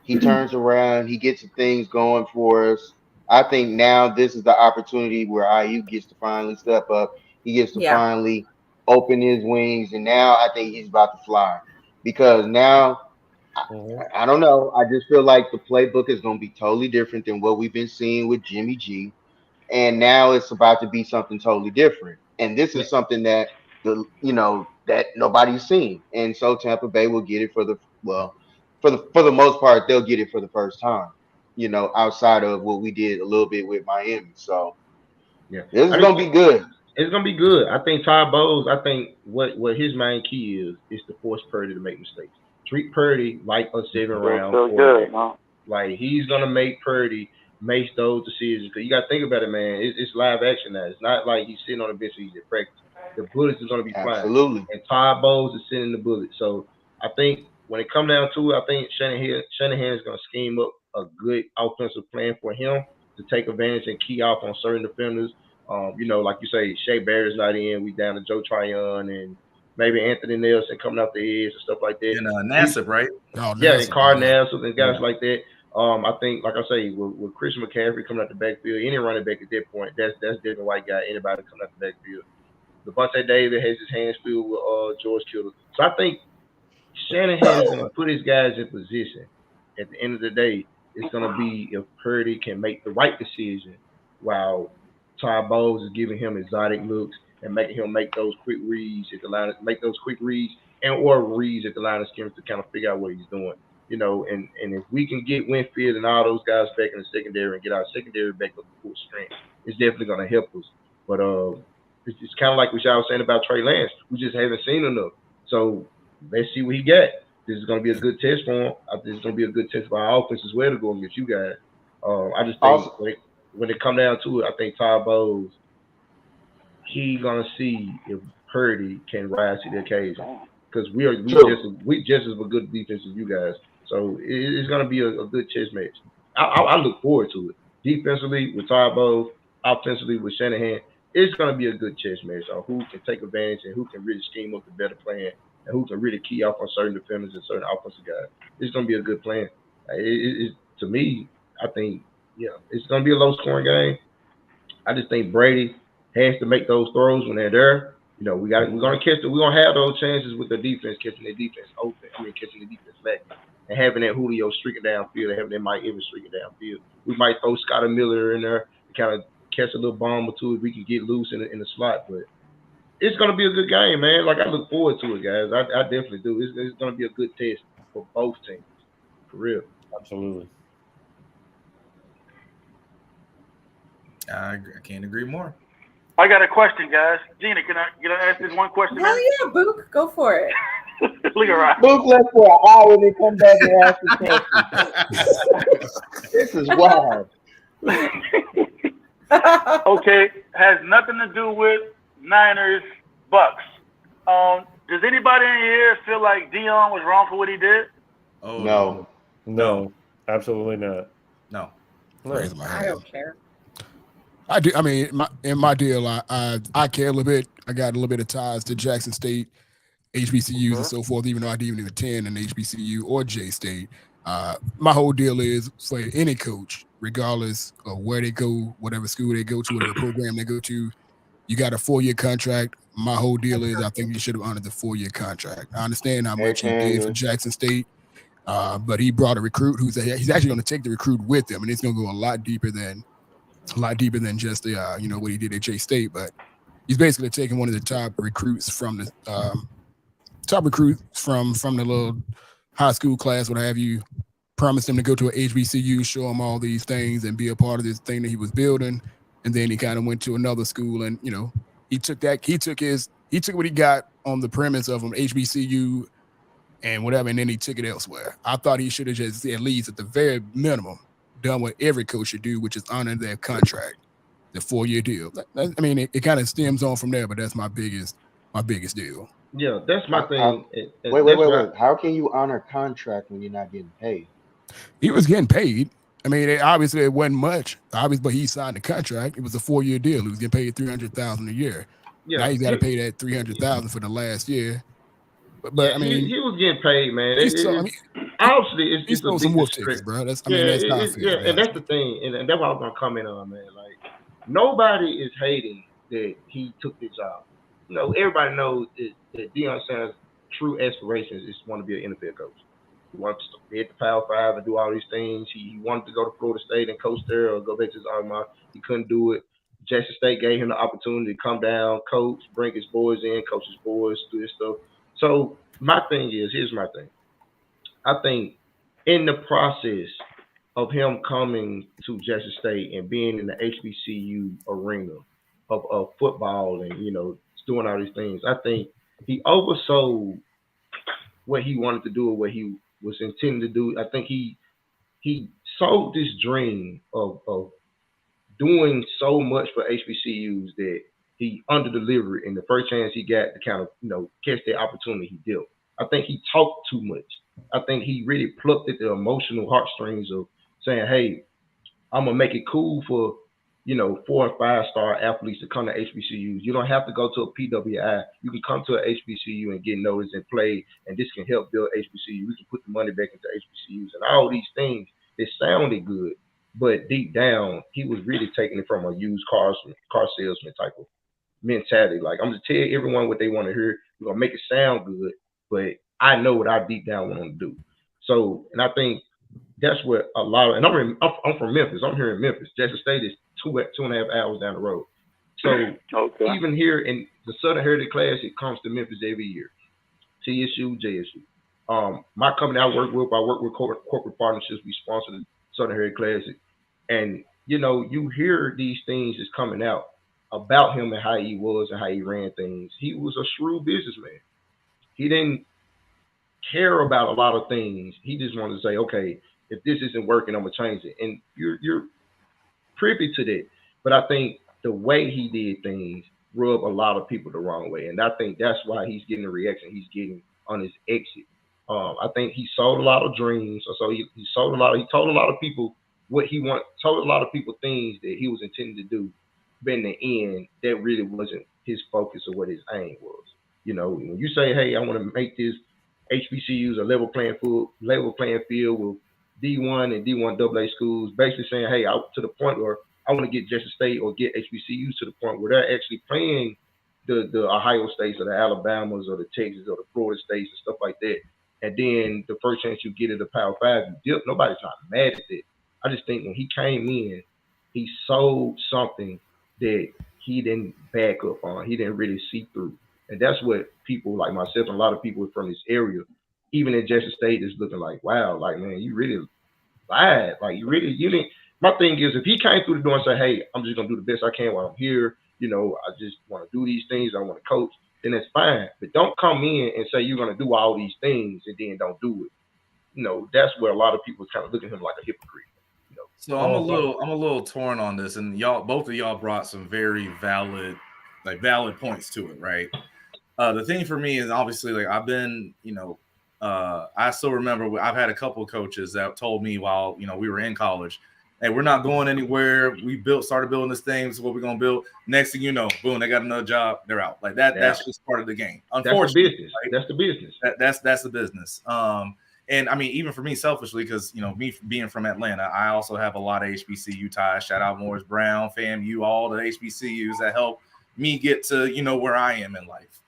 He turns around, he gets things going for us. I think now this is the opportunity where IU gets to finally step up. He gets to finally open his wings, and now I think he's about to fly. because now Mhm. I don't know. I just feel like the playbook is going to be totally different than what we've been seeing with Jimmy G, and now it's about to be something totally different. And this is something that that nobody's seen, and so Tampa Bay will get it for the most part they'll get it for the first time. Outside of what we did a little bit with Miami, so Yeah, this I is just going to be good. it's gonna be good. I think Todd Bowles. I think what his main key is to force Purdy to make mistakes. Treat Purdy like a 7 round Feel quarterback. good, man. Like he's gonna make Purdy make those decisions. Because you got to think about it, man. It's live action now. It's not like he's sitting on the bench or he's at practice. The bullets is gonna be flying, Absolutely. and Todd Bowles is sending the bullets. So I think when it comes down to it, I think Shanahan is gonna scheme up a good offensive plan for him to take advantage and key off on certain defenders. Like you say, Shea Barrett's not in. We down to Joe Tryon and maybe Anthony Nelson coming off the edge and stuff like that. And Nassib, right? Oh, Yeah, Nelson, and Carr yeah. Nelson and guys like that. I think, like I say, with Christian McCaffrey coming out the backfield, any running back at that point, that's different white guy. Anybody coming out the backfield. Devontae Davis has his hands filled with George Kittle. So I think Shanahan is going to put his guys in position. At the end of the day, it's going to be if Purdy can make the right decision while Todd Bowles is giving him exotic looks and making him make those quick reads at the line, make those quick reads or reads at the line of scrimmage to kind of figure out what he's doing. And if we can get Winfield and all those guys back in the secondary and get our secondary back up to full strength, it's definitely going to help us. But it's kind of like what y'all was saying about Trey Lance. We just haven't seen enough. So let's see what he got. This is going to be a good test for him. I think it's going to be a good test for our offense as well to go against you guys. I just think when it come down to it, I think Todd Bowles, he going to see if Purdy can rise to the occasion. Because we just as a good defense as you guys. So it's going to be a good chess match. I look forward to it. Defensively with Todd Bowles, offensively with Shanahan, it's going to be a good chess match on who can take advantage and who can really scheme up the better plan and who can really key off on certain defenders and certain offensive guys. It's going to be a good plan. To me, I think, it's going to be a low-scoring game. I just think Brady has to make those throws when they're there. We're gonna have those chances with the defense catching the defense open. Catching the defense back and having that Julio streaking downfield and having that Mike Evans streaking downfield. We might throw Scotty Miller in there to kind of catch a little bomb or two if we can get loose in the slot. But it's gonna be a good game, man. Like I look forward to it, guys. I definitely do. It's gonna be a good test for both teams, for real. Absolutely. I can't agree more. I got a question, guys. Gina, can I ask this one question? Hell yeah, Book, go for it. Look at Book left for an hour and then come back and ask the question. This is wild. Okay, has nothing to do with Niners Bucks. Does anybody in here feel like Dion was wrong for what he did? Oh No, absolutely not. No. Raise my I hand. don't care. I do. I mean, in my deal, I care a little bit. I got a little bit of ties to Jackson State, HBCUs, and so forth. Even though I didn't even attend an HBCU or J State, my whole deal is for any coach, regardless of where they go, whatever school they go to, whatever program they go to, you got a 4-year contract. My whole deal is I think you should have honored the 4-year contract. I understand how much he did for Jackson State, but he brought a recruit he's actually going to take the recruit with him, and it's going to go a lot deeper than just the what he did at J State. But he's basically taking one of the top recruits from the little high school class, what have you, promised him to go to an HBCU, show him all these things and be a part of this thing that he was building. And then he kind of went to another school and, he took what he got on the premise of an HBCU and whatever, and then he took it elsewhere. I thought he should have just, at least at the very minimum, done what every coach should do, which is honor their contract, the 4-year deal. I mean, it kind of stems on from there, but that's my biggest deal. Yeah, that's my thing. Wait. How can you honor contract when you're not getting paid? He was getting paid. I mean, it wasn't much, but he signed the contract. It was a 4-year deal. He was getting paid $300,000 a year. Yeah, now he's got to pay that $300,000 for the last year. But I mean, he was getting paid, man. Obviously, it's a some big wolf tickets, bro. That's how I feel. And that's the thing, and that's what I was gonna comment on, man. Like nobody is hating that he took the job. Everybody knows that Deion Sanders true aspirations is want to be an NFL coach. He wanted to be at the Power 5 and do all these things. He wanted to go to Florida State and coach there or go back to his alma mater. He couldn't do it. Jackson State gave him the opportunity to come down, coach, bring his boys in, coach his boys, do this stuff. So my thing is, here's my thing. I think in the process of him coming to Jackson State and being in the HBCU arena of football and, doing all these things, I think he oversold what he wanted to do or what he was intending to do. I think he sold this dream of doing so much for HBCUs that he under-delivered in the first chance he got to kind of, catch the opportunity he dealt. I think he talked too much. I think he really plucked at the emotional heartstrings of saying, hey, I'm going to make it cool for, 4 and 5 star athletes to come to HBCUs. You don't have to go to a PWI. You can come to an HBCU and get noticed and play, and this can help build HBCU. We can put the money back into HBCUs and all these things. They sounded good, but deep down, he was really taking it from a used car salesman type of mentality. Like, I'm going to tell everyone what they want to hear. We're going to make it sound good, but I know what I deep down want to do. So, and I think that's what a lot of, and I'm from Memphis. I'm here in Memphis. Jackson State is 2.5 hours down the road. So even here in the Southern Heritage Classic comes to Memphis every year. TSU, JSU. My company I work with corporate partnerships. We sponsor the Southern Heritage Classic. And, you hear these things is coming out about him and how he was and how he ran things. He was a shrewd businessman. He didn't care about a lot of things. He just wanted to say, okay, if this isn't working, I'm going to change it. And you're privy to that. But I think the way he did things rubbed a lot of people the wrong way. And I think that's why he's getting the reaction he's getting on his exit. I think he sold a lot of dreams. So he told a lot of people what he wanted, told a lot of people things that he was intending to do. But in the end, that really wasn't his focus or what his aim was. When you say, hey, I want to make this HBCUs a level playing field with D1 and D1 AA schools, basically saying, hey, out to the point where I want to get Jackson State or get HBCUs to the point where they're actually playing the Ohio States or the Alabamas or the Texas or the Florida States and stuff like that. And then the first chance you get at the Power 5, you dip. Nobody's not mad at that. I just think when he came in, he sold something that he didn't back up on. He didn't really see through. And that's what people like myself and a lot of people from this area, even in Jackson State, is looking like, wow, like, man, you really lied. Like, you didn't. My thing is, if he came through the door and said, hey, I'm just going to do the best I can while I'm here, I just want to do these things, I want to coach, then that's fine. But don't come in and say you're going to do all these things and then don't do it. That's where a lot of people kind of look at him like a hypocrite. So I'm a little torn on this, and both of y'all brought some very valid points to it, right? The thing for me is obviously, like, I've been, I still remember I've had a couple of coaches that told me while, we were in college, hey, we're not going anywhere. We started building this thing. This is what we're going to build. Next thing you know, boom, they got another job. They're out. Like that. Yeah. That's just part of the game. Unfortunately, that's the business. That's the business. And I mean, even for me selfishly, because, me being from Atlanta, I also have a lot of HBCU ties. Shout out Morris Brown, FAMU, all the HBCUs that help me get to, where I am in life.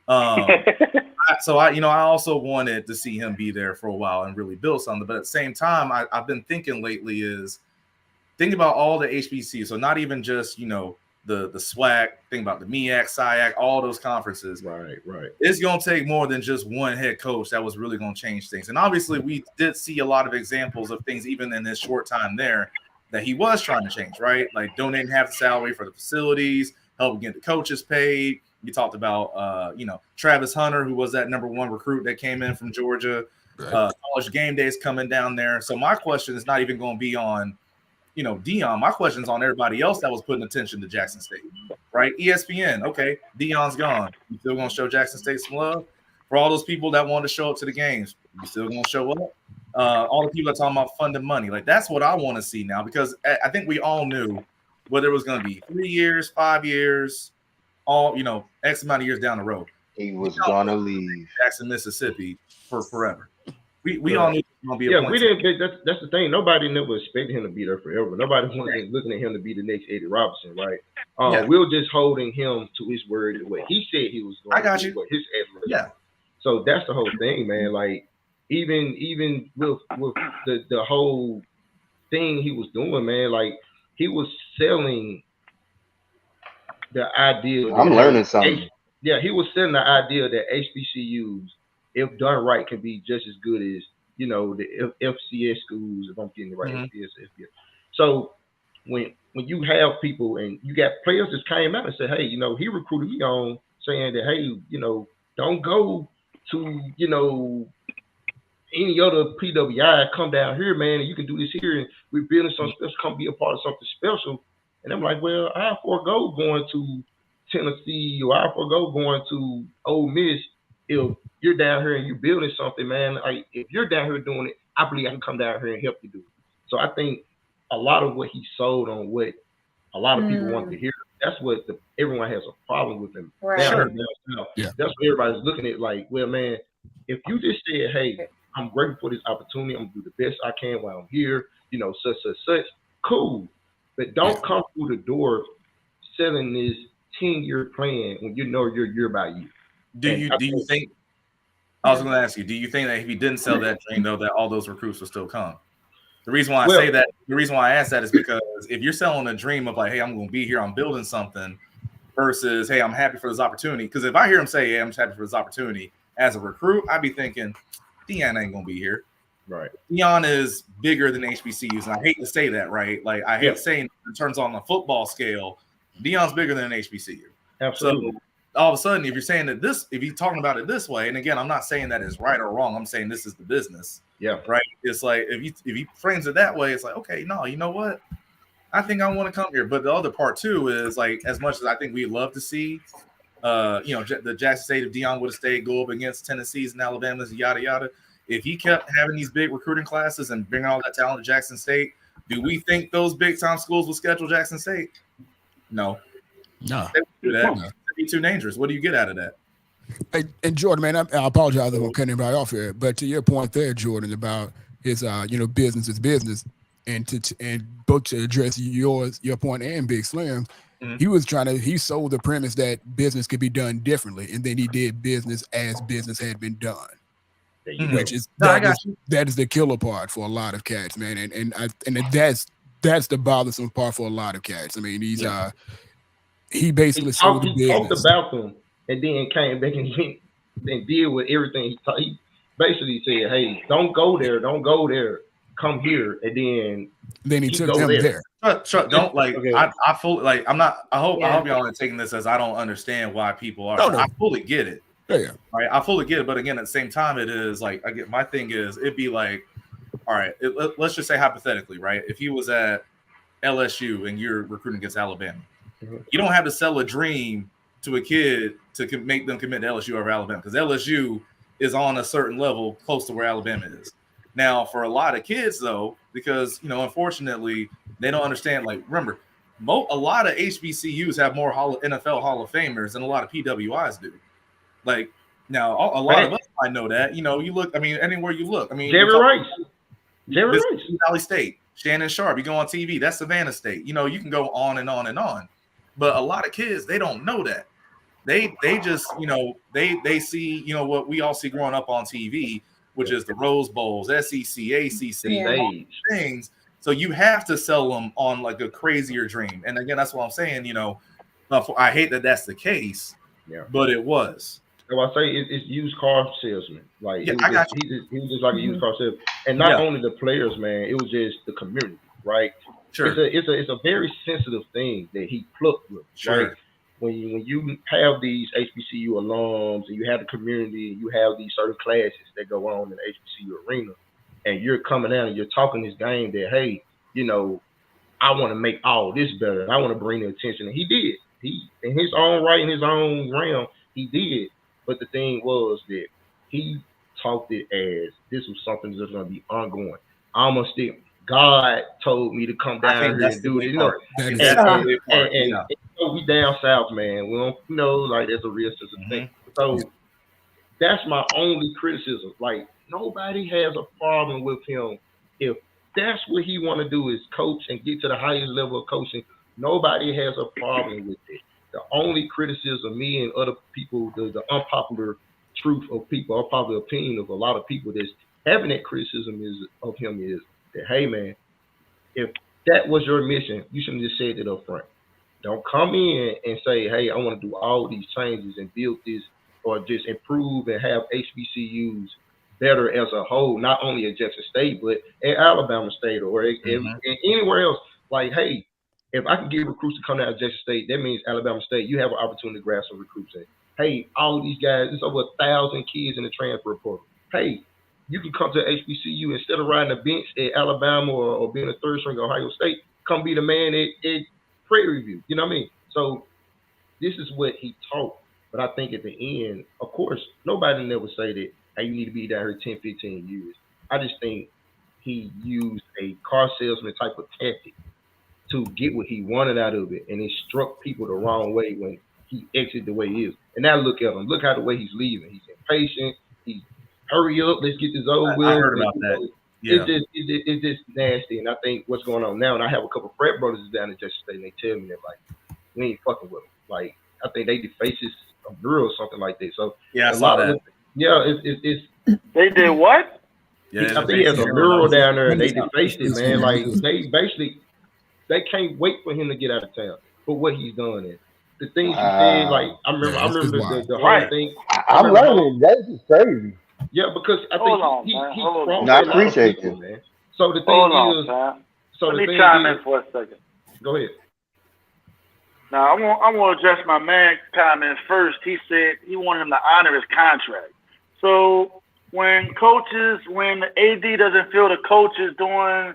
I also wanted to see him be there for a while and really build something. But at the same time, I've been thinking lately is think about all the HBCUs. So not even just, the SWAC, think about the MEAC, SIAC, all those conferences. Right. It's going to take more than just one head coach that was really going to change things. And obviously we did see a lot of examples of things, even in his short time there, that he was trying to change, right? Like donating half the salary for the facilities, helping get the coaches paid. You talked about, Travis Hunter, who was that #1 recruit that came in from Georgia. Right. College game days coming down there. So my question is not even going to be on, Deion. My question is on everybody else that was putting attention to Jackson State, right? ESPN. Okay, Deion's gone. You still going to show Jackson State some love? For all those people that want to show up to the games, you still going to show up? All the people that talking about funding money, like that's what I want to see now, because I think we all knew whether it was going to be 3 years, 5 years, all, X amount of years down the road. He was going to leave Jackson, Mississippi for forever. We all knew it was going to be a we didn't. That's the thing. Nobody never expected him to be there forever. Nobody wasn't looking at him to be the next Eddie Robinson, right? We were just holding him to his word, what he said he was going to do, what his aspirations. Yeah. So that's the whole thing, man. Like even with the whole thing he was doing, man, like he was selling the idea. I'm learning something. Yeah, he was selling the idea that HBCUs, if done right, can be just as good as the FCS schools. If I'm getting it right, FCS. So when you have people and you got players that came out and said, hey, he recruited me on saying that, hey, don't go to any other PWI, come down here, man, and you can do this here, and we're building something special. Come be a part of something special. And I'm like, well, I forego going to Tennessee or I forego going to Ole Miss if you're down here and you're building something, man. Like, if you're down here doing it, I believe I can come down here and help you do it. So I think a lot of what he sold on what a lot of people want to hear, that's what everyone has a problem with him. Right. That's what everybody's looking at, like, well, man, if you just said, hey, I'm grateful for this opportunity, I'm going to do the best I can while I'm here, such, cool. But don't come through the door selling this 10-year plan when you're year by year. Do you think? I was going to ask you. Do you think that if he didn't sell that dream, though, that all those recruits would still come? The reason why I say that, the reason why I ask that is because if you're selling a dream of like, hey, I'm going to be here, I'm building something, versus, hey, I'm happy for this opportunity. Because if I hear him say, hey, I'm just happy for this opportunity as a recruit, I'd be thinking, Deion ain't going to be here. Right. Deion is bigger than HBCUs, and I hate to say that, right? Like, I hate saying in terms on the football scale, Deion's bigger than an HBCU. Absolutely. So all of a sudden, if you're saying that if you're talking about it this way, and again, I'm not saying that it's right or wrong. I'm saying this is the business. Yeah. Right. It's like if he frames it that way, it's like, okay, no, you know what? I think I want to come here. But the other part too is like, as much as I think we'd love to see, the Jackson State, if Deion would have stayed, go up against Tennessee's and Alabama's, yada yada. If he kept having these big recruiting classes and bringing all that talent to Jackson State, do we think those big time schools will schedule Jackson State? No. No. They would do that. It'd be too dangerous. What do you get out of that? And Jordan, man, I apologize if I'm cutting anybody off here, but to your point there, Jordan, about his business is business, and both to address your point and Big Slim, he sold the premise that business could be done differently, and then he did business as business had been done. Which is that is the killer part for a lot of cats, man, and that's the bothersome part for a lot of cats. I mean, he basically sold the business. Talked about them and then came back and deal with everything. He basically said, "Hey, don't go there, come here," and then he took them there. Don't like. Okay. I fully like. I'm not. I hope y'all aren't taking this as I don't understand why people are. No. I fully get it. Yeah. Right. I fully get it. But again, at the same time, it is like, my thing is, it'd be like, all right, let's just say hypothetically, right? If he was at LSU and you're recruiting against Alabama, you don't have to sell a dream to a kid to make them commit to LSU over Alabama, because LSU is on a certain level close to where Alabama is. Now, for a lot of kids, though, because, unfortunately, they don't understand, like, remember, a lot of HBCUs have more NFL Hall of Famers than a lot of PWIs do. Like, now, a lot of us might know that. You look, I mean, anywhere you look. I mean, Jerry Rice, Valley State, Shannon Sharp. You go on TV, that's Savannah State. You can go on and on and on. But a lot of kids, they don't know that. They just, they see, what we all see growing up on TV, which is the Rose Bowls, SEC, ACC, things. So you have to sell them on like a crazier dream. And again, that's what I'm saying. I hate that that's the case. Yeah, but it was. So I say it's used car salesman. Like, he was just like a used car salesman, and not only the players, man. It was just the community, right? Sure. It's a very sensitive thing that he plucked with. Sure. Right? When you have these HBCU alums and you have the community, and you have these certain classes that go on in the HBCU arena, and you're coming out and you're talking this game that, hey, I want to make all this better, and I want to bring the attention, and he did. He, in his own right, in his own realm, he did. But the thing was that he talked it as this was something that's going to be ongoing. I'm going to stick. God told me to come down here and do it. And we down south, man. We don't, like, that's a real sensitive thing. So that's my only criticism. Like, nobody has a problem with him. If that's what he want to do is coach and get to the highest level of coaching, nobody has a problem with it. The only criticism, me and other people, the unpopular truth of people, or probably opinion of a lot of people that's having that criticism of him is that, hey man, if that was your mission, you shouldn't have just said it up front. Don't come in and say, hey, I want to do all these changes and build this, or just improve and have HBCUs better as a whole, not only at Jackson State, but at Alabama State or anywhere else. Like, hey, if I can get recruits to come out of Jackson State, that means Alabama State, you have an opportunity to grab some recruits in. Hey, all these guys, there's over 1,000 kids in the transfer portal. Hey, you can come to HBCU instead of riding the bench at Alabama or being a third string at Ohio State, come be the man at Prairie View. You know what I mean? So this is what he taught. But I think at the end, of course, nobody never say that, hey, you need to be down here 10, 15 years. I just think he used a car salesman type of tactic to get what he wanted out of it. And it struck people the wrong way when he exited the way he is. And now look at him. Look how the way he's leaving. He's impatient. He's hurry up. Let's get this over with. I heard about that. Yeah. It's just nasty. And I think what's going on now, and I have a couple of frat brothers down in Jackson State, and they tell me that, like, we ain't fucking with them. Like, I think they defaced a girl or something like that. So yeah, I saw that. It's they did what? Yeah, I think he has a mural down there, and they defaced it, man. Like, they can't wait for him to get out of town. But what he's done is the things he said, like I remember the whole thing. I'm learning. That's just crazy. Yeah, because I think he I appreciate it, man. So the thing is, let me chime in for a second. Go ahead. Now I want to address my man's comments first. He said he wanted him to honor his contract. So when the AD doesn't feel the coach is doing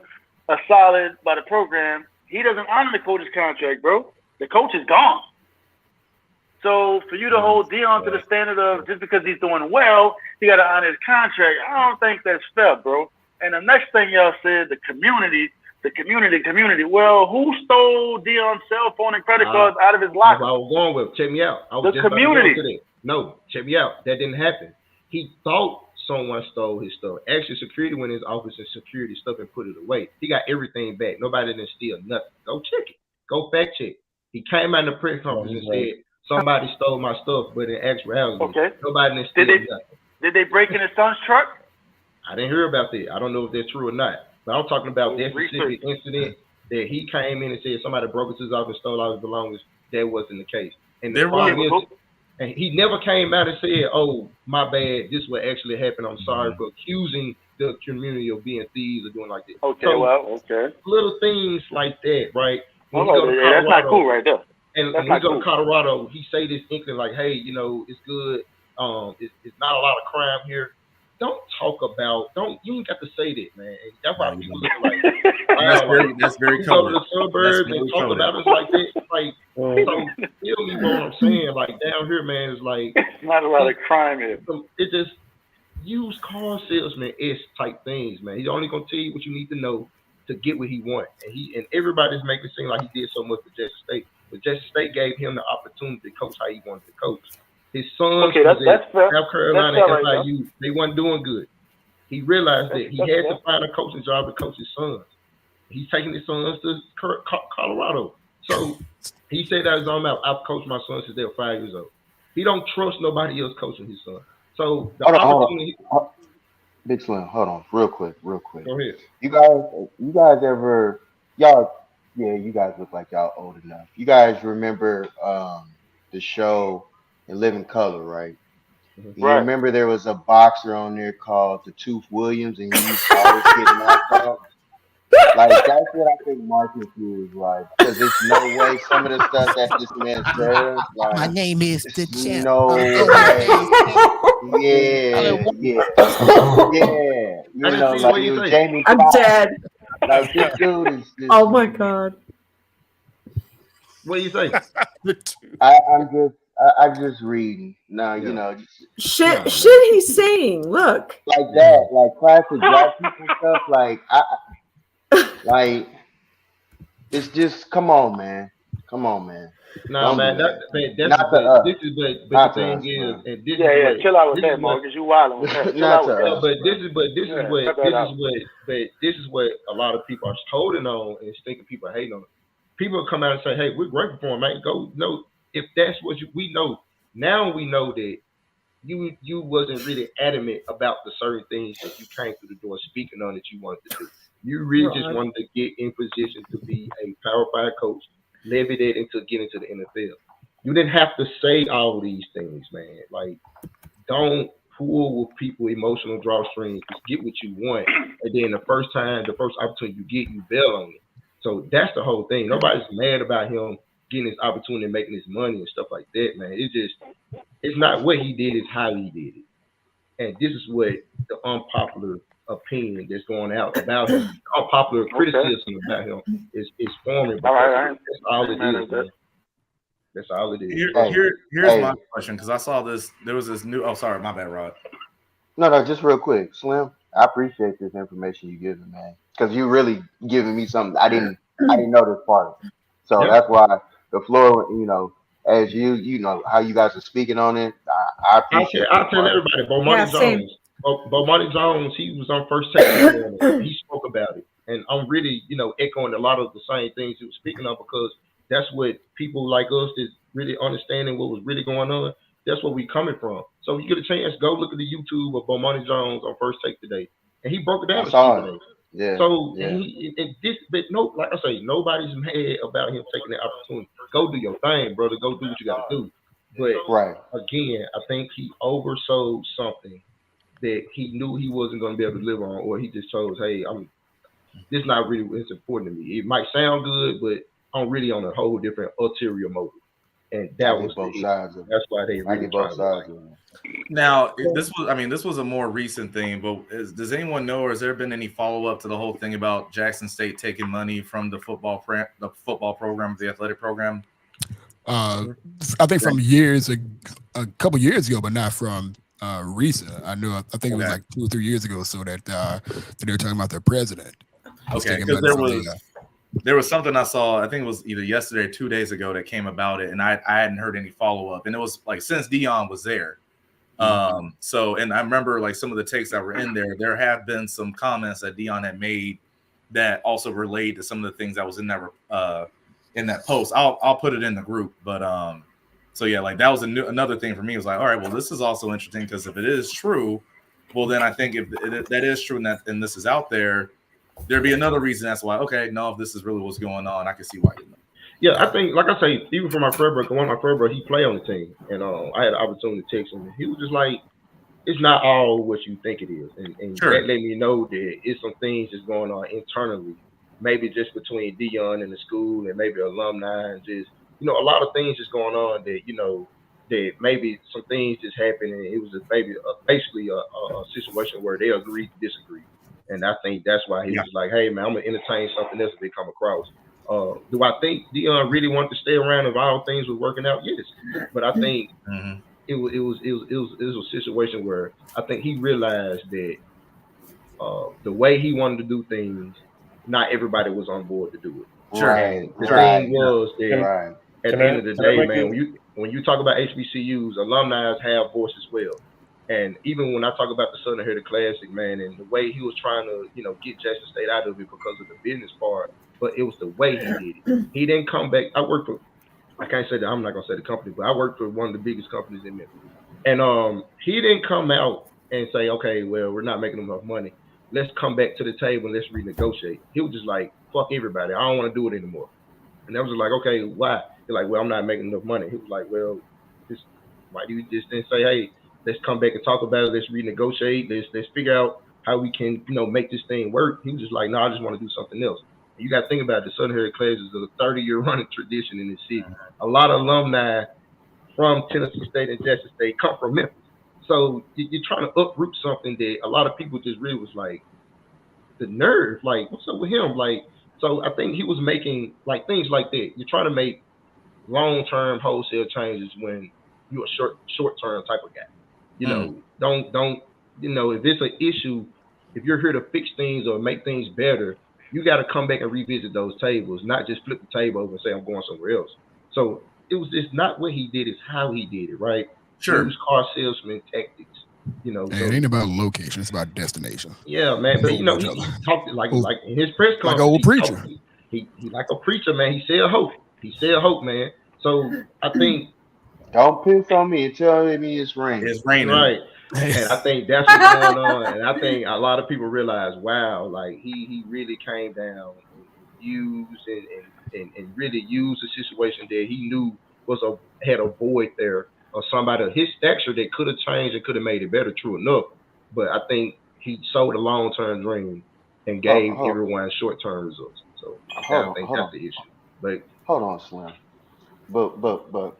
a solid by the program, he doesn't honor the coach's contract, bro. The coach is gone. So for you to hold Dion to the standard of just because he's doing well, he got to honor his contract, I don't think that's fair, bro. And the next thing y'all said, the community. Well, who stole Dion's cell phone and credit cards out of his locker? I was going with. Check me out. I was the community. No, check me out. That didn't happen. He thought someone stole his stuff. Actually, security went in his office and security stuff and put it away. He got everything back. Nobody didn't steal nothing. Go check it. Go fact check. He came out in the press conference and said somebody stole my stuff, but in actuality, nobody didn't steal nothing. Did they break in his son's truck? I didn't hear about that. I don't know if that's true or not. But I'm talking about that specific incident that he came in and said somebody broke into his office and stole all his belongings. That wasn't the case. And and he never came out and said, "Oh, my bad. This is what actually happened. I'm sorry for accusing the community of being thieves or doing like that." Little things like that, right? That's not cool, right there. And when we go to Colorado, he say this inkling like, "Hey, you know, it's good. It's not a lot of crime here." Don't talk about. You ain't got to say that, man. That's why people look like. That's very cool. Go to the suburbs and talk about us like that. Like, so feel me what I'm saying? Like down here, man, it's like it's not a lot of crime here. It just used car salesman-esque type things, man. He's only gonna tell you what you need to know to get what he wants, and everybody's making it seem like he did so much for Jackson State, but Jackson State gave him the opportunity to coach how he wanted to coach. His sons that's fair. South Carolina and FIU, they wasn't doing good. He realized that he had to find a coaching job to coach his sons. He's taking his sons to Colorado. So he said that his own mouth. I've coached my sons since they were 5 years old. He don't trust nobody else coaching his son. So the opportunity. Big Slim, hold on, real quick. Go ahead. You guys ever you guys look like y'all old enough. You guys remember the show In Living Color, right? You remember there was a boxer on there called the Tooth Williams, and he used to always get knocked out. Like, that's what I think Marcus is like, because there's no way some of the stuff that this man says. Like, my name is the champ. No way. Yeah. You know, like it was Jamie I'm Foxx. dead. Like, this dude is just, oh my god. What do you say? I'm just reading. No, you know, shit he's saying. Look. Like that, like classic black people stuff. Like it's just come on, man. No, man, this is the thing is, and this is chill out with that, Marcus. You wilding with that. Chill out with that. This is what a lot of people are holding on and thinking people are hating on. People come out and say, "Hey, we're grateful for him, man. Go, no, if that's what we know now, we know that you wasn't really adamant about the certain things that you came through the door speaking on that you wanted to do. You really just wanted to get in position to be a Power 5 coach, levy that into get into the NFL. You didn't have to say all these things, man. Like, don't pull with people emotional drawstrings. Just get what you want, and then the first opportunity you get, you bail on it. So that's the whole thing. Nobody's mad about him getting his opportunity and making his money and stuff like that, man. It's not what he did, it's how he did it. And this is what the unpopular opinion that's going out about him, unpopular criticism about him is forming. That's all it is, man. That's all it is. Here's my question, because I saw this. There was this new. Oh, sorry, my bad, Rod. No, just real quick, Slim. I appreciate this information you giving, man, because you really giving me something I didn't know this part. So that's why the floor, as you know how you guys are speaking on it. I appreciate. I'll tell everybody. Bomani Jones, he was on First Take. He spoke about it, and I'm really, echoing a lot of the same things he was speaking of, because that's what people like us is really understanding what was really going on. That's where we coming from. So if you get a chance, go look at the YouTube of Bomani Jones on First Take today, and he broke it down. Yeah. So like I say, nobody's mad about him taking the opportunity. Go do your thing, brother. Go do what you got to do. But again, I think he oversold something that he knew he wasn't going to be able to live on, or he just chose, hey, this is not really what's important to me. It might sound good, but I'm really on a whole different ulterior motive. And that was both sides. That's why they really both sides. Now, this was a more recent thing, but does anyone know, or has there been any follow up to the whole thing about Jackson State taking money from the football program, the athletic program? I think from a couple years ago, but not from recent. I think it was like 2 or 3 years ago, so that they were talking about their president. Okay, because there was something I saw, I think it was either yesterday or 2 days ago, that came about it, and I hadn't heard any follow-up. And it was like since Dion was there. And I remember like some of the takes that were in there have been some comments that Dion had made that also relate to some of the things that was in that post. I'll put it in the group. But so yeah, like that was another thing for me. It was like, all right, well, this is also interesting, because if it is true, well, then I think if that is true and this is out there, there'd be another reason that's why, okay, no, if this is really what's going on, I can see why you know. Yeah, I think, like I say, even for my friend brother, one of my friend brother, he played on the team, and I had the opportunity to text him. He was just like, it's not all what you think it is, and that let me know that it's some things that's going on internally, maybe just between Dion and the school, and maybe alumni, and just a lot of things just going on that that maybe some things just happened, and it was basically a situation where they agreed to disagree. And I think that's why he was like, hey, man, I'm going to entertain something else if they come across. Do I think Dion really wanted to stay around if all things were working out? Yes. But I think it was a situation where I think he realized that the way he wanted to do things, not everybody was on board to do it. Sure. And the thing was that at the end of the day, man, when you talk about HBCUs, alumni have voice as well. And even when I talk about the Southern Heritage Classic, man, and the way he was trying to, get Jackson State out of it because of the business part, but it was the way he did it. He didn't come back. I can't say that, I'm not going to say the company, but I worked for one of the biggest companies in Memphis. And he didn't come out and say, okay, well, we're not making enough money. Let's come back to the table and let's renegotiate. He was just like, fuck everybody. I don't want to do it anymore. And I was like, okay, why? They're like, well, I'm not making enough money. He was like, well, why do you just didn't say, hey, let's come back and talk about it. Let's renegotiate. Let's figure out how we can, make this thing work. He was just like, no, I just want to do something else. You got to think about it. The Southern Heritage Class is a 30-year running tradition in this city. A lot of alumni from Tennessee State and Jackson State come from Memphis. So you're trying to uproot something that a lot of people just really was like, the nerve, like, what's up with him? Like, so I think he was making like things like that. You're trying to make long-term wholesale changes when you're a short-term type of guy. Don't if it's an issue, if you're here to fix things or make things better, you got to come back and revisit those tables, not just flip the table over and say I'm going somewhere else. So it's not what he did, it's how he did it, right? Sure. Use car salesman tactics, So, it ain't about location, it's about destination. Yeah, man. But he talked like in his press conference, like an old preacher. He like a preacher, man. He said hope. Man. So I think Don't piss on me and tell me it's raining. It's raining. Right. And I think that's what's going on. And I think a lot of people realize, wow, like he really came down and used and really used the situation that he knew had a void there or somebody of his stature that could have changed and could have made it better, true enough. But I think he sold a long-term dream and gave everyone short-term results. So I think that's the issue. But hold on, Slim. But go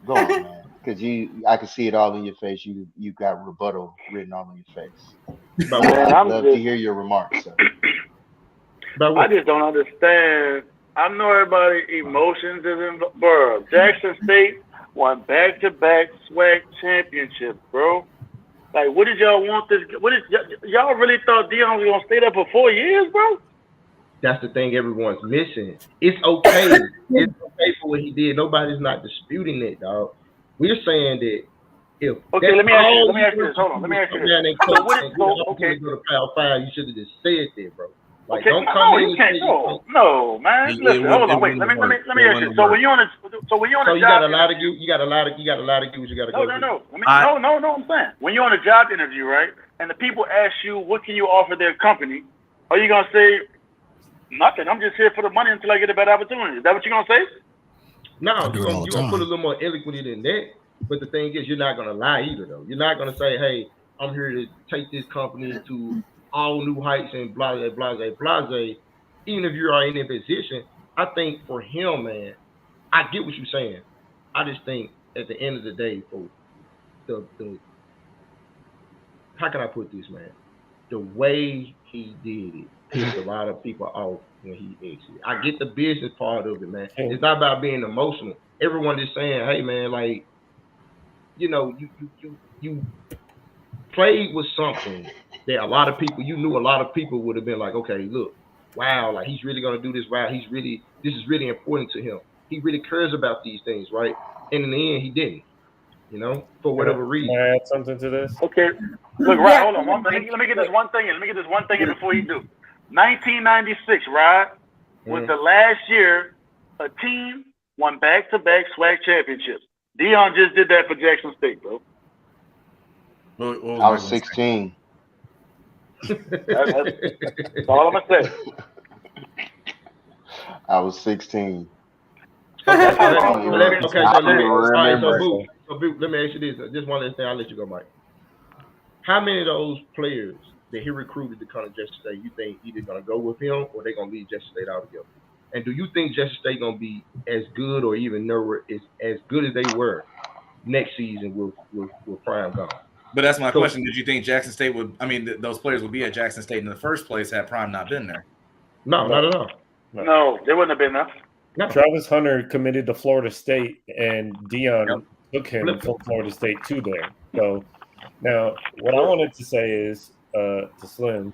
on, man. Because I can see it all in your face. You got rebuttal written all on your face. Man, I'd love to hear your remarks, sir. I just don't understand. I know everybody emotions is in bro. Jackson State won back-to-back SWAC championships, bro. Like, what did y'all want this? Y'all really thought Dion was gonna stay there for 4 years, bro? That's the thing everyone's missing. It's okay. It's okay for what he did. Nobody's not disputing it, dog. We're saying that if let me ask you this. Hold on, let me ask you this. Okay, go to Power 5, you should have just said that, bro. Like, okay, don't come in and say no, man. Listen, hold on, wait. Let me ask you. So when you're on a you got a lot of you got a lot of what you got to go through. No. I'm saying when you're on a job interview, right, and the people ask you what can you offer their company, are you gonna say nothing? I'm just here for the money until I get a better opportunity. Is that what you're gonna say? No, you're gonna put a little more eloquently than that. But the thing is, you're not gonna lie either, though. You're not gonna say, "Hey, I'm here to take this company to all new heights and blase, blase, blase." Even if you are in a position, I think for him, man, I get what you're saying. I just think at the end of the day, for the how can I put this, man? The way he did it pissed a lot of people off when he exited. I get the business part of it, man. It's not about being emotional. Everyone is saying, "Hey, man, like, you know, you played with something that a lot of people, you knew a lot of people would have been like, okay, look, wow, like he's really gonna do this. Wow, this is really important to him. He really cares about these things, right?" And in the end, he didn't. You know, for whatever reason. Can I add something to this? Okay. Look, Rod, hold on. Let me get this one thing in. Before you do. 1996, Rod, was the last year a team won back-to-back SWAC championships. Dion just did that for Jackson State, bro. I was 16. That's all I'm gonna say. I was 16. So Buke, let me ask you this. Just one last thing. I'll let you go, Mike. How many of those players that he recruited to come to Jackson State, you think either going to go with him or they're going to leave Jackson State altogether? And do you think Jackson State going to be as good or even nowhere as good as they were next season with Prime gone? But that's my question. Did you think Jackson State those players would be at Jackson State in the first place had Prime not been there? No, not at all. No, they wouldn't have been there. No. Travis Hunter committed to Florida State, and Dion took him from Florida State to there. So now, what I wanted to say is to Slim,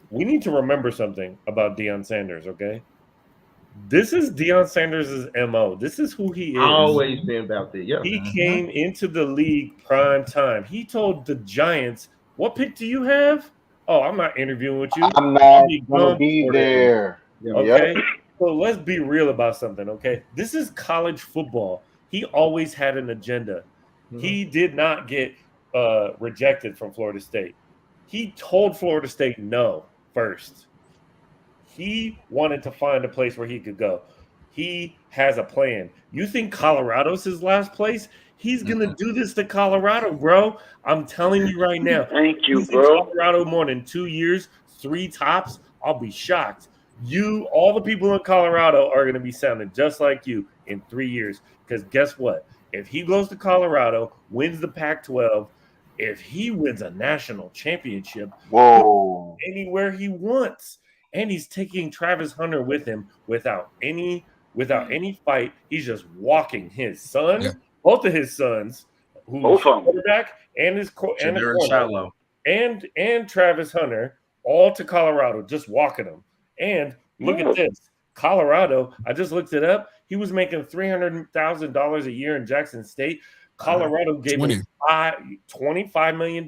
we need to remember something about Deion Sanders. Okay, this is Deion Sanders' MO. This is who he is. Always been about that. Yeah, he came into the league prime time. He told the Giants, "What pick do you have? Oh, I'm not interviewing with you. I'm not going to be there." Okay. Yep. So let's be real about something, okay? This is college football. He always had an agenda. Mm-hmm. He did not get rejected from Florida State. He told Florida State no first. He wanted to find a place where he could go. He has a plan. You think Colorado's his last place? He's going to do this to Colorado, bro. I'm telling you right now. Thank you, bro. Colorado more than 2 years, 3 tops, I'll be shocked. All the people in Colorado are going to be sounding just like you in 3 years. Because guess what? If he goes to Colorado, wins the Pac-12, if he wins a national championship, anywhere he wants, and he's taking Travis Hunter with him without any fight, he's just walking his son, both of his sons, who's quarterback and his and Travis Hunter, all to Colorado, just walking them. And look at this. Colorado, I just looked it up. He was making $300,000 a year in Jackson State. Colorado gave him $25 million.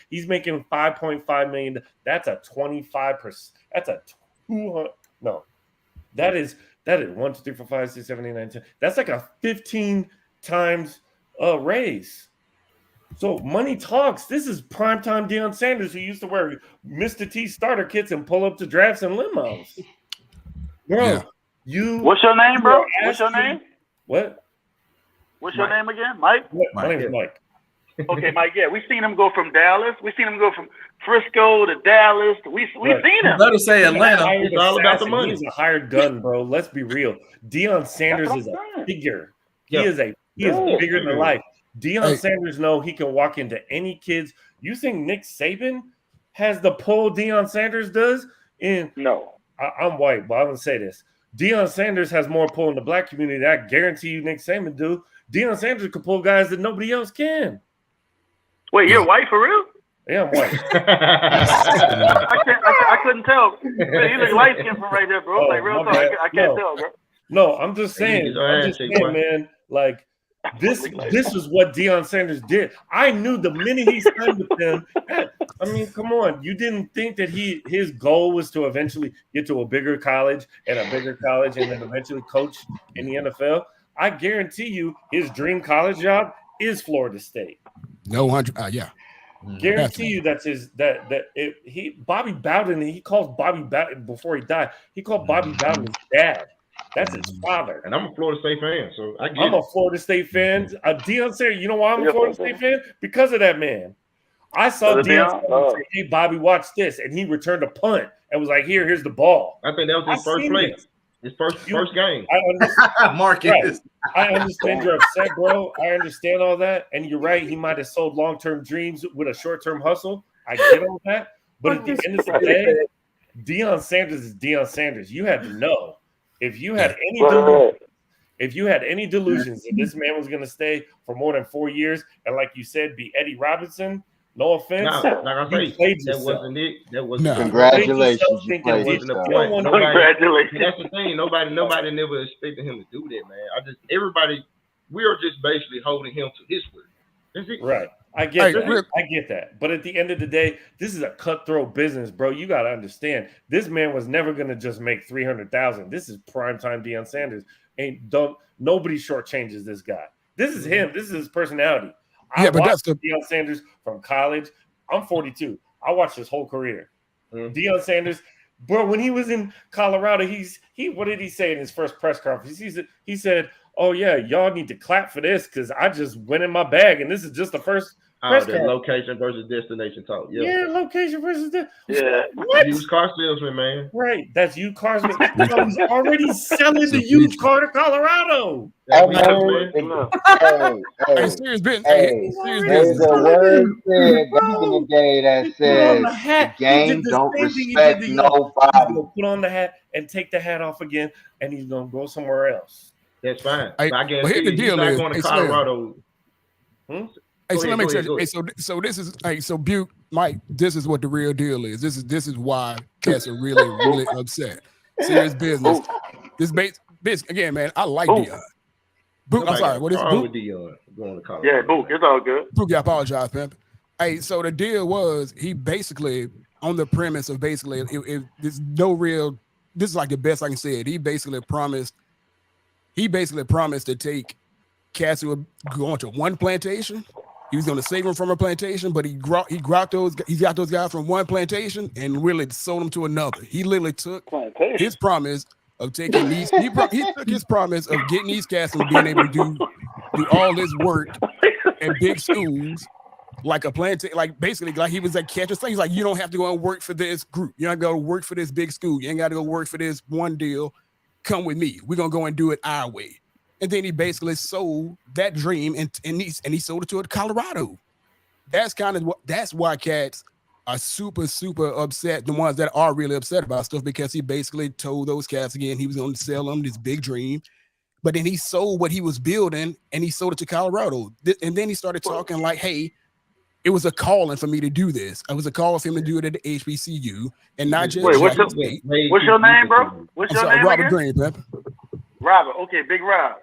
He's making $5.5 million. That's a 25%. That's a 200. No, that is 1, 2, 3, 4, 5, 6, 7, 8, 9, 10. That's like a 15 times raise. So money talks. This is primetime Deion Sanders, who used to wear Mr. T starter kits and pull up to drafts and limos. Bro, What's your name, bro? What's your name? What? What's your name again? Mike? My name is Mike. Okay, Mike. Yeah, we seen him go from Dallas. We seen him go from Frisco to Dallas. We seen him. Let us say Atlanta. It's all about the money. He's a hired gun, bro. Let's be real. Deion Sanders is a figure. He is bigger than life. Deion Sanders know he can walk into any kids. You think Nick Saban has the pull Deion Sanders does? No. I'm white, but I'm gonna say this. Deion Sanders has more pull in the black community. I guarantee you Nick Saban do. Deion Sanders can pull guys that nobody else can. Wait, you're white for real? Yeah, I'm white. I couldn't tell. Man, you look light skinned from right there, bro. Like real talk, I can't tell, bro. No, I'm just saying, man. Like this is what Deion Sanders did. I knew the minute he signed with them. I mean, come on. You didn't think that his goal was to eventually get to a bigger college and then eventually coach in the NFL? I guarantee you, his dream college job is Florida State. No 100. Yeah. Guarantee you that's his Bobby Bowden. He calls Bobby Bowden before he died. He called Bobby Bowden his dad. That's his father. And I'm a Florida State fan, so I'm a Florida State fan. Deion Sanders, you know why I'm a Florida State fan? Because of that man. I saw Deion Sanders say, "Hey, Bobby, watch this," and he returned a punt and was like, "Here's the ball." I think that was his first play. His first game. Marcus. I understand you're upset, bro. I understand all that. And you're right. He might have sold long-term dreams with a short-term hustle. I get all that. But at the end of the day, Deion Sanders is Deion Sanders. You had to know. If you had any delusions that this man was going to stay for more than 4 years and, like you said, be Eddie Robinson, no offense, you played yourself. That wasn't it. That wasn't Congratulations. Congratulations. That's the thing. Nobody never expected him to do that, man. We are just basically holding him to his word. That's it. Right. I get that. But at the end of the day, this is a cutthroat business, bro. You got to understand. This man was never going to just make $300,000. This is primetime Deion Sanders. Nobody shortchanges this guy. This is him. This is his personality. I watched Deion Sanders from college. I'm 42. I watched his whole career. Deion Sanders, bro, when he was in Colorado, what did he say in his first press conference? He said, "Oh yeah, y'all need to clap for this because I just went in my bag and this is just the first press conference." Location versus destination talk. Yeah, location versus what? Used car salesman, man. Right, that's used cars. He's already selling the used car to Colorado. Serious business. There's a word said back in the day that says the game don't respect nobody. Put on the hat and take the hat off again, and he's gonna go somewhere else. That's fine. I guarantee the deal is going to Colorado. Hey, so let me tell you. So this is so Buke, Mike. This is what the real deal is. This is why cats are really upset. Serious business. This base again, man. I like Deion. Buke, I'm sorry. What is Buke? Going to Colorado. Yeah, Buke. It's all good. Buke, I apologize, pimp. Hey, so the deal was he basically on the premise of basically there's no real. This is like the best I can say it. He basically promised to take cats who were going to one plantation. He was going to save them from a plantation, but he got those guys from one plantation and really sold them to another. He literally took his promise of taking these. He took his promise of getting these cats and being able to do all this work at big schools, like a plantation, like basically like he was like catching things. He's like, you don't have to go and work for this group. You don't got to work for this big school. You ain't got to go work for this one deal. Come with me. We're gonna go and do it our way. And then he basically sold that dream and he sold it to Colorado. That's why cats are super upset. The ones that are really upset about stuff, because he basically told those cats again he was going to sell them this big dream, but then he sold what he was building and he sold it to Colorado. And then he started talking like, "Hey, it was a calling for me to do this. It was a call for him to do it at the HBCU and not just." Wait, what's your name, bro? What's your name Robert again? Green, Pep. Robert. Okay, Big Rob.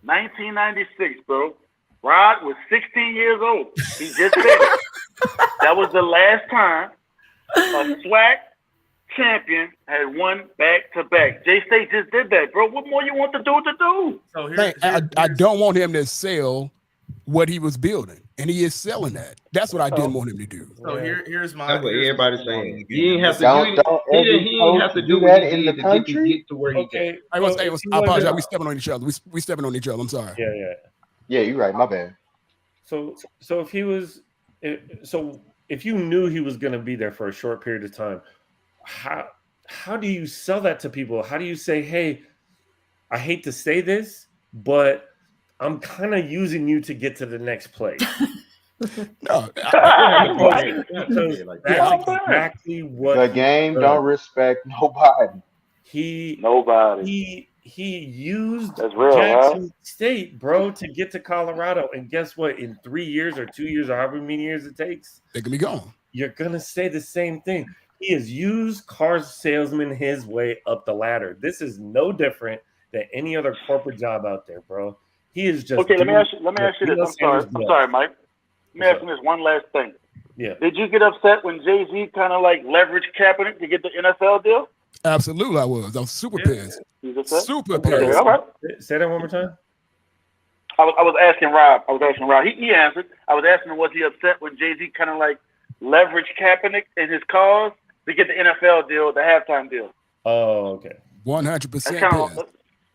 1996, bro. Rod was 16 years old. He just said it. That was the last time a SWAC champion had won back-to-back. J-State just did that, bro. What more you want the dude to do? I don't want him to sell what he was building, and he is selling that. That's what I didn't want him to do. So here's my. That's what everybody's saying. He didn't have to. He didn't have to do that what he in the did country. to get to where he got. I apologize. We stepping on each other. We stepping on each other. I'm sorry. Yeah, you're right. My bad. So if you knew he was going to be there for a short period of time, how do you sell that to people? How do you say, hey, I hate to say this, but I'm kind of using you to get to the next place? No, that's exactly what the game don't respect nobody. He used Jackson State, bro, to get to Colorado, and guess what? In 3 years or 2 years or however many years it takes, they can be gone. You're gonna say the same thing. He has used car salesman his way up the ladder. This is no different than any other corporate job out there, bro. He is just okay. Let me ask you this. I'm sorry, Mike. Let me ask you this one last thing. Yeah. Did you get upset when Jay-Z kind of like leveraged Kaepernick to get the NFL deal? Absolutely, I was super pissed. Super pissed. Okay, all right. Say that one more time. I was asking Rob. He answered. I was asking him, was he upset when Jay-Z kind of like leveraged Kaepernick in his cause to get the NFL deal, the halftime deal? Oh, okay. 100%.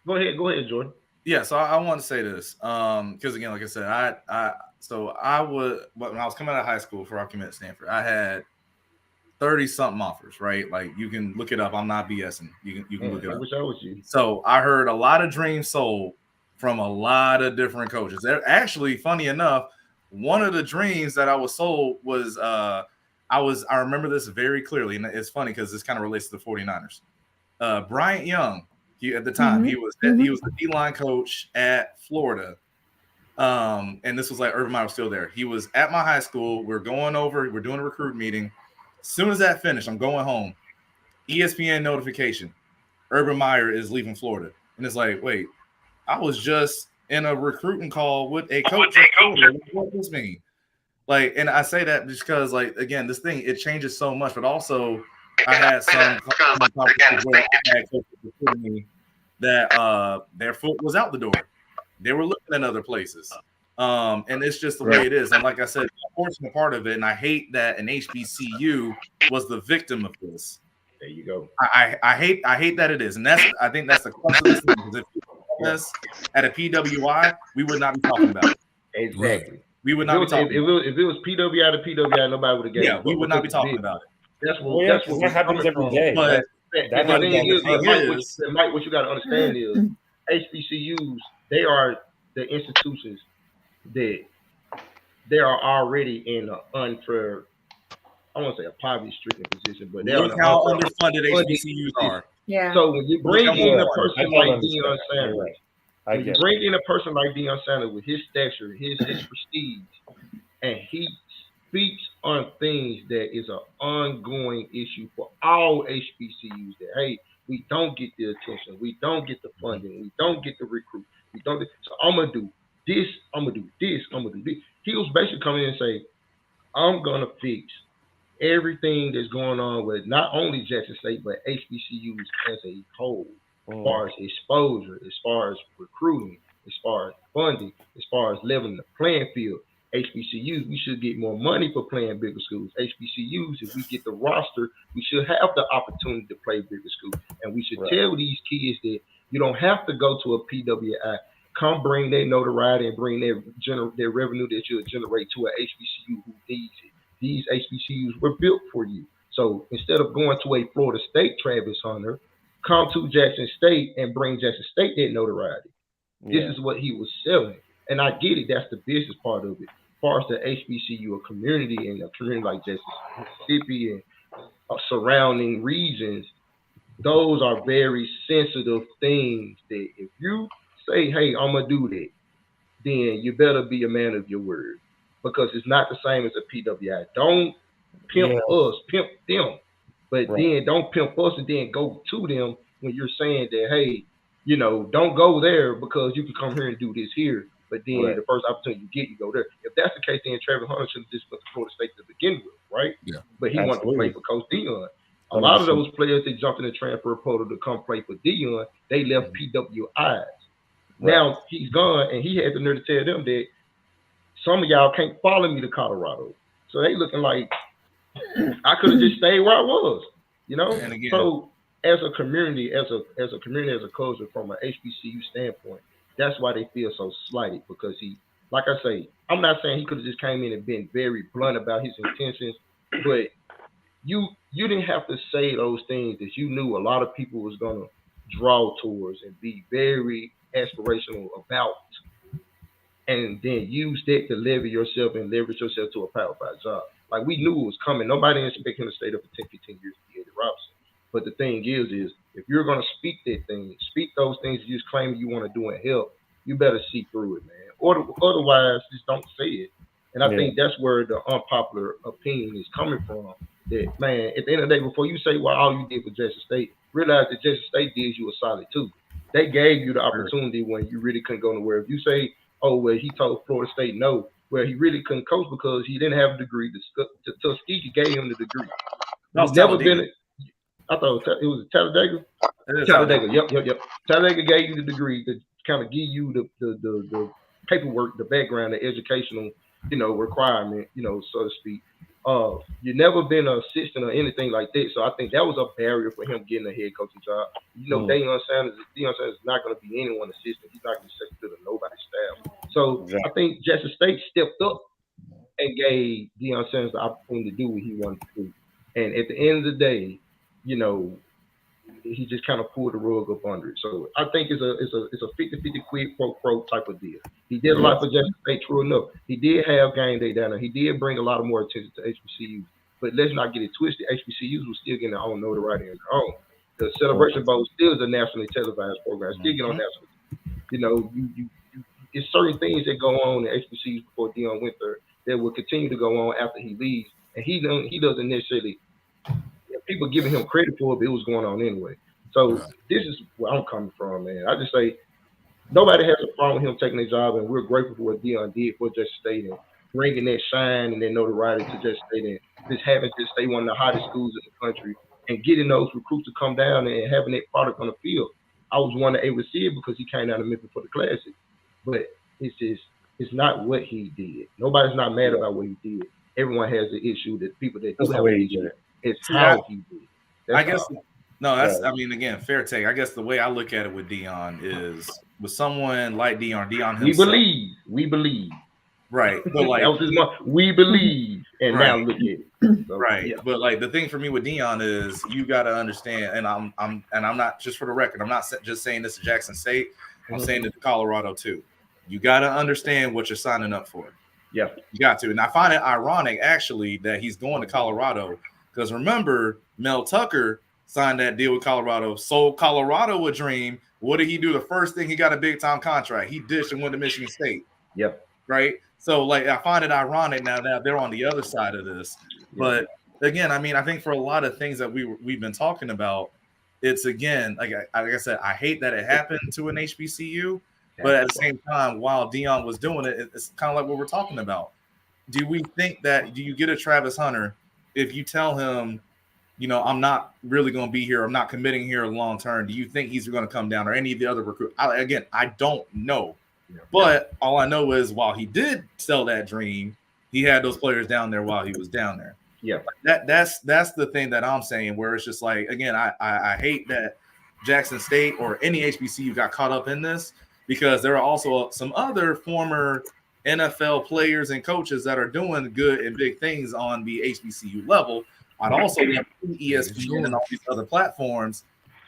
Go ahead, Jordan. Yeah, so I want to say this because again, like I said, when I was coming out of high school before I committed to Stanford, I had 30-something offers, right? Like you can look it up. I'm not BSing. You can look it up. I wish I was you. So I heard a lot of dreams sold from a lot of different coaches. Actually, funny enough, one of the dreams that I was sold was I remember this very clearly, and it's funny because this kind of relates to the 49ers. Bryant Young, at the time, he was the D-line coach at Florida. And this was like Urban Meyer was still there. He was at my high school. We're doing a recruit meeting. As soon as that finished, I'm going home. ESPN notification. Urban Meyer is leaving Florida. And it's like, wait, I was just in a recruiting call with a coach. What does this mean? Like, and I say that just because, like, again, this thing, it changes so much, but also I had some conversations where I had coaches telling me that their foot was out the door. They were looking at other places. And it's just the way it is. And like I said, the unfortunate part of it, and I hate that an HBCU was the victim of this. There you go. I hate that it is. And I think that's the crux of this thing. Because if it was at a PWI, we would not be talking about it. Exactly. We would not be talking. If it was PWI to PWI, nobody would have gained. Yeah, we would not be talking about it. That's what happens every day. But Mike, what you got to understand is HBCUs, they are the institutions that they are already in an unfair, I won't say a poverty-stricken position, but they're look how underfunded HBCUs are. Yeah. So when you bring in a person like Deion Sanders, when you bring in a person like Deion Sanders with his stature, his prestige, and he speaks on things that is an ongoing issue for all HBCUs, that hey, we don't get the attention, we don't get the funding, we don't get the recruit, we don't get, so I'm gonna do this, I'm gonna do this, I'm gonna do this. He was basically coming in and say, I'm gonna fix everything that's going on with not only Jackson State but HBCUs as a whole, as far as exposure, as far as recruiting, as far as funding, as far as leveling the playing field. HBCUs, we should get more money for playing bigger schools. HBCUs, if we get the roster, we should have the opportunity to play bigger schools. And we should tell these kids that you don't have to go to a PWI. Come bring their notoriety and bring their revenue that you'll generate to an HBCU who needs it. These HBCUs were built for you. So instead of going to a Florida State Travis Hunter, come to Jackson State and bring Jackson State that notoriety. This is what he was selling. And I get it. That's the business part of it. As far as the HBCU, a community and a community like Jackson, Mississippi and surrounding regions, those are very sensitive things that if you say, hey, I'm going to do that, then you better be a man of your word, because it's not the same as a PWI. Don't pimp us, pimp them. But then don't pimp us and then go to them when you're saying that, hey, you know, don't go there because you can come here and do this here. But then the first opportunity you get, you go there. If that's the case, then Travis Hunter should have just went to Florida State to begin with, right? Yeah. But he wanted to play for Coach Deion. A lot of those players that jumped in the transfer portal to come play for Deion, they left PWIs. Now he's gone, and he had the nerve to tell them that some of y'all can't follow me to Colorado. So they looking like I could have just stayed where I was, you know? And again, so as a community, as a culture, from an HBCU standpoint, that's why they feel so slighted, because he, like I say, I'm not saying he could have just came in and been very blunt about his intentions, but you didn't have to say those things that you knew a lot of people was gonna draw towards and be very aspirational about, and then use that to leverage yourself to a Power 5 job. Like, we knew it was coming. Nobody expected him to stay there for 10, 15 years to be Eddie Robinson. But the thing is if you're going to speak those things you just claim you want to do and help, you better see through it, man. Otherwise, just don't say it. And I think that's where the unpopular opinion is coming from. That, man, at the end of the day, before you say, well, all you did for Jackson State, realize that Jackson State did you a solid too. They gave you the opportunity when you really couldn't go nowhere. If you say, oh, well, he told Florida State no, well, he really couldn't coach because he didn't have a degree. Tuskegee gave him the degree. He's never been. I thought it was Talladega. Talladega. Yep. Talladega gave you the degree to kind of give you the paperwork, the background, the educational, requirement, so to speak. You've never been an assistant or anything like that, so I think that was a barrier for him getting a head coaching job. Deion Sanders is not going to be anyone's assistant. He's not going to be second to nobody's staff. So I think Jackson State stepped up and gave Deion Sanders the opportunity to do what he wanted to do. And at the end of the day, he just kind of pulled the rug up under it. So I think it's a 50-50 quid pro quo type of deal. He did a lot for Jackson State, true enough. He did have game day down there. He did bring a lot of more attention to HBCUs. But let's not get it twisted. HBCUs was still getting their own notoriety on their own. The Celebration Bowl still is a nationally televised program. Still get on national. It's certain things that go on in HBCUs before Deion went there that will continue to go on after he leaves. And he doesn't necessarily. People giving him credit for it, but it was going on anyway. So this is where I'm coming from, man. I just say nobody has a problem with him taking his job, and we're grateful for what Deion did for Jackson State and bringing that shine and that notoriety to Jackson State, and just having Jackson State one of the hottest schools in the country, and getting those recruits to come down and having that product on the field. I was one that able to see it because he came down to Memphis for the Classic, but it's not what he did. Nobody's not mad about what he did. Everyone has the issue that people that do have an issue. It's how he did. I guess I mean, again, fair take. I guess the way I look at it with Deion is with someone like Deion himself. We believe. Right. But like we believe, and now look at it. So, right. Yeah. But like the thing for me with Deion is you gotta understand, and I'm not, just for the record, I'm not just saying this to Jackson State, I'm saying it to Colorado too. You gotta understand what you're signing up for. Yeah. You got to. And I find it ironic actually that he's going to Colorado. Because remember, Mel Tucker signed that deal with Colorado, sold Colorado a dream. What did he do? The first thing, he got a big-time contract. He dished and went to Michigan State. Yep. Right? So, like, I find it ironic now that they're on the other side of this. But, again, I mean, I think for a lot of things that we've been talking about, it's, again, like I said, I hate that it happened to an HBCU. But at the same time, while Deion was doing it, it's kind of like what we're talking about. Do you get a Travis Hunter if you tell him, I'm not really going to be here, I'm not committing here long term, do you think he's going to come down, or any of the other recruits? I don't know. Yeah. But all I know is while he did sell that dream, he had those players down there while he was down there. Yeah. That's the thing that I'm saying, where it's just like, again, I hate that Jackson State or any HBCU got caught up in this, because there are also some other former NFL players and coaches that are doing good and big things on the HBCU level. I'd also love ESPN and all these other platforms,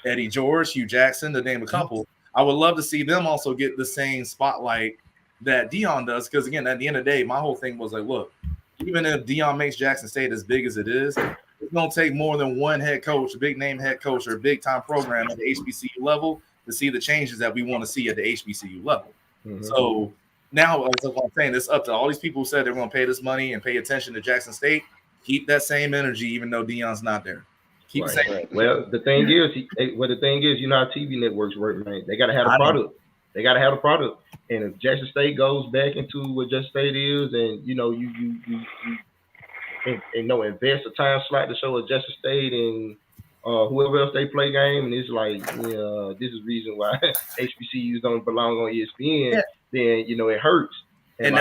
Eddie George, Hugh Jackson, to name a couple. I would love to see them also get the same spotlight that Deion does, because, again, at the end of the day, my whole thing was like, look, even if Deion makes Jackson State as big as it is, it's going to take more than one head coach, a big-name head coach, or a big-time program at the HBCU level to see the changes that we want to see at the HBCU level. Mm-hmm. So now, as I'm saying, it's up to all these people who said they're going to pay this money and pay attention to Jackson State. Keep that same energy, even though Deion's not there. Keep the same. Well, the thing is, you know how TV networks work, man. They got to have a product. They got to have a product. And if Jackson State goes back into what Jackson State is, and you invest a time slot to show a Jackson State and whoever else they play game, and it's like, this is the reason why HBCUs don't belong on ESPN. Yeah. Then it hurts. And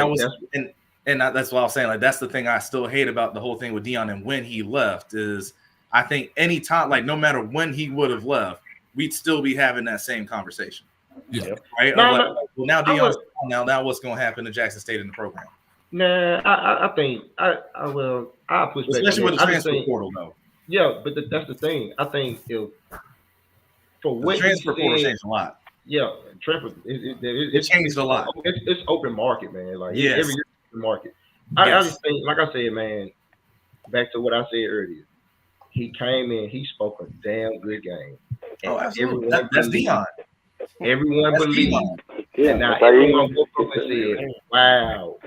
and that's what I was saying. Like, that's the thing I still hate about the whole thing with Deion and when he left is I think any time, like no matter when he would have left, we'd still be having that same conversation. Yeah. Right. No, like, no, well, now Deion's gone. Now what's going to happen to Jackson State in the program? Nah, I think I'll push back. Especially with the transfer think, portal, though. Yeah, but that's the thing. I think if for what the transfer portal changed a lot. Yeah, transfer it changed a lot. It's open market, man. Like yes. every year open market. I just think, like I said, man. Back to what I said earlier. He came in. He spoke a damn good game. And absolutely. That's Deion. Everyone believed. Yeah, and now everyone woke up and said, "Wow,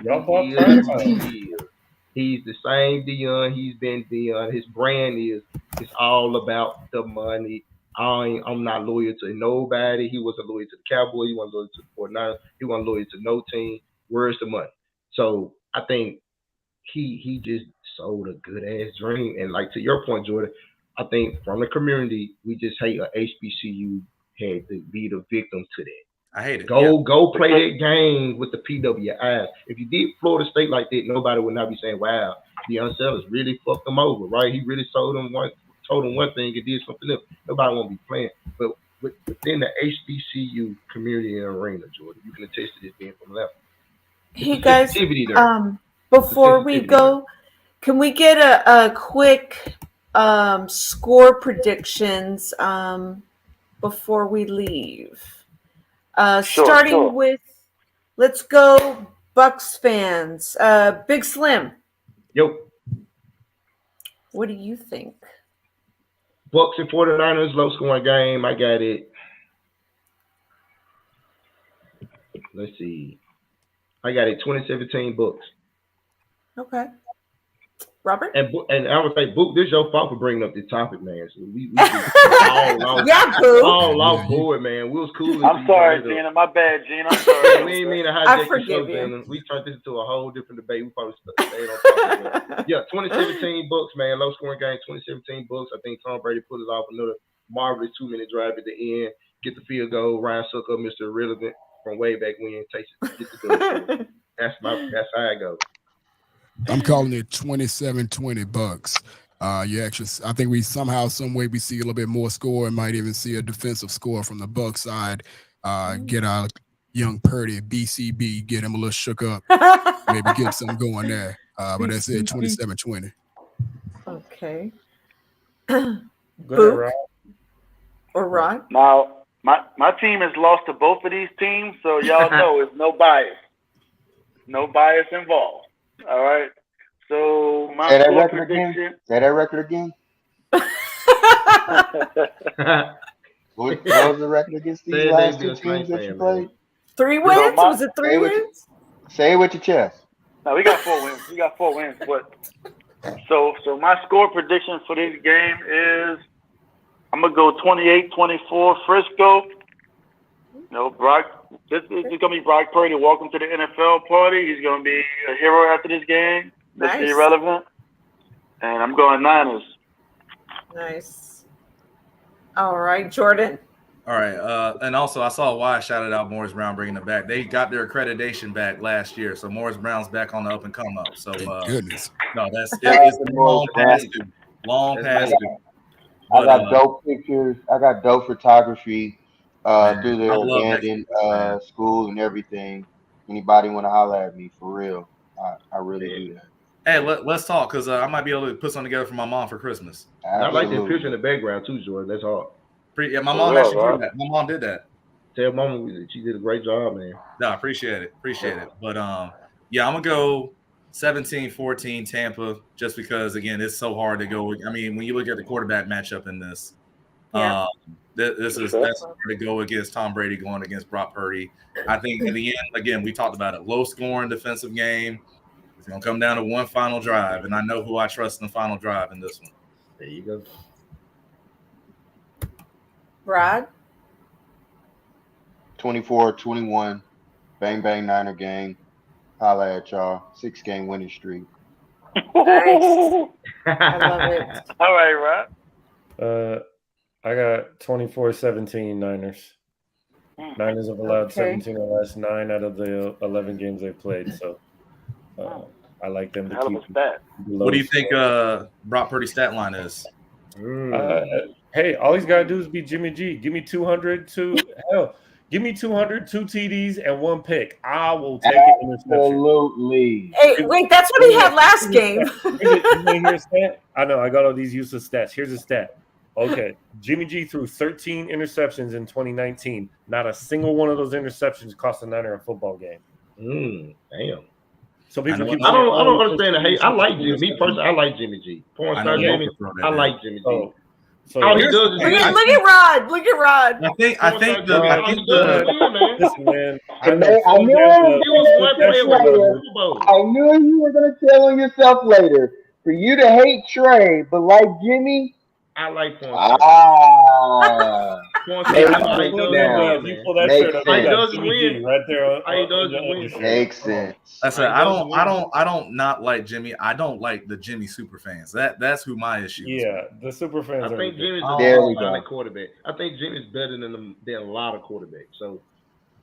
he's the same Deion. He's been Deion. His brand is it's all about the money. I'm not loyal to nobody. He wasn't loyal to the Cowboys. He wasn't loyal to the 49ers. He wasn't loyal to no team. Where's the money?" So I think he just sold a good ass dream. And like to your point, Jordan, I think from the community, we just hate a HBCU had to be the victim to that. I hate it. Go play that game with the PWIs. If you did Florida State like that, nobody would not be saying, "Wow, Deion Sanders really fucked them over," right? He really told them one thing and did something else. Nobody won't be playing. But within the HBCU community and arena, Jordan, you can attest to this being from left. Hey guys, before we go, can we get a quick score predictions before we leave? Starting with, let's go Bucs fans. Big Slim. Yo. What do you think? Bucs and 49ers, low scoring game. I got it. Let's see. I got it 2017 Bucs. Okay. Robert? And I would say, Book, this is your fault for bringing up this topic, man. So we all off board, man. We was cool. I'm sorry, Gina. My bad, Gina. I'm sorry. We ain't mean to hijack the show, Gina. We turned this into a whole different debate. We probably stayed on topic. Yeah, 2017 Bucs, man. Low scoring game, 2017 Bucs. I think Tom Brady pulled it off another marvelous 2-minute drive at the end. Get the field goal. Ryan Sucker, Mr. Irrelevant from way back when. Takes it, get the goal. That's how I go. I'm calling it 27-20 Bucs. I think we somehow, some way, we see a little bit more score and might even see a defensive score from the Bucs side. Get our young Purdy, BCB, get him a little shook up, maybe get something going there. But that's it, 27-20. Okay. Good, or Rod? Now, my team has lost to both of these teams, so y'all know it's no bias. No bias involved. All right. So my score prediction. Say that record again. What was the record against these last two teams that you played? 3 wins? Was it 3 wins? Say it with your chest. No, we got 4 wins. We got 4 wins. But so my score prediction for this game is I'm gonna go 28-24 Frisco. This is gonna be Brock Purdy. Welcome to the NFL party. He's gonna be a hero after this game. Nice. Mr. Irrelevant. And I'm going Niners. Nice. All right, Jordan. All right. And also, I saw why I shouted out Morris Brown bringing it back. They got their accreditation back last year, so Morris Brown's back on the up and come up. So, goodness. No, it's long past due. Long past due. I got dope pictures. I got dope photography through their abandoned school and everything. Anybody want to holler at me, for real? I really do that. Hey, let's talk, because I might be able to put something together for my mom for Christmas. I like that picture in the background too, Jordan. That's hard. Yeah, my mom actually did that. My mom did that. Tell mom she did a great job, man. No, I appreciate it. But yeah, I'm gonna go 17-14 Tampa, just because again it's so hard to go. I mean, when you look at the quarterback matchup in this, that's hard to go against Tom Brady going against Brock Purdy. I think in the end, again, we talked about it, low scoring defensive game. It's gonna come down to one final drive, and I know who I trust in the final drive in this one. There you go. Rod? 24-21. Bang, bang, Niner gang. Holla at y'all. 6-game winning streak. Nice. I love it. All right, Rod. I got 24-17 Niners. Niners have allowed 17 in the last 9 out of the 11 games they've played. So I like them to Hell of keep. a stat. What do you think Brock Purdy's stat line is? Hey, all he's got to do is be Jimmy G. Give me 200 give me 200, 2 TDs, and 1 pick. I will take an interception. Absolutely. Hey, wait, that's what he had last game. Here's a stat. I know, I got all these useless stats. Here's a stat. Okay, Jimmy G threw 13 interceptions in 2019. Not a single one of those interceptions cost a Niner a football game. Damn. So people keep I don't understand the hate. I like Jimmy. Me personally, I like Jimmy G. Porn star Jimmy. I like Jimmy G. So all he does is look at Rod. Look at Rod. I think listen, man. I knew you were gonna tell on yourself later. For you to hate Trey, but like Jimmy, I like porn. You pull that shirt up. He doesn't win right there. He doesn't win. Makes sense. I said I don't not like Jimmy. I don't like the Jimmy super fans. That's who my issue is. Yeah, the super fans. I think Jimmy's a quarterback. I think Jimmy's better than a lot of quarterbacks. So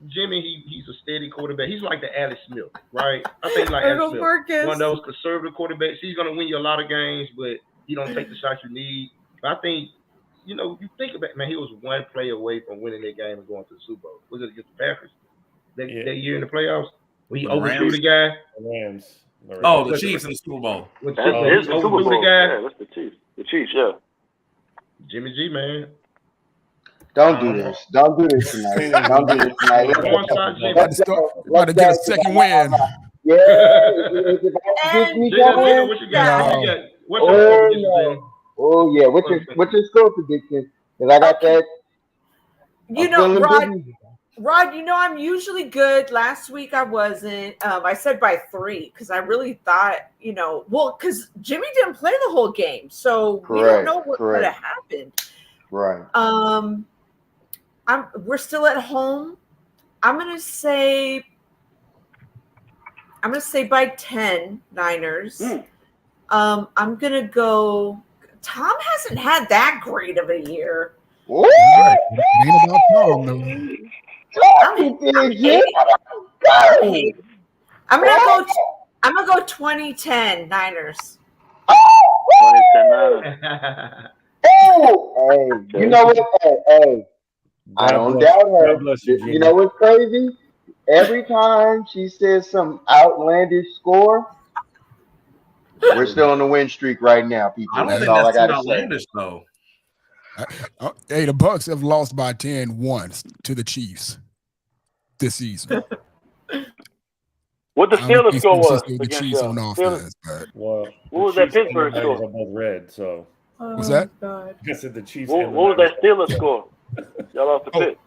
Jimmy, he's a steady quarterback. He's like the Alex Smith, right? I think like Alex Smith, one of those conservative quarterbacks. He's gonna win you a lot of games, but he don't take the shots you need. But I think, you think about it, man, he was one play away from winning that game and going to the Super Bowl. Was it against the Packers that year in the playoffs? When he overthrew the guy? The Rams. Oh, the Chiefs in the Super Bowl. That's the Super Bowl. Yeah, that's the Chiefs. The Chiefs, yeah. Jimmy G, man. Don't do this. Don't do this tonight. Don't do this tonight. About to get a second win. Yeah. Oh yeah, what's your score prediction? Because I got that. Rod, I'm usually good. Last week I wasn't. I said by 3 because I really thought, because Jimmy didn't play the whole game, so we don't know what would have happened. Right. We're still at home. I'm gonna say by 10 Niners. I'm gonna go. Tom hasn't had that great of a year. What? It ain't about Tom, though. I'm gonna go 2010 Niners. 2010 Niners. Hey, you know what? Hey, I don't doubt her. You know what's crazy? Every time she says some outlandish score, we're still on the win streak right now, people. I don't That's think all that's I gotta outlandish, say. though. Hey, the Bucs have lost by 10 once to the Chiefs this season. What the Steelers score was the Chiefs on offense. What was that Pittsburgh score? Are both red, so. What's that? God. I said the Chiefs. What was that Steelers score? Y'all lost the Pitt.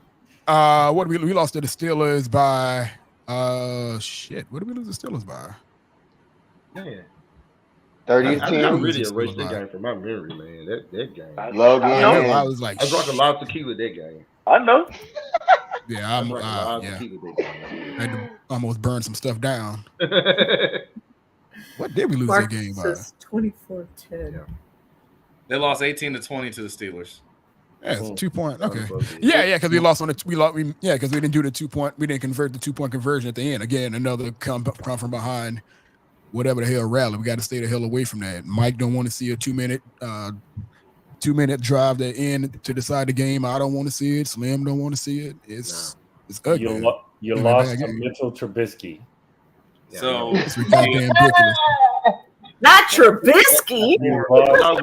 What we lost to the Steelers by what did we lose the Steelers by? Man. 30-10. I really erased that game from my memory, man. That game. I was like, I drank a lot of tequila that game. I know. Yeah, I had to almost burn some stuff down. What did we lose that game by? 24-10. Yeah. They lost 18-20 to the Steelers. Yeah, it's 2 point. Okay. Yeah, because we lost on because we didn't do the 2 point. We didn't convert the 2 point conversion at the end. Again, another come from behind, whatever the hell rally. We got to stay the hell away from that. Mike don't want to see a 2-minute drive that end to decide the game. I don't want to see it. Slim don't want to see it. It's ugly. You lost to Mitchell Trubisky. So it's goddamn ridiculous. Not Trubisky. We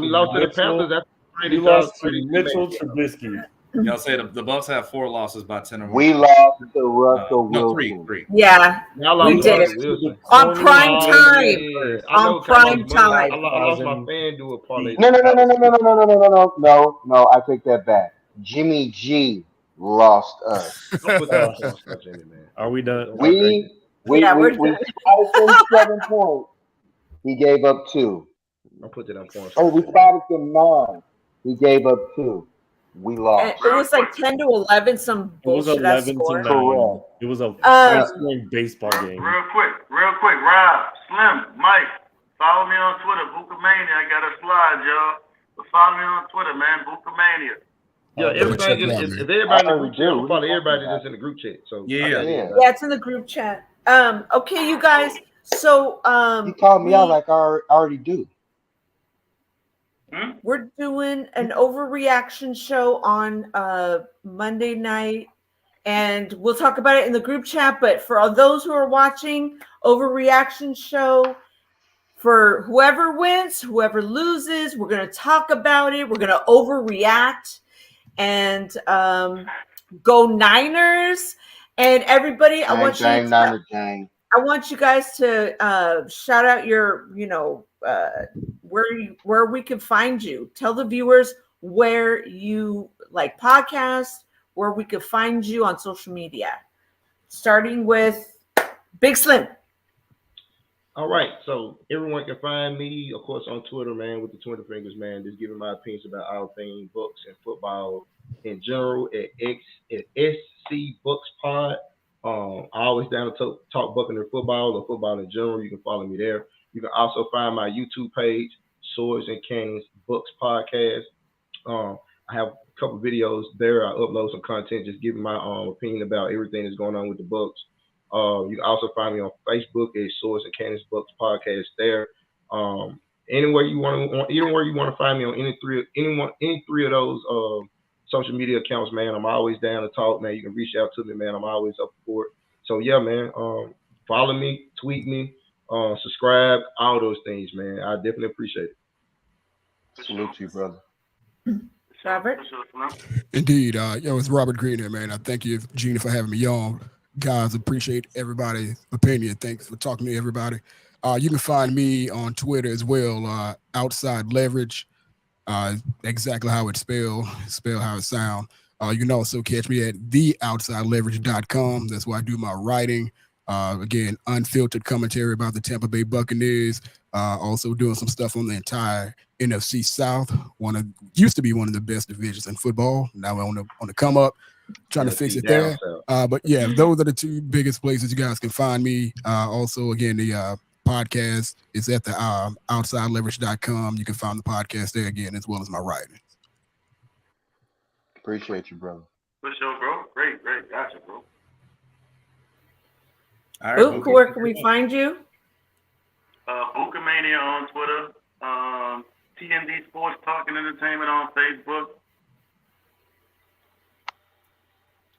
lost to the Panthers. You lost to Mitchell Trubisky. Y'all say the Bucs have 4 losses by 10 or more. We lost to Russell Wilson. 3. Yeah, we did. On prime time. On prime time. I lost my FanDuel parlay. No. I take that back. Jimmy G lost us. Are we done? We spotted him 7 points. He gave up 2. I'll put that on point. Oh, we spotted him 9. He gave up 2. We lost. It was like 10-11. Some bullshit. It was 11 to 9. It was a high-scoring baseball game. Real quick, Rob, Slim, Mike, follow me on Twitter, Bucamania. I got a slide, y'all. But follow me on Twitter, man, Bucamania. Yeah, everybody. If everybody in the group chat, follow everybody that's in the group chat. So yeah, it's in the group chat. Okay, you guys. So You called me out like I already do. We're doing an overreaction show on Monday night, and we'll talk about it in the group chat. But for all those who are watching, overreaction show for whoever wins, whoever loses, we're going to talk about it. We're going to overreact and go Niners. And everybody, I want you guys to shout out your, where we can find you. Tell the viewers where you like podcasts, where we can find you on social media. Starting with Big Slim. All right, so everyone can find me, of course, on Twitter, man, with the Twitter fingers, man. Just giving my opinions about all things books and football in general at SC Books Pod. I always down to talk Buccaneer football or football in general. You can follow me there. You can also find my YouTube page, Swords and Cannons Books Podcast. I have a couple videos there. I upload some content, just giving my opinion about everything that's going on with the books. You can also find me on Facebook at Swords and Cannons Books Podcast there. Anywhere you want to find me on any three of those social media accounts, man. I'm always down to talk, man. You can reach out to me, man. I'm always up for it. So yeah, man. Follow me, tweet me, subscribe, all those things, man. I definitely appreciate it. Salute you, brother. Robert? Indeed. It's Robert Green here, man. I thank you, Gina, for having me on. Guys, appreciate everybody's opinion. Thanks for talking to everybody. You can find me on Twitter as well, OutsideLeverage. Exactly how it's spelled how it sounds. You can also catch me at theoutsideleverage.com. That's where I do my writing. Again, unfiltered commentary about the Tampa Bay Buccaneers. Also doing some stuff on the entire NFC South. Used to be one of the best divisions in football. Now on the come up. Trying to fix it there. But yeah, those are the two biggest places you guys can find me. Also, again, the podcast is at the OutsideLeverage.com. You can find the podcast there again, as well as my writing. Appreciate you, brother. For sure, bro. Great. Gotcha, bro. All right, Buke, where can we find you? Bukemania on Twitter. TND Sports Talk and Entertainment on Facebook.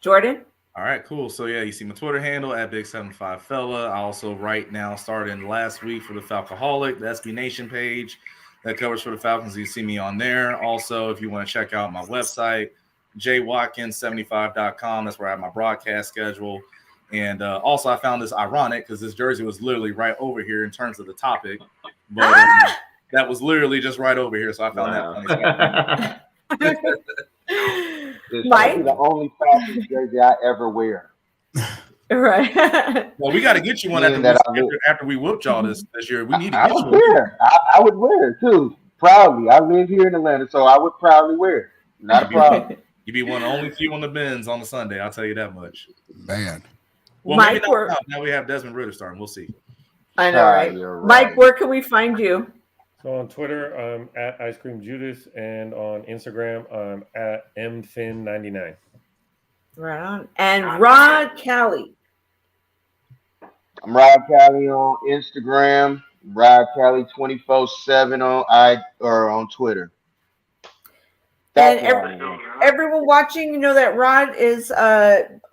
Jordan? All right, cool. So, yeah, you see my Twitter handle at Big75Fella. I also right now started last week for the Falcoholic, the SB Nation page that covers for the Falcons. You see me on there. Also, if you want to check out my website, jwatkins75.com. That's where I have my broadcast schedule. And also, I found this ironic because this jersey was literally right over here in terms of the topic. But that was literally just right over here. So I found that funny. Mike? The only Falcons jersey I ever wear. Right. Well, we got to get you one after we whooped y'all this year. We need to get you one. I would wear it too. Proudly. I live here in Atlanta, so I would proudly wear it. Not a problem. You'd be one of the only few on the bins on the Sunday, I'll tell you that much. Man. Well, Mike, maybe not now we have Desmond Ritter starting. We'll see. I know, right? Mike, where can we find you? So on Twitter, I'm at Ice Cream Judas, and on Instagram, I'm at mfin99. Right on. And Rod Cali. I'm Rod Cali on Instagram. Rod Cali 24/7 on Twitter. And everyone watching, you know that Rod is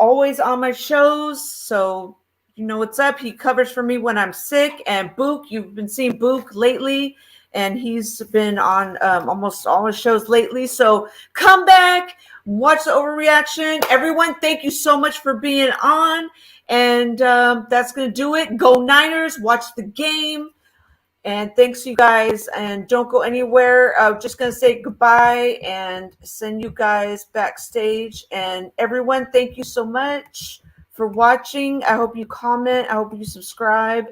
always on my shows, so you know what's up. He covers for me when I'm sick. And Buke, you've been seeing Buke lately, and he's been on almost all his shows lately. So come back, watch the overreaction. Everyone, thank you so much for being on. And that's going to do it. Go Niners. Watch the game. And thanks, you guys. And don't go anywhere. I'm just going to say goodbye and send you guys backstage. And everyone, thank you so much for watching. I hope you comment. I hope you subscribe.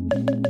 Bye.